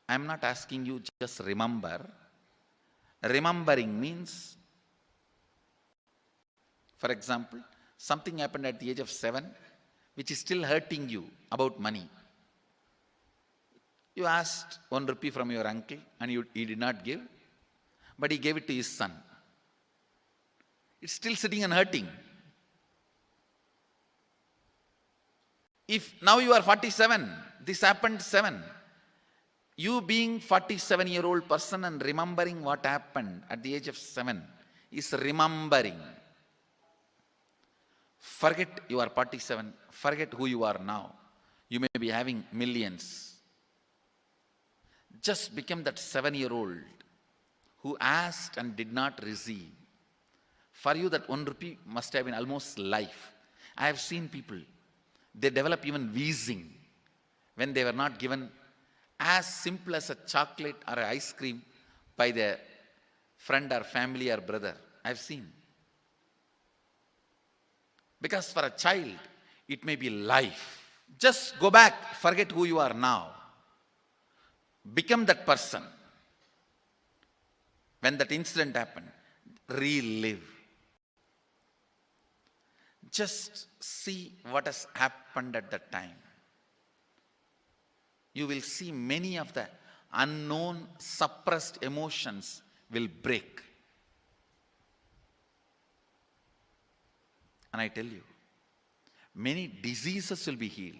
I am not asking you just remember. Remembering means, for example, something happened at the age of 7 which is still hurting you about money. You asked 1 rupee from your uncle and he did not give, but he gave it to his son. It's still sitting and hurting. If now you are 47, this happened 7. You being 47-year-old person and remembering what happened at the age of 7 is remembering. Forget you are 47. Forget who you are now. You may be having millions. Just become that 7-year-old who asked and did not receive. For you, that 1 rupee must have been almost life. I have seen people, they develop even wheezing when they were not given as simple as a chocolate or an ice cream by their friend or family or brother. I have seen. Because for a child, it may be life. Just go back, forget who you are now. Become that person. When that incident happened, relive. Just see what has happened at that time. You will see many of the unknown, suppressed emotions will break. And I tell you, many diseases will be healed.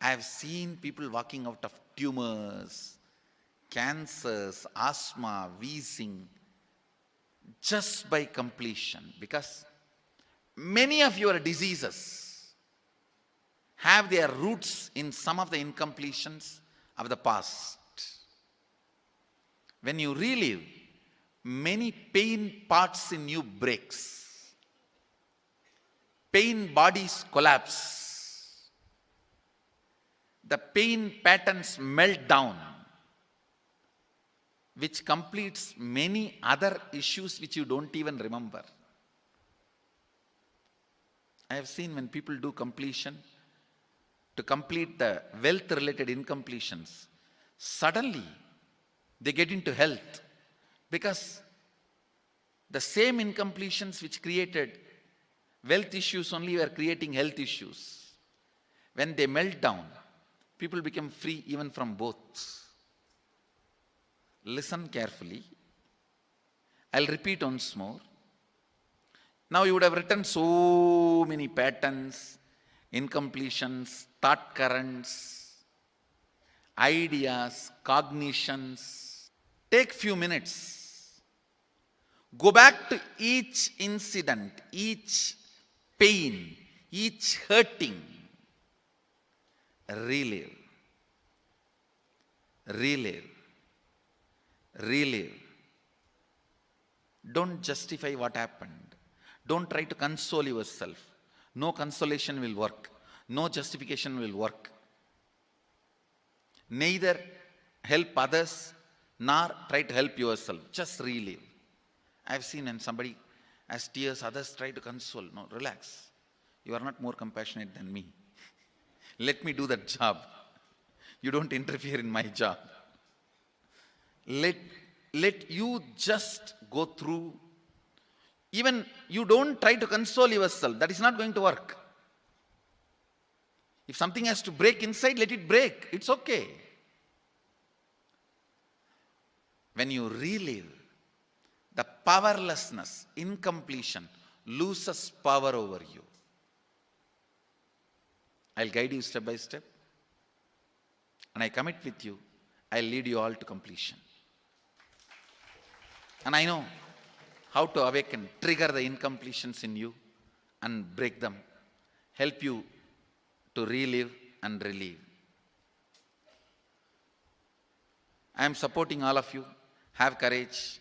I have seen people walking out of tumors, cancers, asthma, wheezing, just by completion. Because many of your diseases have their roots in some of the incompletions of the past. When you relive, many pain parts in you breaks. Pain bodies collapse. The pain patterns melt down, which completes many other issues which you don't even remember. I have seen when people do completion, to complete the wealth-related incompletions, suddenly they get into health, because the same incompletions which created wealth issues only were creating health issues. When they melt down, people become free even from both. Listen carefully. I'll repeat once more. Now you would have written so many patterns, incompletions, thought currents, ideas, cognitions. Take few minutes. Go back to each incident, each pain, each hurting. Relive. Relive. Relive. Don't justify what happened. Don't try to console yourself. No consolation will work. No justification will work. Neither help others nor try to help yourself. Just relive. I've seen when somebody has tears, others try to console. No, relax. You are not more compassionate than me. Let me do that job. You don't interfere in my job. Let you just go through. Even you don't try to console yourself. That is not going to work. If something has to break inside, let it break. It's okay. When you relive, the powerlessness, incompletion, loses power over you. I'll guide you step by step. And I commit with you, I'll lead you all to completion. And I know how to awaken, trigger the incompletions in you and break them. Help you to relive and relive. I am supporting all of you. Have courage.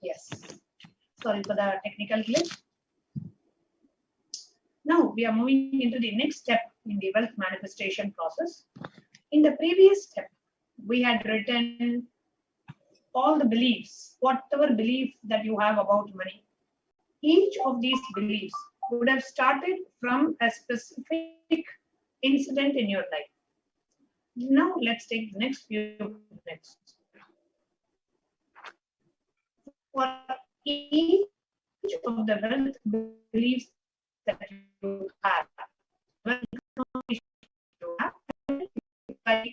Yes. Sorry for the technical glitch. Now we are moving into the next step in the wealth manifestation process. In the previous step, we had written all the beliefs, whatever belief that you have about money. Each of these beliefs would have started from a specific incident in your life. Now let's take the next few minutes. For each of the wealth beliefs that you have, like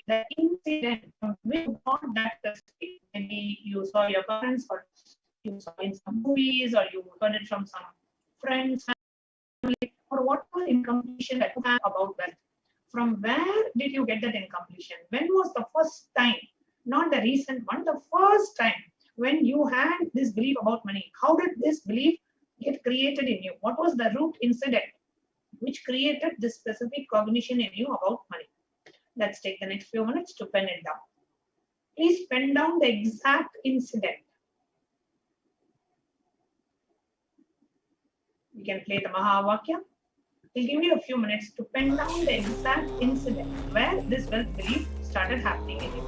the incident from which you got that specific, maybe you saw your parents or you saw in some movies or you heard it from some friends, family, or whatever incompletion that you have about wealth. From where did you get that incompletion? When was the first time, not the recent one, the first time when you had this belief about money? How did this belief get created in you? What was the root incident which created this specific cognition in you about money? Let's take the next few minutes to pen it down. Please pen down the exact incident. We can play the Mahavakya. We'll give you a few minutes to pen down the exact incident where this wealth belief started happening in you.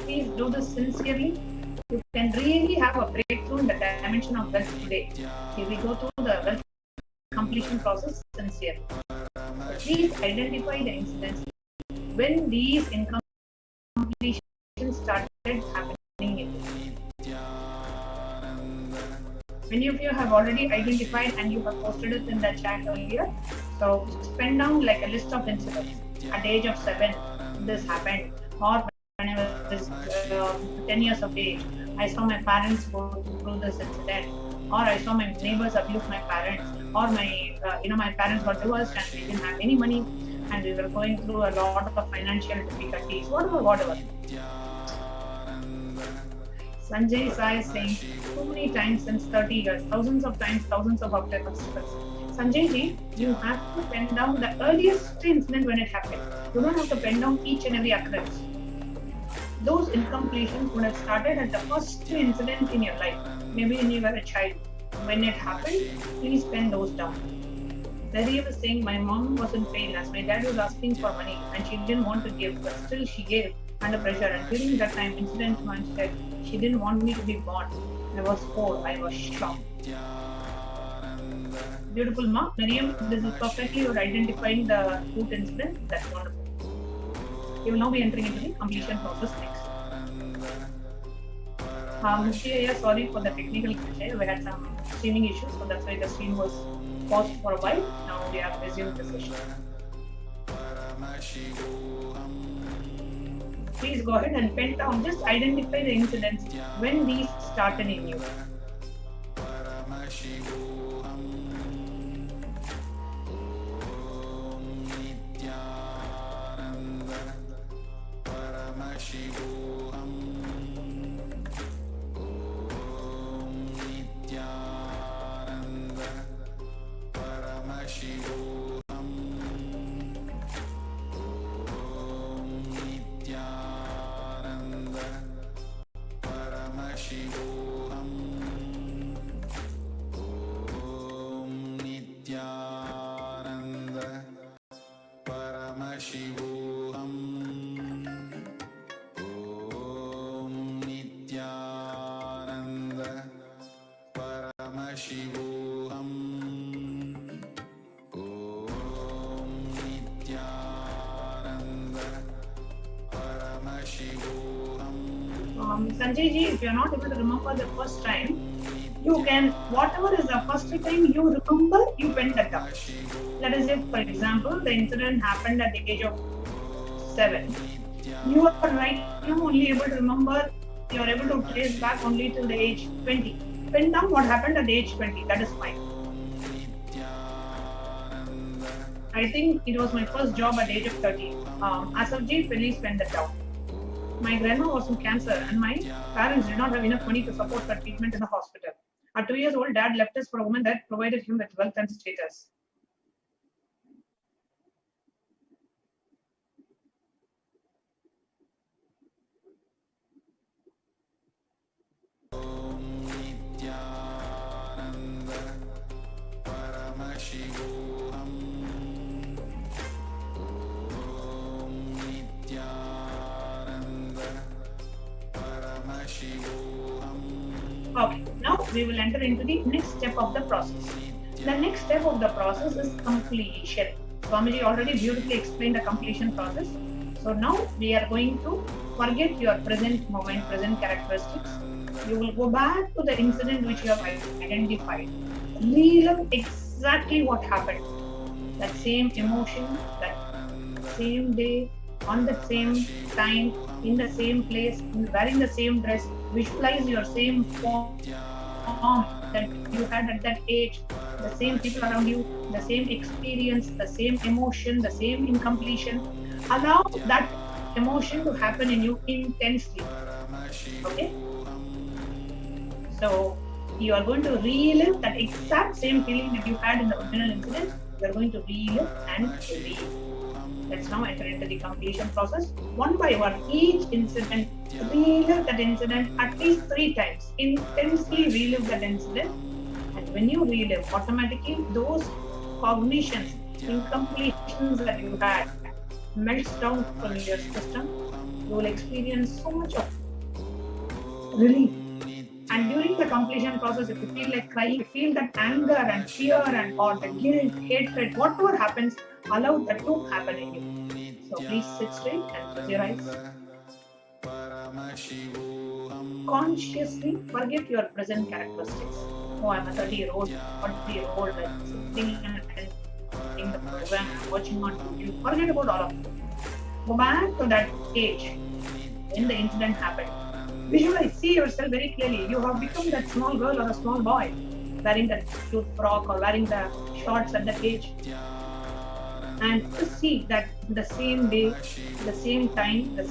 Please do this sincerely. You can really have a breakthrough in the dimension of wealth today. Here we go through the wealth completion process sincerely. Please identify the incidents when these incompletions started happening in you. Many of you have already identified and you have posted it in the chat earlier. So pen down like a list of incidents. At the age of 7, this happened, or when I was 10 years of age, I saw my parents go through this incident, or I saw my neighbors abuse my parents, or my parents got divorced and we didn't have any money and we were going through a lot of financial difficulties, whatever. Sanjay Sai is saying, too many times since 30 years, thousands of times, thousands of obstacles. Sanjay ji, you have to pen down the earliest incident when it happened. You don't have to pen down each and every occurrence. Those incompletions would have started at the first incident in your life, maybe when you were a child. When it happened, please pen those down. Malaria was saying, my mom was in pain as my dad was asking for money and she didn't want to give, but still she gave under pressure. And during that time, incident one said, she didn't want me to be born. I was 4, I was shocked. Beautiful, Ma. Miriam, this is perfectly you're identifying the root incident. That's wonderful. You will now be entering into the completion process next. Mukti, sorry for the technical glitch. We had some streaming issues, so that's why the stream was paused for a while. Now we have resumed the session. Please go ahead and pen down. Just identify the incidents when these started in you. Paramashivoham. Om Nithyananda Paramashivoham. Sanjay ji, if you are not able to remember the first time, you can, whatever is the first time you remember, you pen that down. Let us say, for example, the incident happened at the age of 7. You are right now only able to remember, you are able to trace back only till the age 20. Pen down what happened at the age 20, that is fine. I think it was my first job at the age of 30. As of G, please pen that down. My grandma was in cancer and my parents did not have enough money to support her treatment in the hospital. At 2 years old, dad left us for a woman that provided him with wealth and status. Nithyananda Paramashivoham. Om Nithyananda Paramashivoham. Okay, now we will enter into the next step of the process. The next step of the process is completion. Swamiji already beautifully explained the completion process. So now we are going to forget your present moment, present characteristics. You will go back to the incident which you have identified. Relive exactly what happened. That same emotion, that same day, on the same time, in the same place, wearing the same dress. Visualize your same form that you had at that age, the same people around you, the same experience, the same emotion, the same incompletion. Allow that emotion to happen in you intensely. Okay? So you are going to relive that exact same feeling that you had in the original incident. You are going to relive and relive. Let's now enter into the completion process. One by one, each incident, relive that incident at least 3 times. Intensely relive that incident. And when you relive, automatically those cognitions, incompletions that you had, melts down from your system. You will experience so much of relief. And during the completion process, if you feel like crying, feel that anger and fear and or the guilt, hatred, whatever happens, allow that to happen in you. So please sit straight and close your eyes. Consciously forget your present characteristics. Oh, I'm a 30-year-old, 40-year-old, sitting and attending the program, watching on YouTube. Forget about all of it. Go back to that age when the incident happened. Visualize, see yourself very clearly. You have become that small girl or a small boy, wearing that cute frock or wearing the shorts at that age. And to see that the same day, the same time, the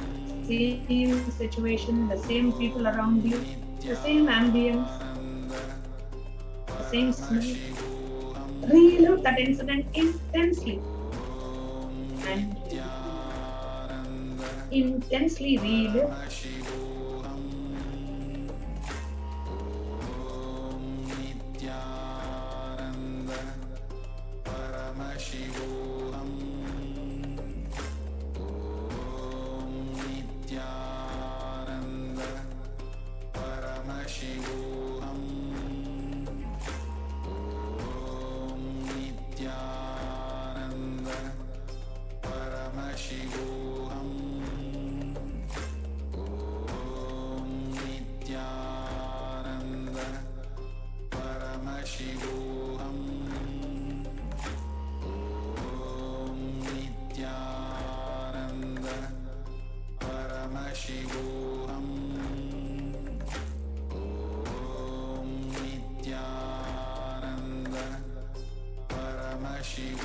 same situation, the same people around you, the same ambience, the same smell. Relive that incident intensely. And intensely relive. Paramashivoham. Om Nithyananda Paramashivoham. Om Nithyananda Paramashivoham. Om Nithyananda Paramashivoham. Nithyananda Paramashivoham. Om Nithyananda Paramashivoham.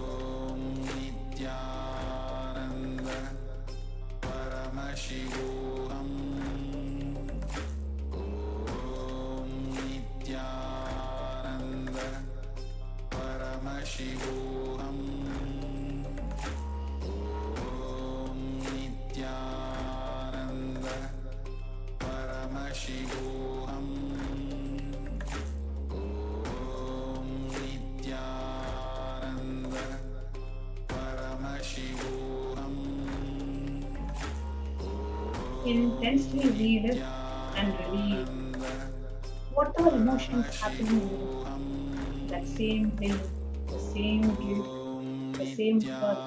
Om Nithyananda Paramashivoham. Om Nithyananda Paramashivoham. Om Nithyananda Paramashivoham. Om Nithyananda Paramashivoham. Intensely relive and relief. Whatever emotions happening in you, that same pain, the same guilt, the same hurt,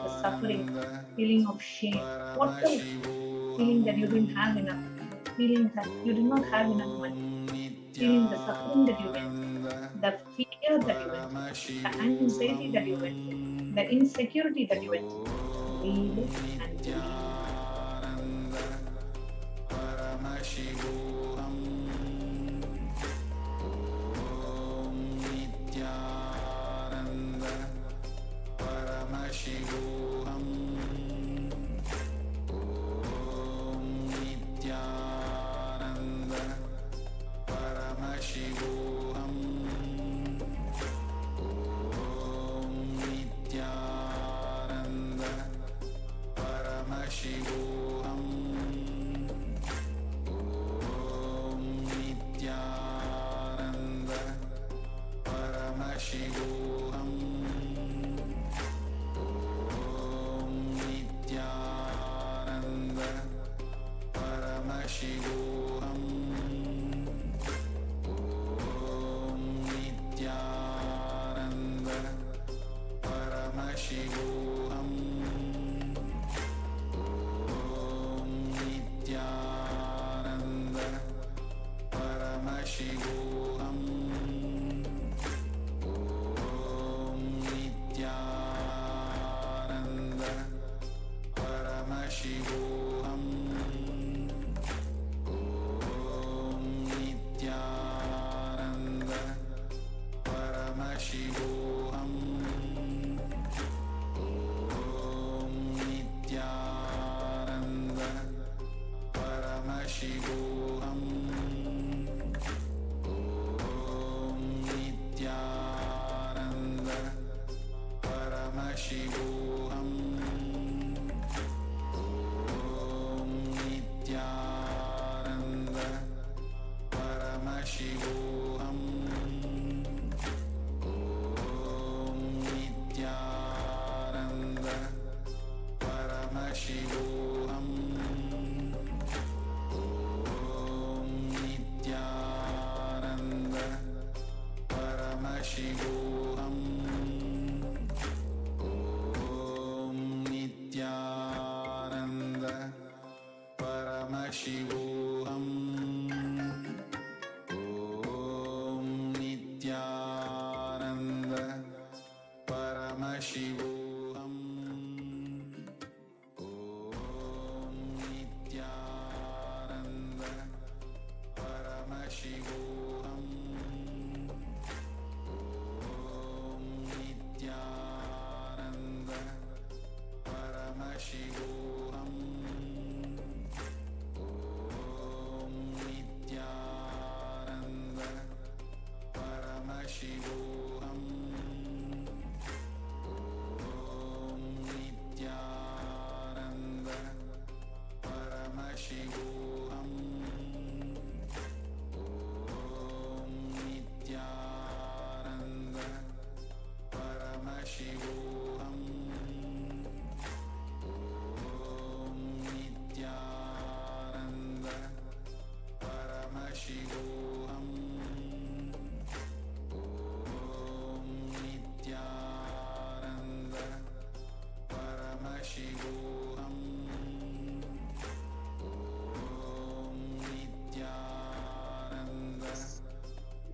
the suffering, feeling of shame, whatever, feeling that you didn't have enough, feeling that you did not have enough money, feeling the suffering that you went, the fear that you went, the anxiety that you went through, the insecurity that you went through. Feel it and believe.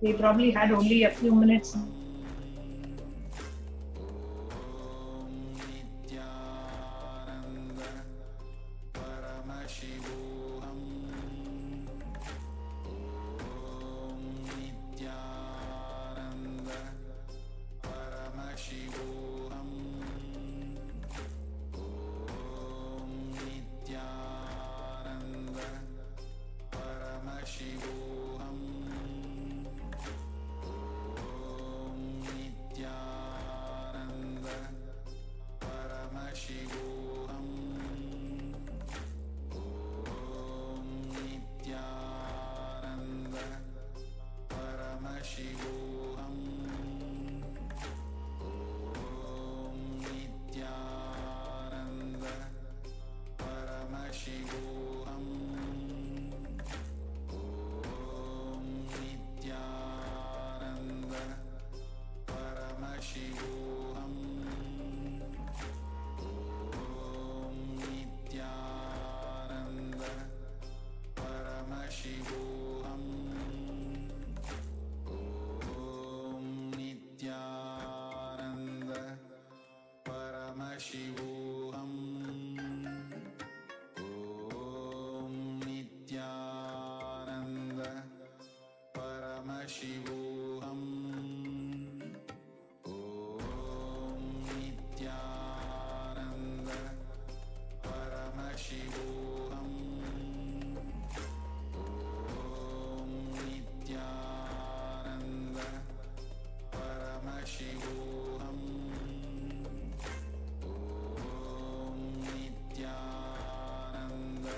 We probably had only a few minutes. Paramashivoham. Om Nithyananda Paramashivoham. Om Nithyananda Paramashivoham. Om Nithyananda Paramashivoham. Om Nithyananda Paramashivoham. Om Nithyananda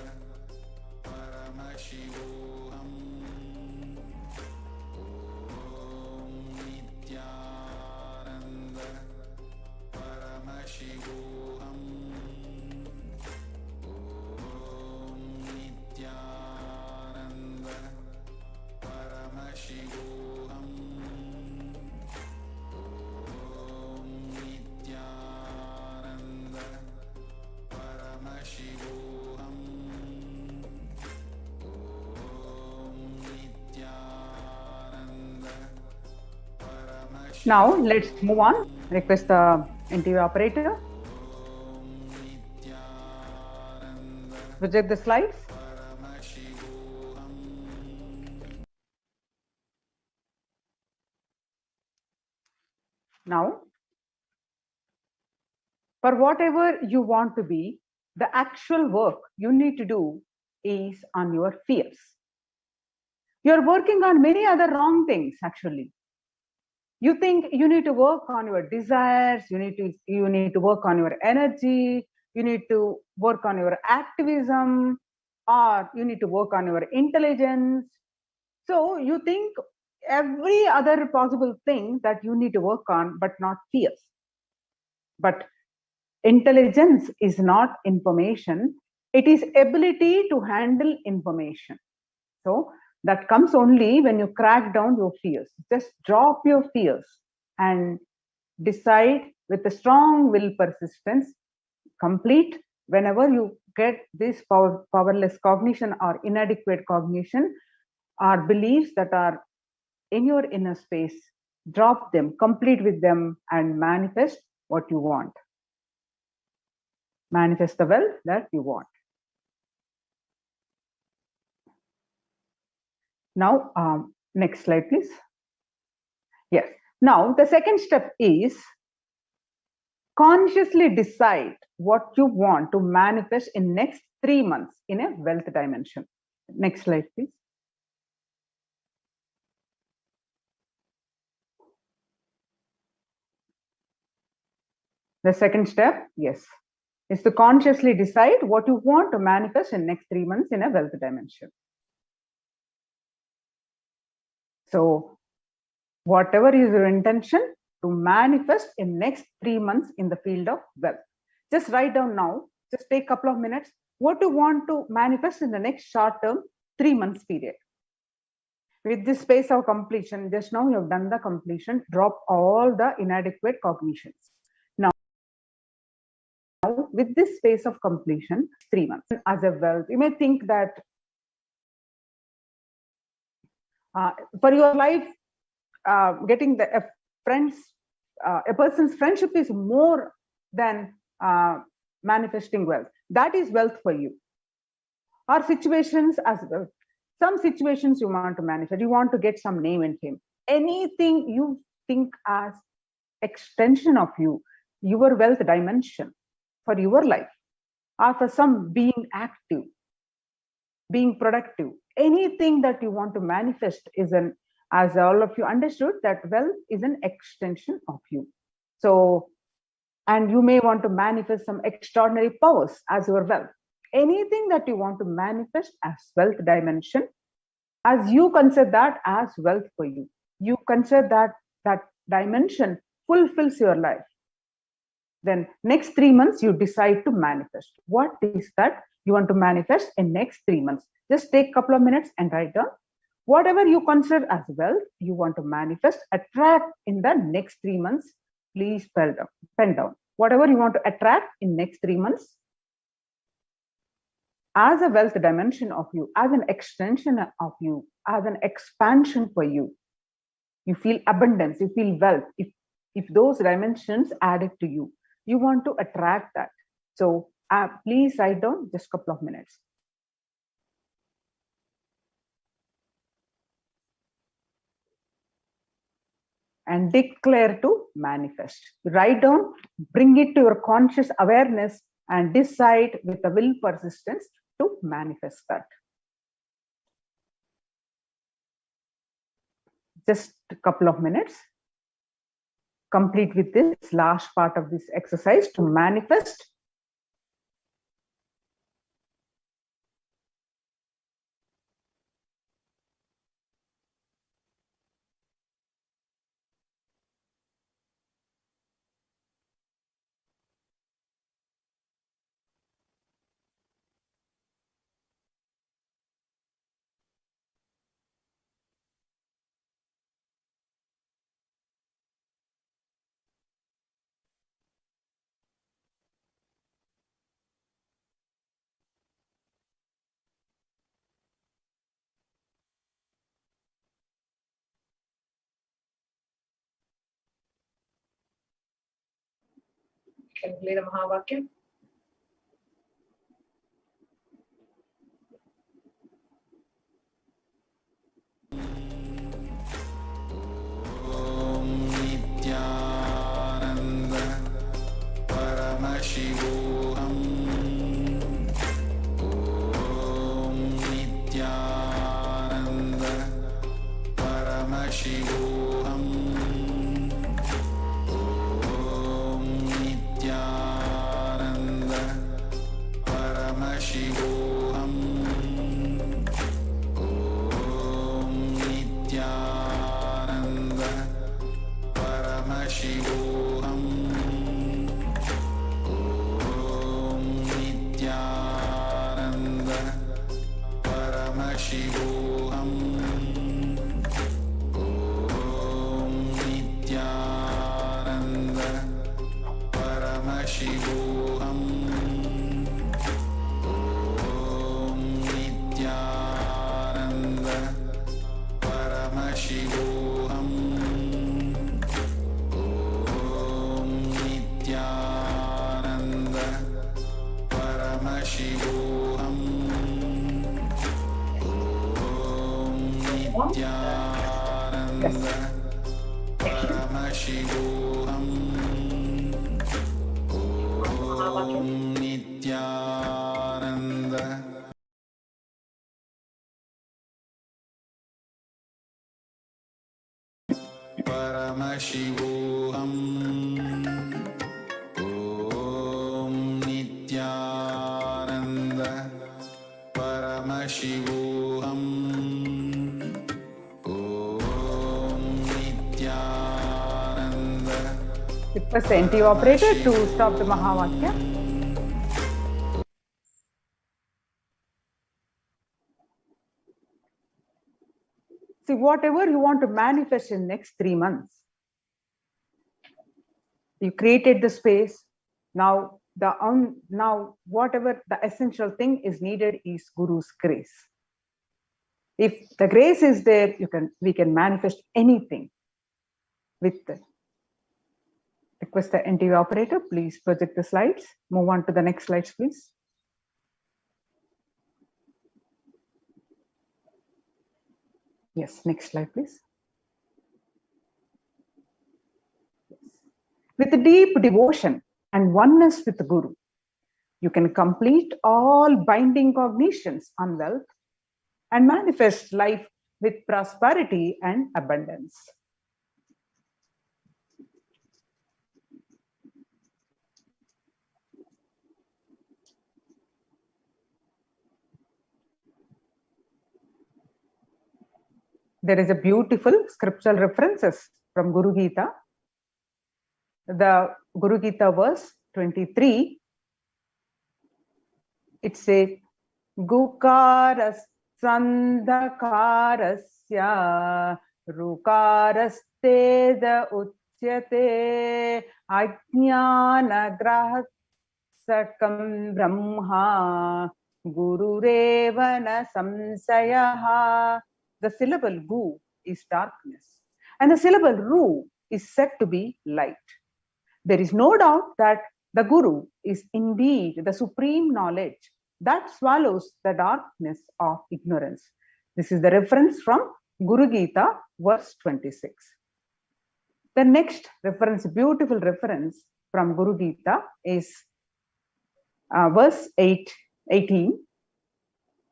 Paramashivoham. Om Nithyananda Paramashivoham. Om Nithyananda Paramashivoham. Om Nithyananda Paramashivoham. Now let's move on. Request the interview operator. Project the slides. Now, for whatever you want to be, the actual work you need to do is on your fears. You're working on many other wrong things, actually. You think you need to work on your desires, you need to work on your energy, you need to work on your activism, or you need to work on your intelligence. So you think every other possible thing that you need to work on, but not fears. But intelligence is not information, it is ability to handle information. So that comes only when you crack down your fears. Just drop your fears and decide with a strong will persistence, complete. Whenever you get this powerless cognition or inadequate cognition or beliefs that are in your inner space, drop them, complete with them, and manifest what you want. Manifest the wealth that you want. Now, next slide, please. Yes. Now, the second step is consciously decide what you want to manifest in next 3 months in a wealth dimension. Next slide, please. The second step, yes, is to consciously decide what you want to manifest in next 3 months in a wealth dimension. So, whatever is your intention to manifest in next 3 months in the field of wealth, just write down now. Just take a couple of minutes. What you want to manifest in the next short term 3 months period. With this space of completion, just now you have done the completion. Drop all the inadequate cognitions. Now, with this space of completion, 3 months as a wealth, you may think that for your life, getting the a person's friendship is more than manifesting wealth. That is wealth for you. Or situations as well. Some situations you want to manifest. You want to get some name and fame. Anything you think as extension of you, your wealth dimension for your life, or for some being active, being productive. Anything that you want to manifest is an, as all of you understood, that wealth is an extension of you. So, and you may want to manifest some extraordinary powers as your wealth. Anything that you want to manifest as wealth dimension, as you consider that as wealth for you, you consider that that dimension fulfills your life. Then next 3 months, you decide to manifest. What is that you want to manifest in next 3 months? Just take a couple of minutes and write down. Whatever you consider as wealth, you want to manifest, attract in the next 3 months, please pen down. Whatever you want to attract in next 3 months, as a wealth dimension of you, as an extension of you, as an expansion for you. You feel abundance, you feel wealth. If those dimensions added to you, you want to attract that. So please write down just a couple of minutes. And declare to manifest. Write down, bring it to your conscious awareness and decide with the will persistence to manifest that. Just a couple of minutes. Complete with this last part of this exercise to manifest. Can play the Mahavakya. Nithyananda Paramashivoham. Om Nithyananda Paramashivoham. Om Nithyananda Paramashivoham. Om Nithyananda Paramashivoham. Om Nithyananda Paramashivoham. Om Nithyananda Paramashivoham. Om Nithyananda Paramashivoham. Om Nithyananda Paramashivoham. Om Nithyananda Paramashivoham. Om Nithyananda Paramashivoham. Om Nithyananda Paramashivoham. Om Nithyananda. Request the NT operator to stop the Mahavakya. See, whatever you want to manifest in next 3 months, you created the space. Now whatever the essential thing is needed is Guru's grace. If the grace is there, we can manifest anything with the. Request the NTV operator, please project the slides. Move on to the next slides, please. Yes, next slide, please. With deep devotion and oneness with the Guru, you can complete all binding cognitions on wealth and manifest life with prosperity and abundance. There is a beautiful scriptural references from Guru Gita. The Guru Gita verse 23, it says, Gukaras Sandhakarasya Rukarasteda Uchyate Ajnana Grahasakam Brahma Gurureva na samsayaha. The syllable gu is darkness, and the syllable ru is said to be light. There is no doubt that the Guru is indeed the supreme knowledge that swallows the darkness of ignorance. This is the reference from Guru Gita, verse 26. The next reference, beautiful reference from Guru Gita is verse 18.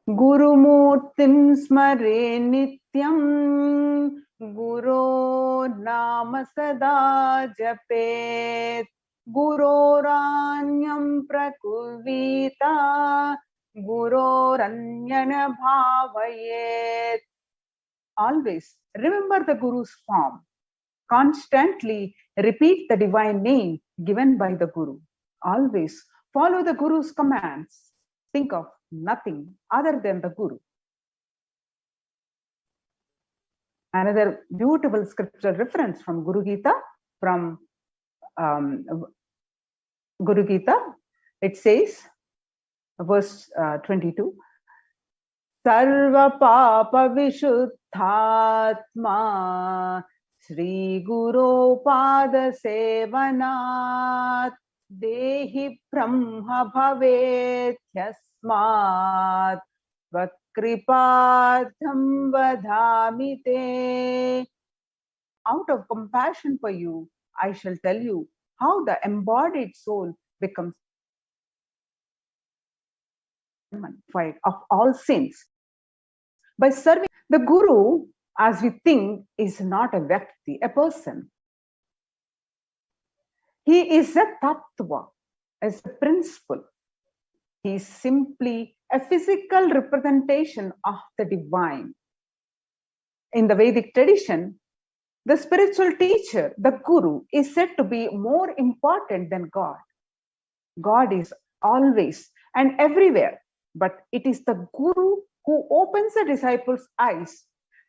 Gurumurtim smare nityam Guru nama sada japet Guroranyam prakuvita Guroranyana bhavayet. Always remember the Guru's form. Constantly repeat the divine name given by the Guru. Always follow the Guru's commands. Think of nothing other than the Guru. Another beautiful scriptural reference from Guru Gita, from Guru Gita, it says, verse 22, Sarva Papa Vishuddhatma Sri Guru Pada Sevanat Dehi Brahma Bhavet Yasmat Vakripadham Vadhamite. Out of compassion for you, I shall tell you how the embodied soul becomes purified of all sins. By serving the Guru, as we think, is not a Vyakti, a person. He is a Tattva, as a principle. He is simply a physical representation of the divine. In the Vedic tradition, the spiritual teacher, the Guru, is said to be more important than God. God is always and everywhere, but it is the Guru who opens the disciples' eyes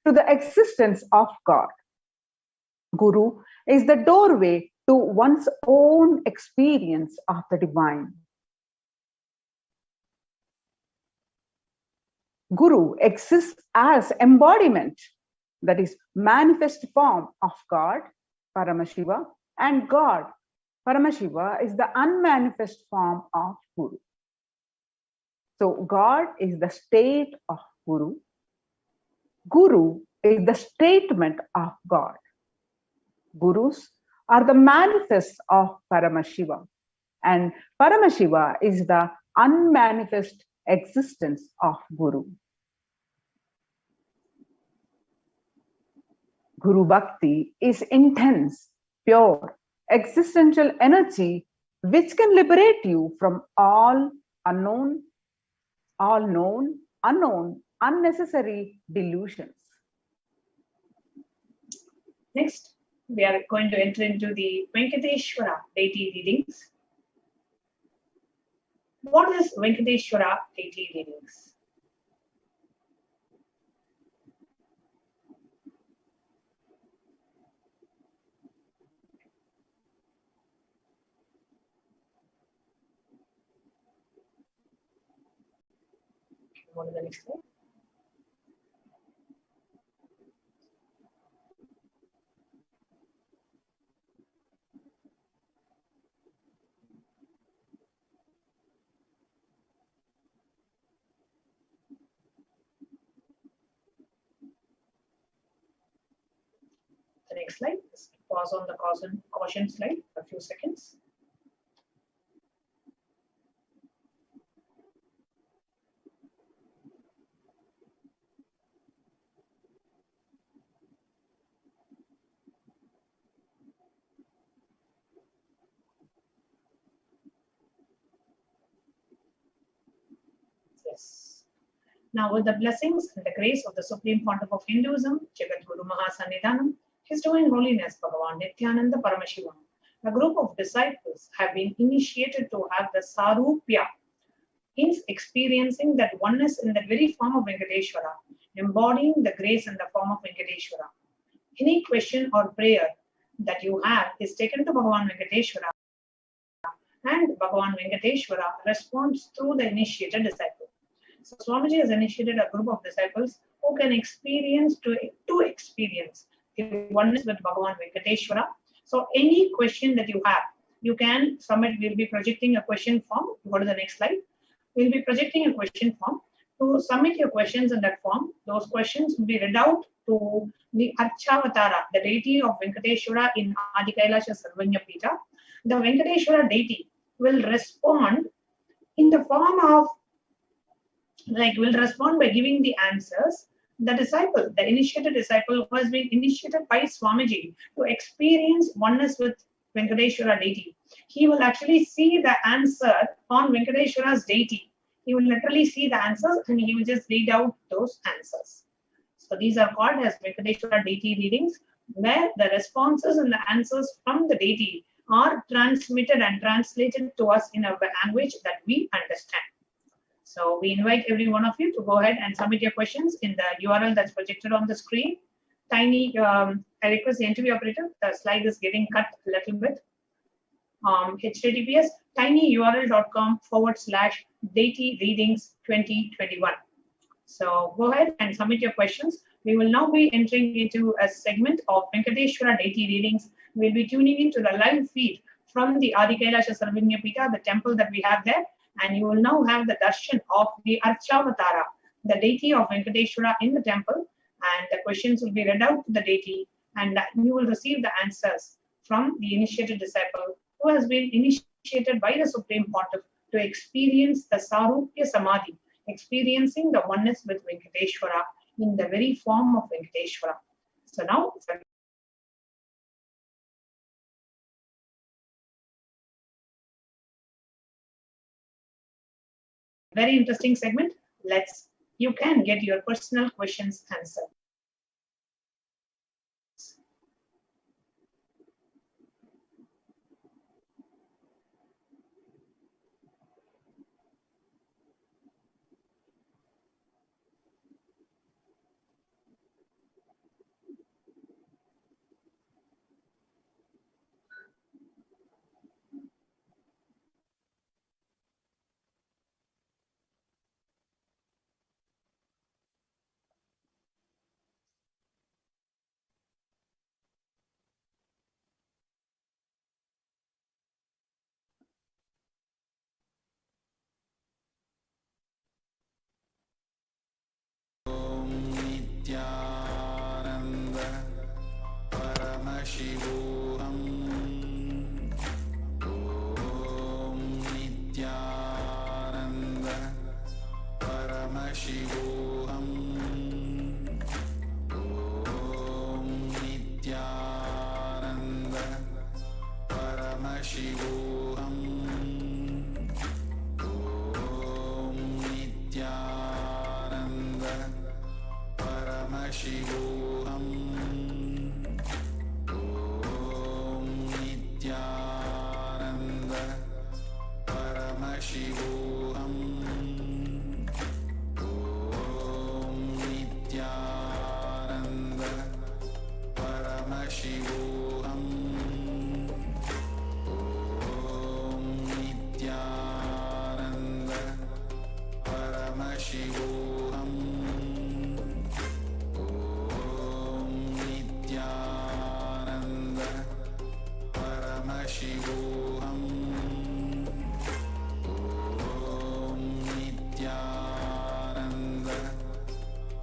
to the existence of God. Guru is the doorway to one's own experience of the divine. Guru exists as embodiment, that is, manifest form of God, Paramashiva, and God, Paramashiva, is the unmanifest form of Guru. So God is the state of Guru. Guru is the statement of God. Gurus are the manifests of Paramashiva, and Paramashiva is the unmanifest existence of Guru. Guru Bhakti is intense, pure, existential energy which can liberate you from all unknown, all known, unknown, unnecessary delusions. Next, we are going to enter into the Venkateshwara deity readings. What is Venkateshwara deity readings? What is the next slide? The next slide. Just pause on the caution slide for a few seconds. Yes. Now, with the blessings and the grace of the Supreme Pontiff of Hinduism, Jagat Guru Mahasannidhanam, His Divine Holiness Bhagavan Nithyananda Paramashivam, a group of disciples have been initiated to have the Sarupya, means experiencing that oneness in the very form of Venkateshwara, embodying the grace in the form of Venkateshwara. Any question or prayer that you have is taken to Bhagavan Venkateshwara, and Bhagavan Venkateshwara responds through the initiated disciple. So Swamiji has initiated a group of disciples who can experience to experience the oneness with Bhagavan Venkateshwara. So any question that you have, you can submit. We'll be projecting a question form. Go to the next slide. We'll be projecting a question form. To submit your questions in that form, those questions will be read out to the Archavatara, the deity of Venkateshwara in Adi Kailasa Sarvanya Pita. The Venkateshwara deity will respond in the form of, will respond by giving the answers. The disciple, the initiated disciple who has been initiated by Swamiji to experience oneness with Venkateshwara deity, he will actually see the answer on Venkateshwara's deity. He will literally see the answers and he will just read out those answers. So these are called as Venkateshwara deity readings, where the responses and the answers from the deity are transmitted and translated to us in a language that we understand. So we invite every one of you to go ahead and submit your questions in the URL that's projected on the screen. I request the interview operator, the slide is getting cut a little bit. HTTPS tinyurl.com/deity readings 2021. So go ahead and submit your questions. We will now be entering into a segment of Venkateshwara deity readings. We'll be tuning into the live feed from the Adi Kailasa Sarvanya Pita, the temple that we have there. And you will now have the darshan of the Archavatara, the deity of Venkateshwara in the temple. And the questions will be read out to the deity, and you will receive the answers from the initiated disciple who has been initiated by the Supreme Pontiff to experience the Sarupya Samadhi, experiencing the oneness with Venkateshwara in the very form of Venkateshwara. So now, very interesting segment. You can get your personal questions answered. Nithyananda Paramashivoham. Om Nithyananda Paramashivoham. Om Nithyananda Paramashivoham. Om Nithyananda Paramashivoham. Om Nithyananda Paramashivoham. Om Nithyananda Paramashivoham. Om Nithyananda Paramashivoham. Paramashivoham. Om Nithyananda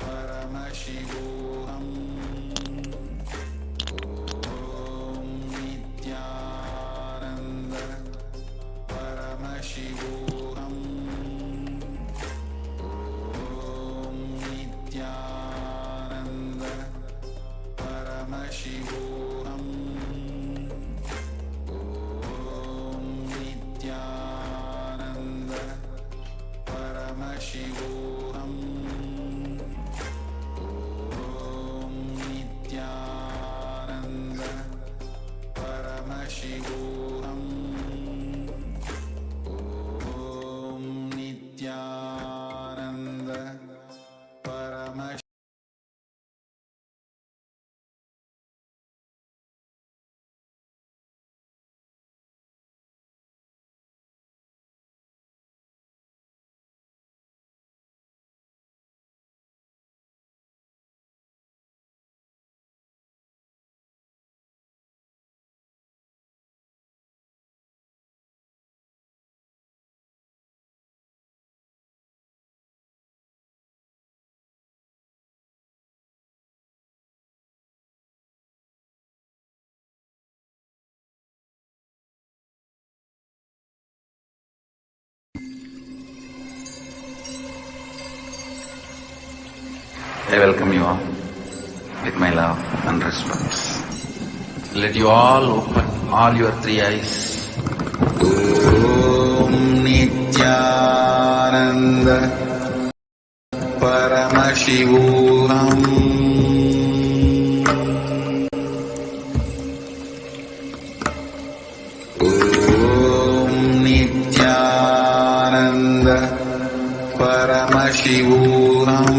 Paramashivoham. Om Nithyananda Paramashivoham. Om Nithyananda Paramashivoham. Paramashivoham. Om I welcome you all with my love and respect. Let you all open all your three eyes. Om Nithyananda Paramashivoham. Om Nithyananda Paramashivoham.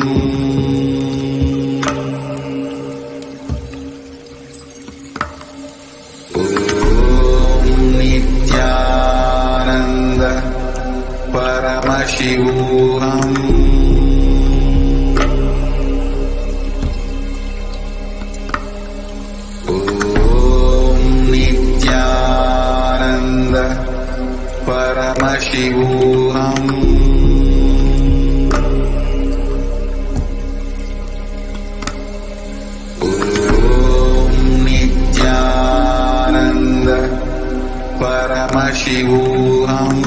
Paramashivoham. Om Nithyananda Paramashivoham. Om Nithyananda Paramashivoham.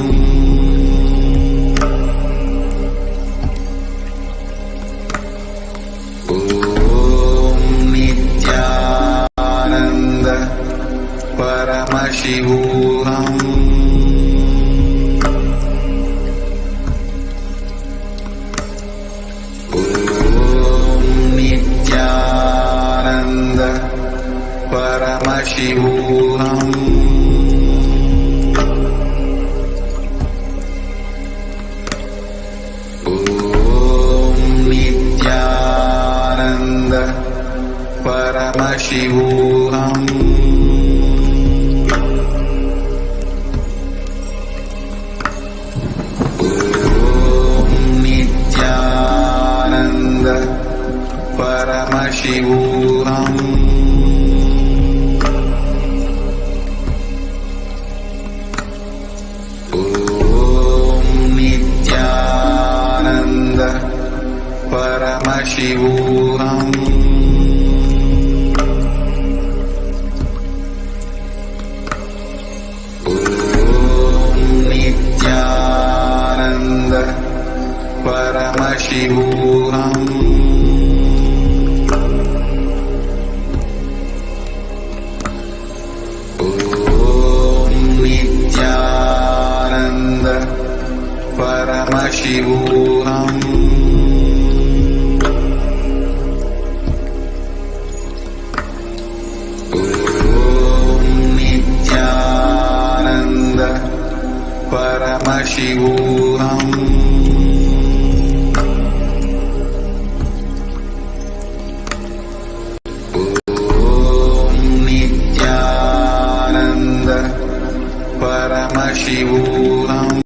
Paramashivoham. Om Nithyananda Paramashivoham. Om Nithyananda Paramashivoham. Paramashivoham. Om Nithyananda Paramashivoham. Om Nithyananda Paramashivoham. Paramashivoham. Om Nithyananda Paramashivoham. Om Nithyananda Paramashivoham.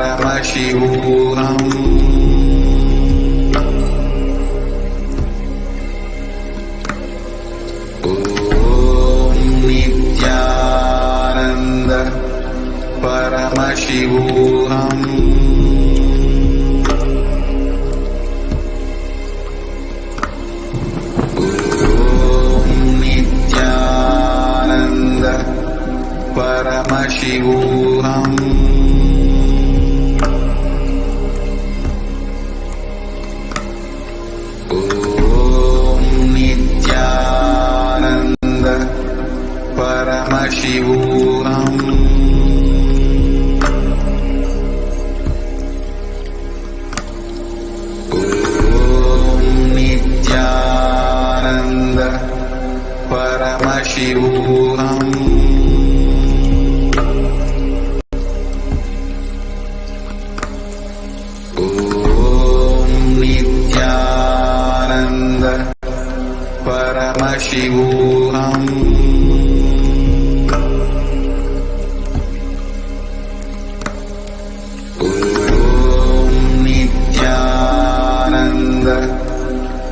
Paramashivoham. Om Nithyananda Paramashivoham. Om Nithyananda Paramashivoham. Paramashivoham. Om Nithyananda Paramashivoham. Om Nithyananda Paramashivoham.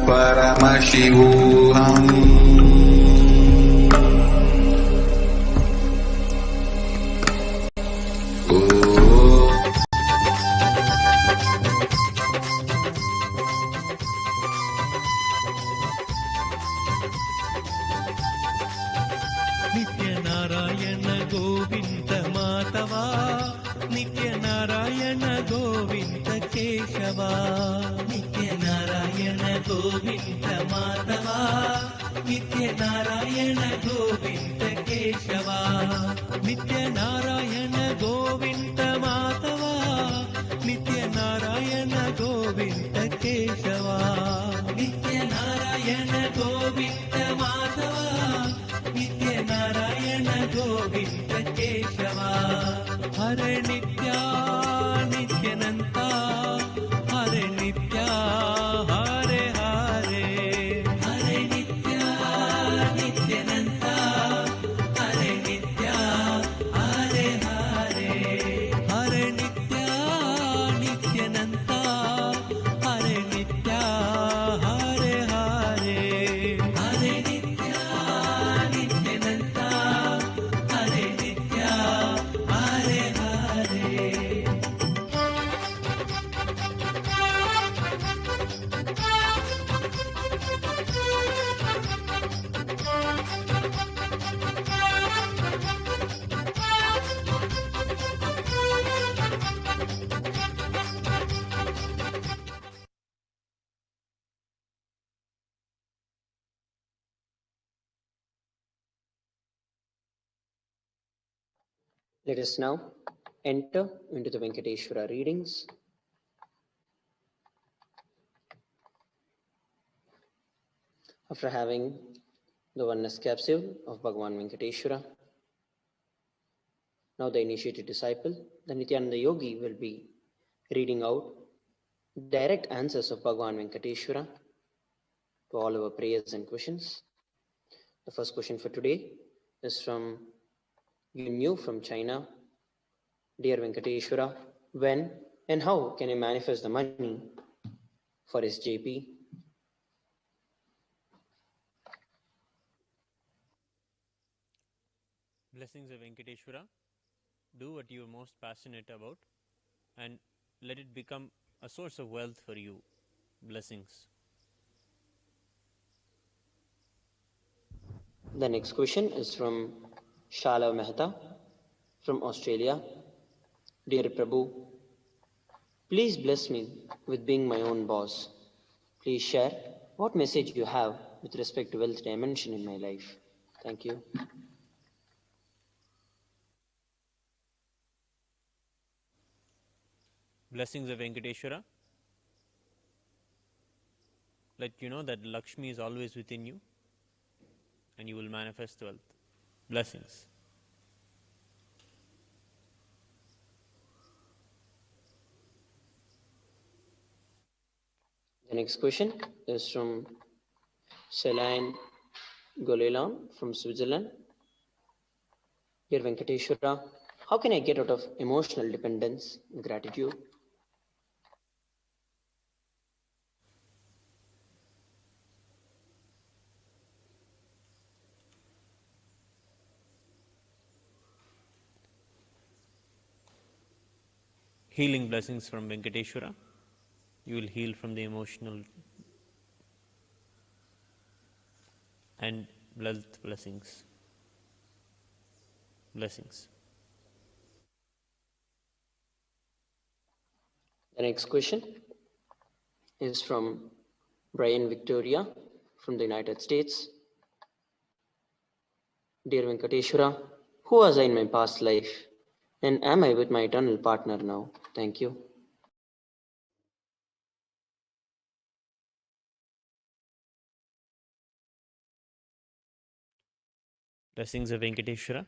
Paramashivoham. नित्यनारायण Govind Madhava नित्यनारायण Govind Keshwa नित्यनारायण Govind Madhava नित्यनारायण Govind Keshwa नित्यनारायण Govind Madhava नित्यनारायण Govind Keshwa नित्यनारायण Govind Madhava नित्यनारायण Govind Keshwa Hare Nitya नित्यानन्ता Hare Nitya Hare Hare Hare Nitya नित्यानन्ता Hare Nitya Hare Hare Hare Nitya नित्यानन्ता Hare Nitya Hare Hare Hare Nitya नित्यानन्ता Hare Nitya Hare Hare Let us now enter into the Venkateshwara readings. After having the oneness capsule of Bhagavan Venkateshwara, now the initiated disciple, the Nithyananda Yogi, will be reading out direct answers of Bhagavan Venkateshwara to all our prayers and questions. The first question for today is from Yunyu from China. Dear Venkateshwara, when and how can I manifest the money for SJP? Blessings of Venkateshwara. Do what you are most passionate about and let it become a source of wealth for you. Blessings. The next question is from Shala Mehta from Australia. Dear Prabhu, please bless me with being my own boss. Please share what message you have with respect to wealth dimension in my life. Thank you. Blessings of Venkateshwara. Let you know that Lakshmi is always within you and you will manifest wealth. Blessings. The next question is from Celine Golelan from Switzerland. Dear Venkateshwara, how can I get out of emotional dependence and gratitude? Healing blessings from Venkateshwara. You will heal from the emotional and wealth blessings. Blessings. The next question is from Brian Victoria from the United States. Dear Venkateshwara, who was I in my past life? And am I with my eternal partner now? Thank you. Blessings of Venkateshwara.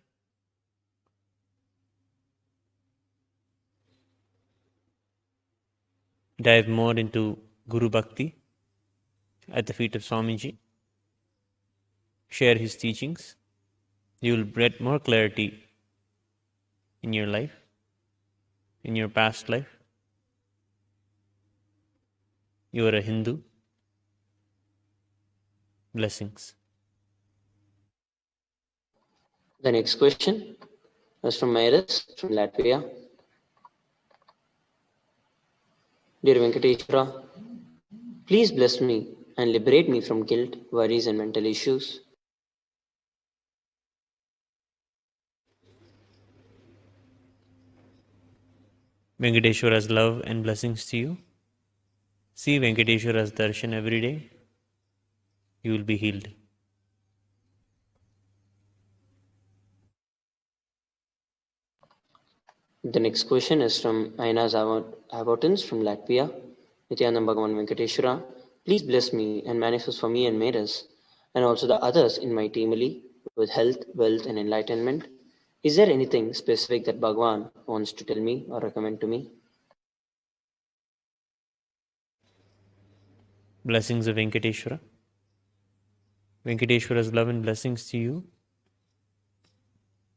Dive more into Guru Bhakti at the feet of Swamiji. Share his teachings. You will get more clarity in your life, in your past life. You are a Hindu. Blessings. The next question is from Iris from Latvia. Dear Venkateshwara, please bless me and liberate me from guilt, worries, and mental issues. Venkateshwara's love and blessings to you. See Venkateshwara's darshan every day. You will be healed. The next question is from Aina Avotins from Latvia. Nithyananda Bhagavan Venkateshwara, please bless me and manifest for me and Meras, and also the others in my family with health, wealth, and enlightenment. Is there anything specific that Bhagavan wants to tell me or recommend to me? Blessings of Venkateshwara. Venkateshwara's love and blessings to you.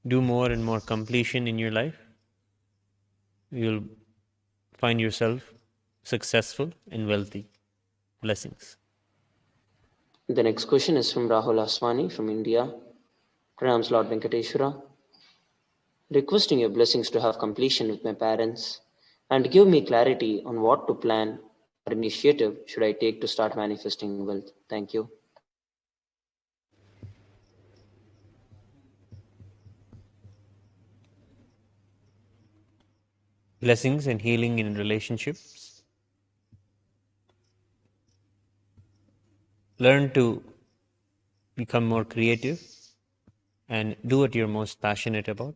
Do more and more completion in your life. You'll find yourself successful and wealthy. Blessings. The next question is from Rahul Aswani from India. Pranams Lord Venkateshwara. Requesting your blessings to have completion with my parents and give me clarity on what to plan or initiative should I take to start manifesting wealth. Thank you. Blessings and healing in relationships. Learn to become more creative and do what you're most passionate about.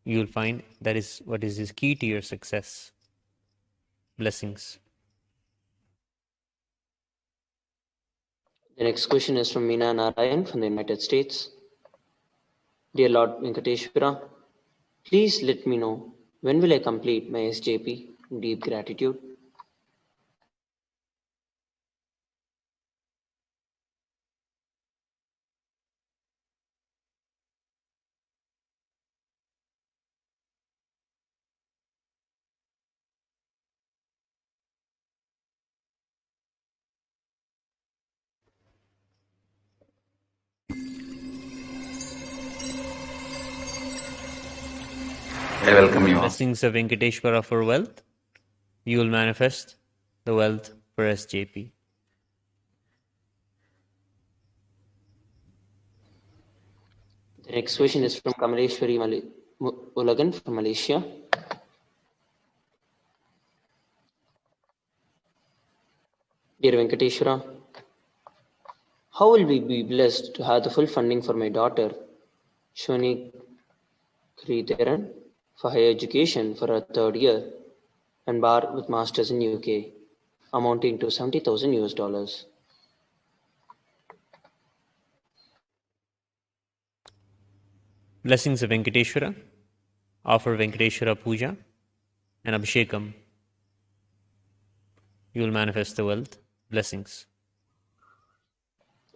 You'll find that is what is key to your success. Blessings. The next question is from Meena Narayan from the United States. Dear Lord Venkateshwara, please let me know when will I complete my SJP? Deep gratitude. I welcome you all. Blessings of Venkateshwara for wealth. You will manifest the wealth for SJP. The next question is from Kamaleshwari Ulagan from Malaysia. Dear Venkateshwara, how will we be blessed to have the full funding for my daughter, Shwani Kriteran, for higher education for her third year and bar with masters in UK, amounting to 70,000 US dollars? Blessings of Venkateshwara. Offer Venkateshwara Puja and Abhishekam. You will manifest the wealth. Blessings.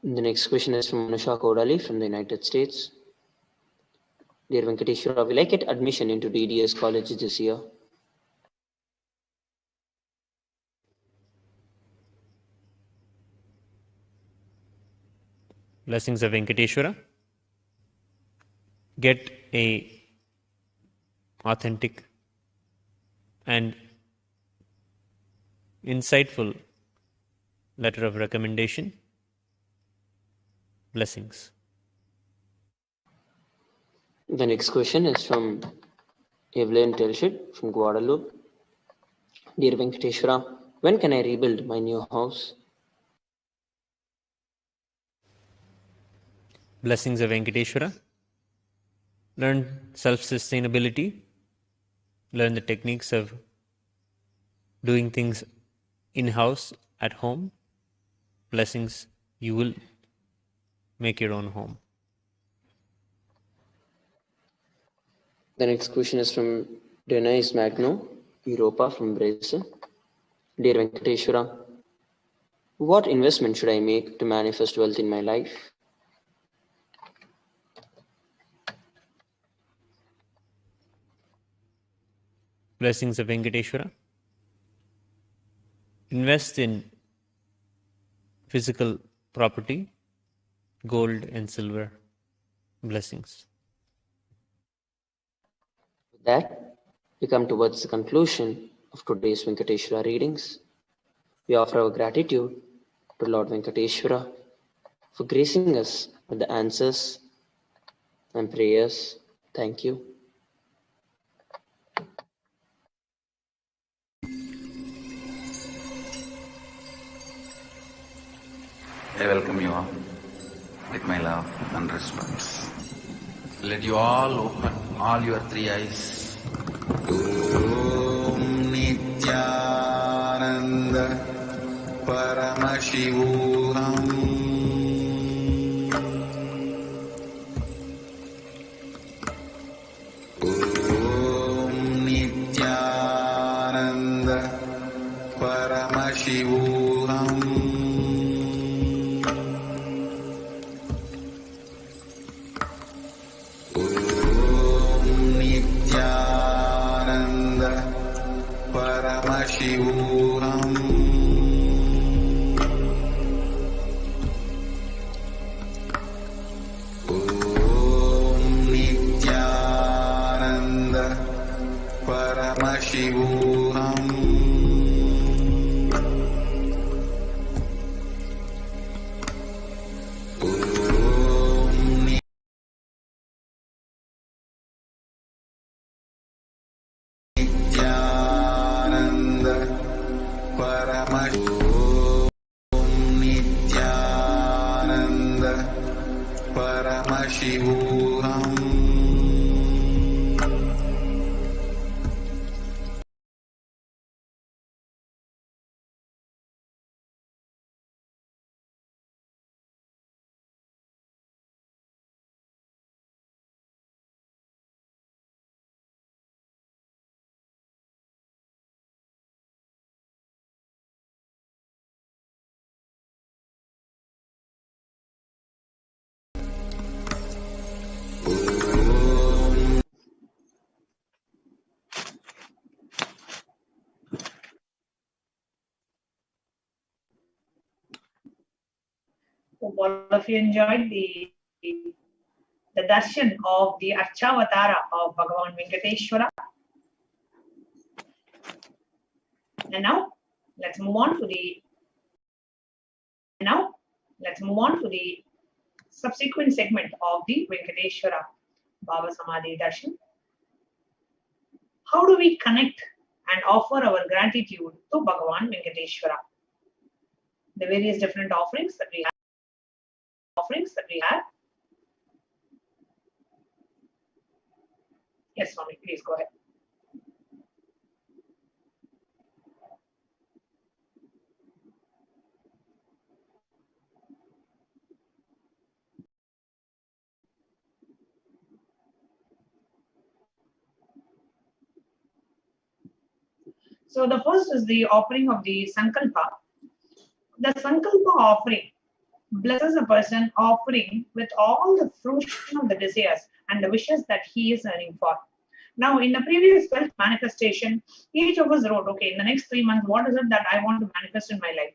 The next question is from Anusha Kodali from the United States. Dear Venkateshwara, will I get admission into DDS college this year? Blessings of Venkateshwara. Get a authentic and insightful letter of recommendation. Blessings. The next question is from Evelyn Telshid from Guadalupe. Dear Venkateshwara, when can I rebuild my new house? Blessings of Venkateshwara. Learn self-sustainability. Learn the techniques of doing things in-house, at home. Blessings. You will make your own home. The next question is from Denise Magno, Europa from Brazil. Dear Venkateshwara, what investment should I make to manifest wealth in my life? Blessings of Venkateshwara. Invest in physical property, gold and silver. Blessings. With that, we come towards the conclusion of today's Venkateshwara readings. We offer our gratitude to Lord Venkateshwara for gracing us with the answers and prayers. Thank you. I welcome you all with my love and respect. Let you all open all your three eyes. Om Nithyananda Paramashivoham. Om Nithyananda Paramashivoham. Paramashivoham. Om Nithyananda Paramashivoham. Paramashivoham. Hope all of you enjoyed the darshan of the Archavatara of Bhagavan Venkateshwara. And now let's move on to the subsequent segment of the Venkateshwara Bhava Samadhi Darshan. How do we connect and offer our gratitude to Bhagavan Venkateshwara? The various different offerings that we have. Yes, Swami, please go ahead. So the first is the offering of the Sankalpa. The Sankalpa offering blesses a person offering with all the fruition of the desires and the wishes that he is earning for. Now, in the previous 12th manifestation, each of us wrote, okay, in the next 3 months, what is it that I want to manifest in my life?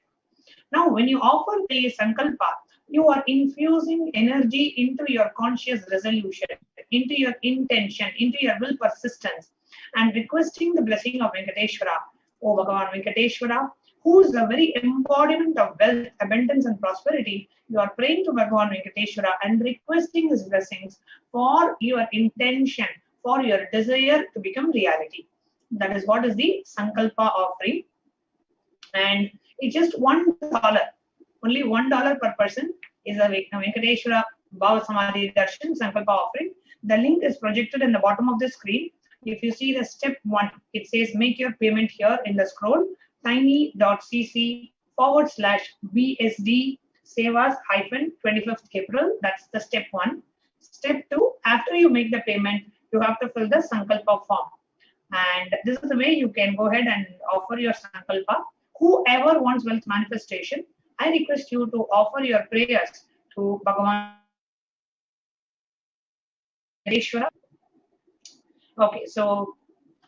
Now, when you offer the Sankalpa, you are infusing energy into your conscious resolution, into your intention, into your will persistence, and requesting the blessing of Venkateshwara, O Bhagavan Venkateshwara, who is the very embodiment of wealth, abundance, and prosperity. You are praying to Bhagavan Venkateshwara and requesting his blessings for your intention, for your desire to become reality. That is what is the Sankalpa offering. And it's just $1. Only $1 per person is a Venkateshwara Bhava Samadhi Darshan Sankalpa offering. The link is projected in the bottom of the screen. If you see the step 1, it says make your payment here in the scroll, tiny.cc/BSD Sevas-25th April. That's the step 1. Step 2, after you make the payment, you have to fill the Sankalpa form. And this is the way you can go ahead and offer your Sankalpa. Whoever wants wealth manifestation, I request you to offer your prayers to Bhagavan Venkateshwara. Okay, so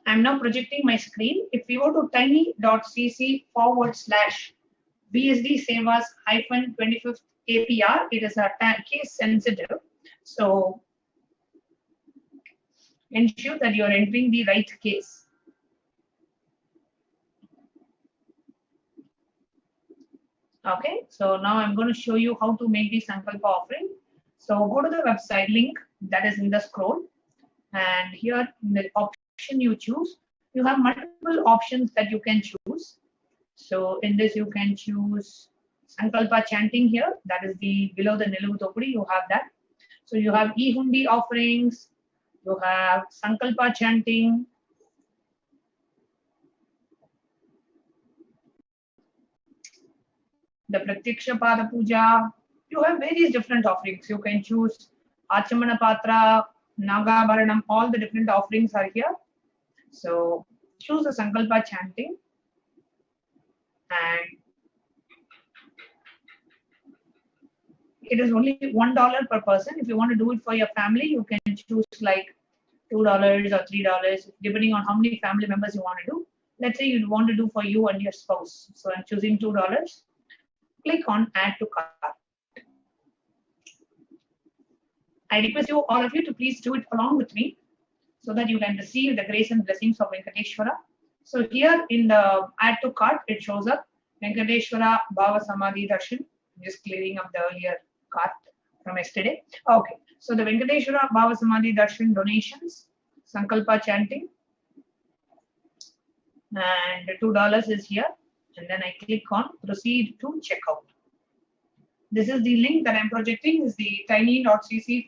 I'm now projecting my screen. If you go to tiny.cc/BSD Sevas-25th APR, it is a case sensitive. So ensure that you are entering the right case. Okay, so now I'm going to show you how to make the Sankalpa offering. So go to the website link that is in the scroll, and here in the option you choose, you have multiple options that you can choose. So in this you can choose Sankalpa chanting here. That is the below the Nilu Topudi. You have that. So you have E-Hundi offerings. You have Sankalpa chanting. The Pratyaksha Pada Puja. You have various different offerings. You can choose Achamana Patra, Naga Bharanam. All the different offerings are here. So choose the Sankalpa chanting. And it is only $1 per person. If you want to do it for your family, you can choose like $2 or $3, depending on how many family members you want to do. Let's say you want to do for you and your spouse. So I'm choosing $2. Click on Add to Cart. I request you, all of you, to please do it along with me so that you can receive the grace and blessings of Venkateshwara. So here in the Add to Cart, it shows up Venkateshwara Bhava Samadhi Darshan. I'm just clearing up the earlier cart from yesterday. Okay, so the Venkateshwara Bhava Samadhi Darshan donations, Sankalpa chanting, and $2 is here. And then I click on Proceed to Checkout. This is the link that I'm projecting, is the tiny.cc/BSD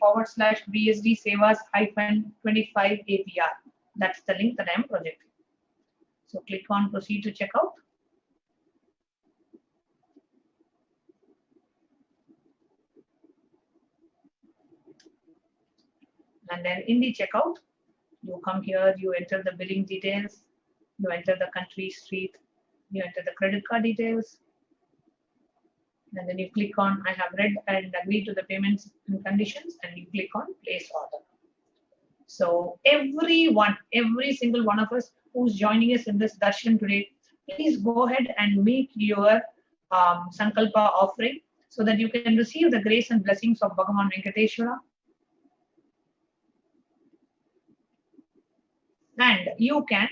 Sevas-25 APR. That's the link that I'm projecting. So click on Proceed to Checkout. And then in the checkout, you come here, you enter the billing details, you enter the country, street, you enter the credit card details, and then you click on I have read and agreed to the payments and conditions, and you click on place order. So everyone, every single one of us who's joining us in this darshan today, please go ahead and make your Sankalpa offering so that you can receive the grace and blessings of Bhagavan Venkateshwara. And you can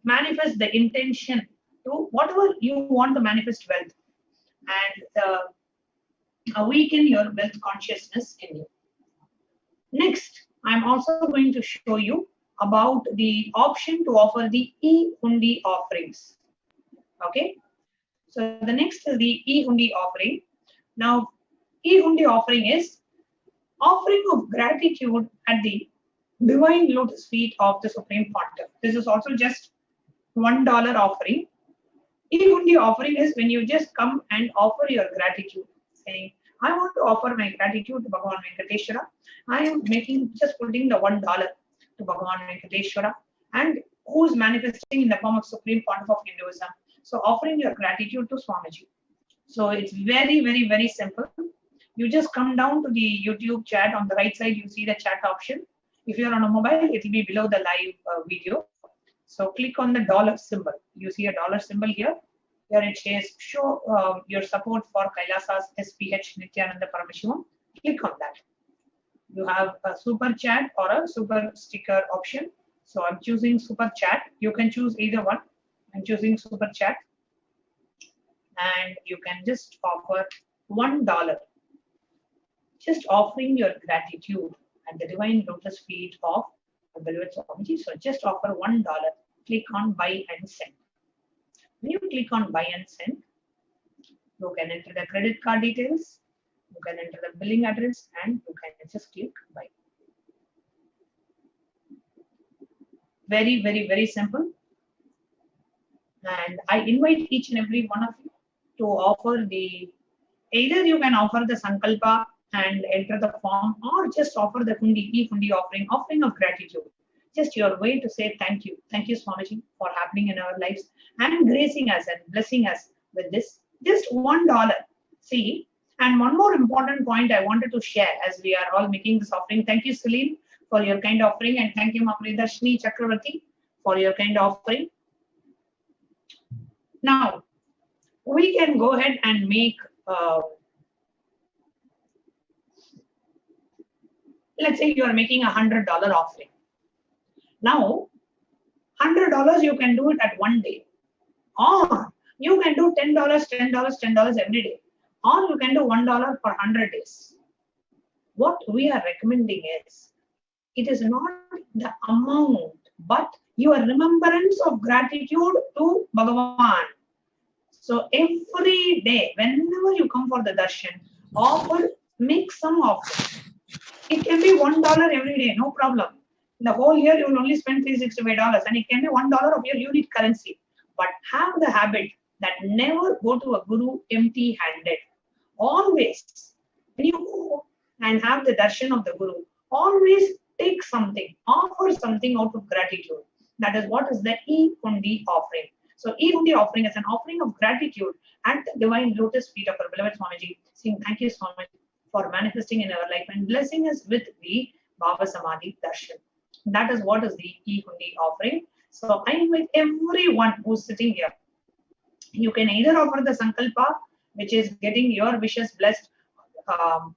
manifest the intention to whatever you want to manifest wealth and awaken your wealth consciousness in you. Next, I'm also going to show you about the option to offer the E-Hundi offerings. Okay, so the next is the E-Hundi offering. Now, E-Hundi offering is offering of gratitude at the divine lotus feet of the Supreme Pontiff. This is also just $1 offering. E-Hundi offering is when you just come and offer your gratitude, saying, I want to offer my gratitude to Bhagavan Venkateshwara. I am just putting the $1 to Bhagavan Venkateshwara, and who is manifesting in the form of Supreme Pontiff of Hinduism. So offering your gratitude to Swamiji. So it's very, very, very simple. You just come down to the YouTube chat. On the right side, you see the chat option. If you're on a mobile, it will be below the live video. So click on the dollar symbol. You see a dollar symbol here. Here it says show your support for Kailasa's HDH Nithyananda Paramashivam. Click on that. You have a super chat or a super sticker option. So I'm choosing super chat. You can choose either one. I'm choosing super chat. And you can just offer $1. Just offering your gratitude at the divine lotus feet of the beloved Swamiji. So just offer $1. Click on buy and send. When you click on buy and send, you can enter the credit card details, you can enter the billing address, and you can just click buy. Very, very, very simple. And I invite each and every one of you to offer either you can offer the Sankalpa and enter the form, or just offer the E-Hundi offering of gratitude. Just your way to say thank you. Thank you, Swamiji, for happening in our lives and gracing us and blessing us with this. Just $1. See, and one more important point I wanted to share as we are all making this offering. Thank you, Celine, for your kind offering, and thank you, Mapridarshini Chakravarti, for your kind offering. Now, we can go ahead and make, let's say you are making $100 offering. Now, $100 you can do it at one day, or you can do $10, $10, $10 every day, or you can do $1 for 100 days. What we are recommending is, it is not the amount, but your remembrance of gratitude to Bhagavan. So every day, whenever you come for the darshan, make some offering. It can be $1 every day, no problem. In the whole year, you will only spend $365, and it can be $1 of your unit currency. But have the habit that never go to a guru empty-handed. Always, when you go and have the darshan of the guru, always take something, offer something out of gratitude. That is what is the e-hundi offering. So e-hundi offering is an offering of gratitude at the divine lotus feet of our beloved Swamiji, saying thank you so much for manifesting in our life and blessing us with the Bhava Samadhi Darshan. That is what is the e-hundi offering. So I invite everyone who's sitting here. You can either offer the sankalpa, which is getting your wishes blessed,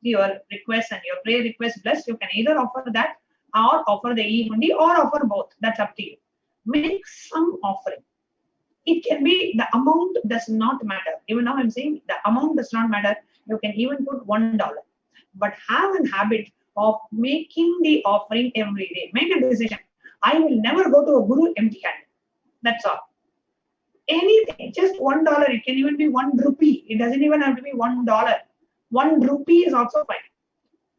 your requests and your prayer requests blessed. You can either offer that or offer the e-hundi or offer both. That's up to you. Make some offering. It can be, the amount does not matter. Even now I'm saying the amount does not matter. You can even put $1. But have a habit of making the offering every day. Make a decision. I will never go to a guru empty-handed. That's all. Anything, just $1. It can even be 1 rupee. It doesn't even have to be $1. 1 rupee is also fine.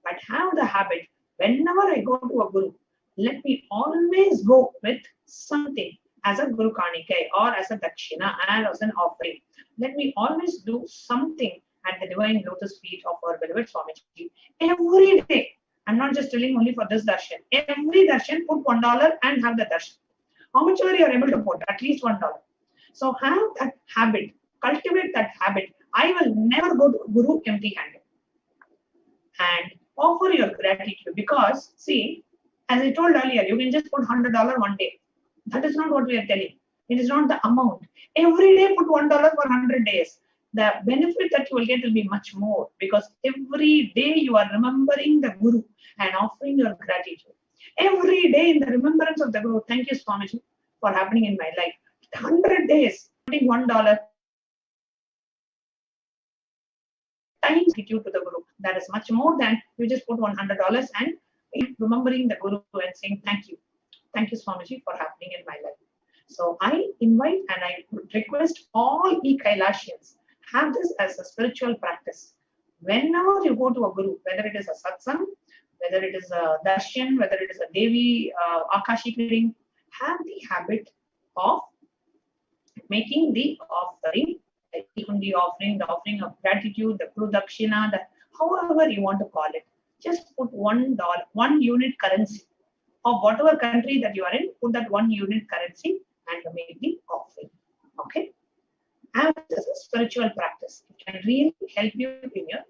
But have the habit, whenever I go to a guru, let me always go with something as a guru kanikai or as a dakshina and as an offering. Let me always do something at the divine lotus feet of our beloved Swamiji every day. I'm not just telling only for this darshan. Every darshan, put $1 and have the darshan. How much are you able to put? At least $1. So have that habit, cultivate that habit. I will never go to guru empty-handed. And offer your gratitude, because see, as I told earlier, you can just put $100 one day. That is not what we are telling. It is not the amount. Every day put $1 for 100 days. The benefit that you will get will be much more, because every day you are remembering the guru and offering your gratitude. Every day in the remembrance of the guru, thank you Swamiji for happening in my life. 100 days, putting $1 times gratitude to the guru. That is much more than you just put $100 and remembering the guru and saying thank you. Thank you Swamiji for happening in my life. So I invite and I request all e-Kailasians, have this as a spiritual practice. Whenever you go to a guru, whether it is a satsang, whether it is a darshan, whether it is a Devi Akashik reading, have the habit of making the offering, the e-hundi offering, the offering of gratitude, the pradakshina, the however you want to call it. Just put $1, 1 unit currency of whatever country that you are in. Put that 1 unit currency and make the offering. Okay, and this is a spiritual practice. It can really help you in your life.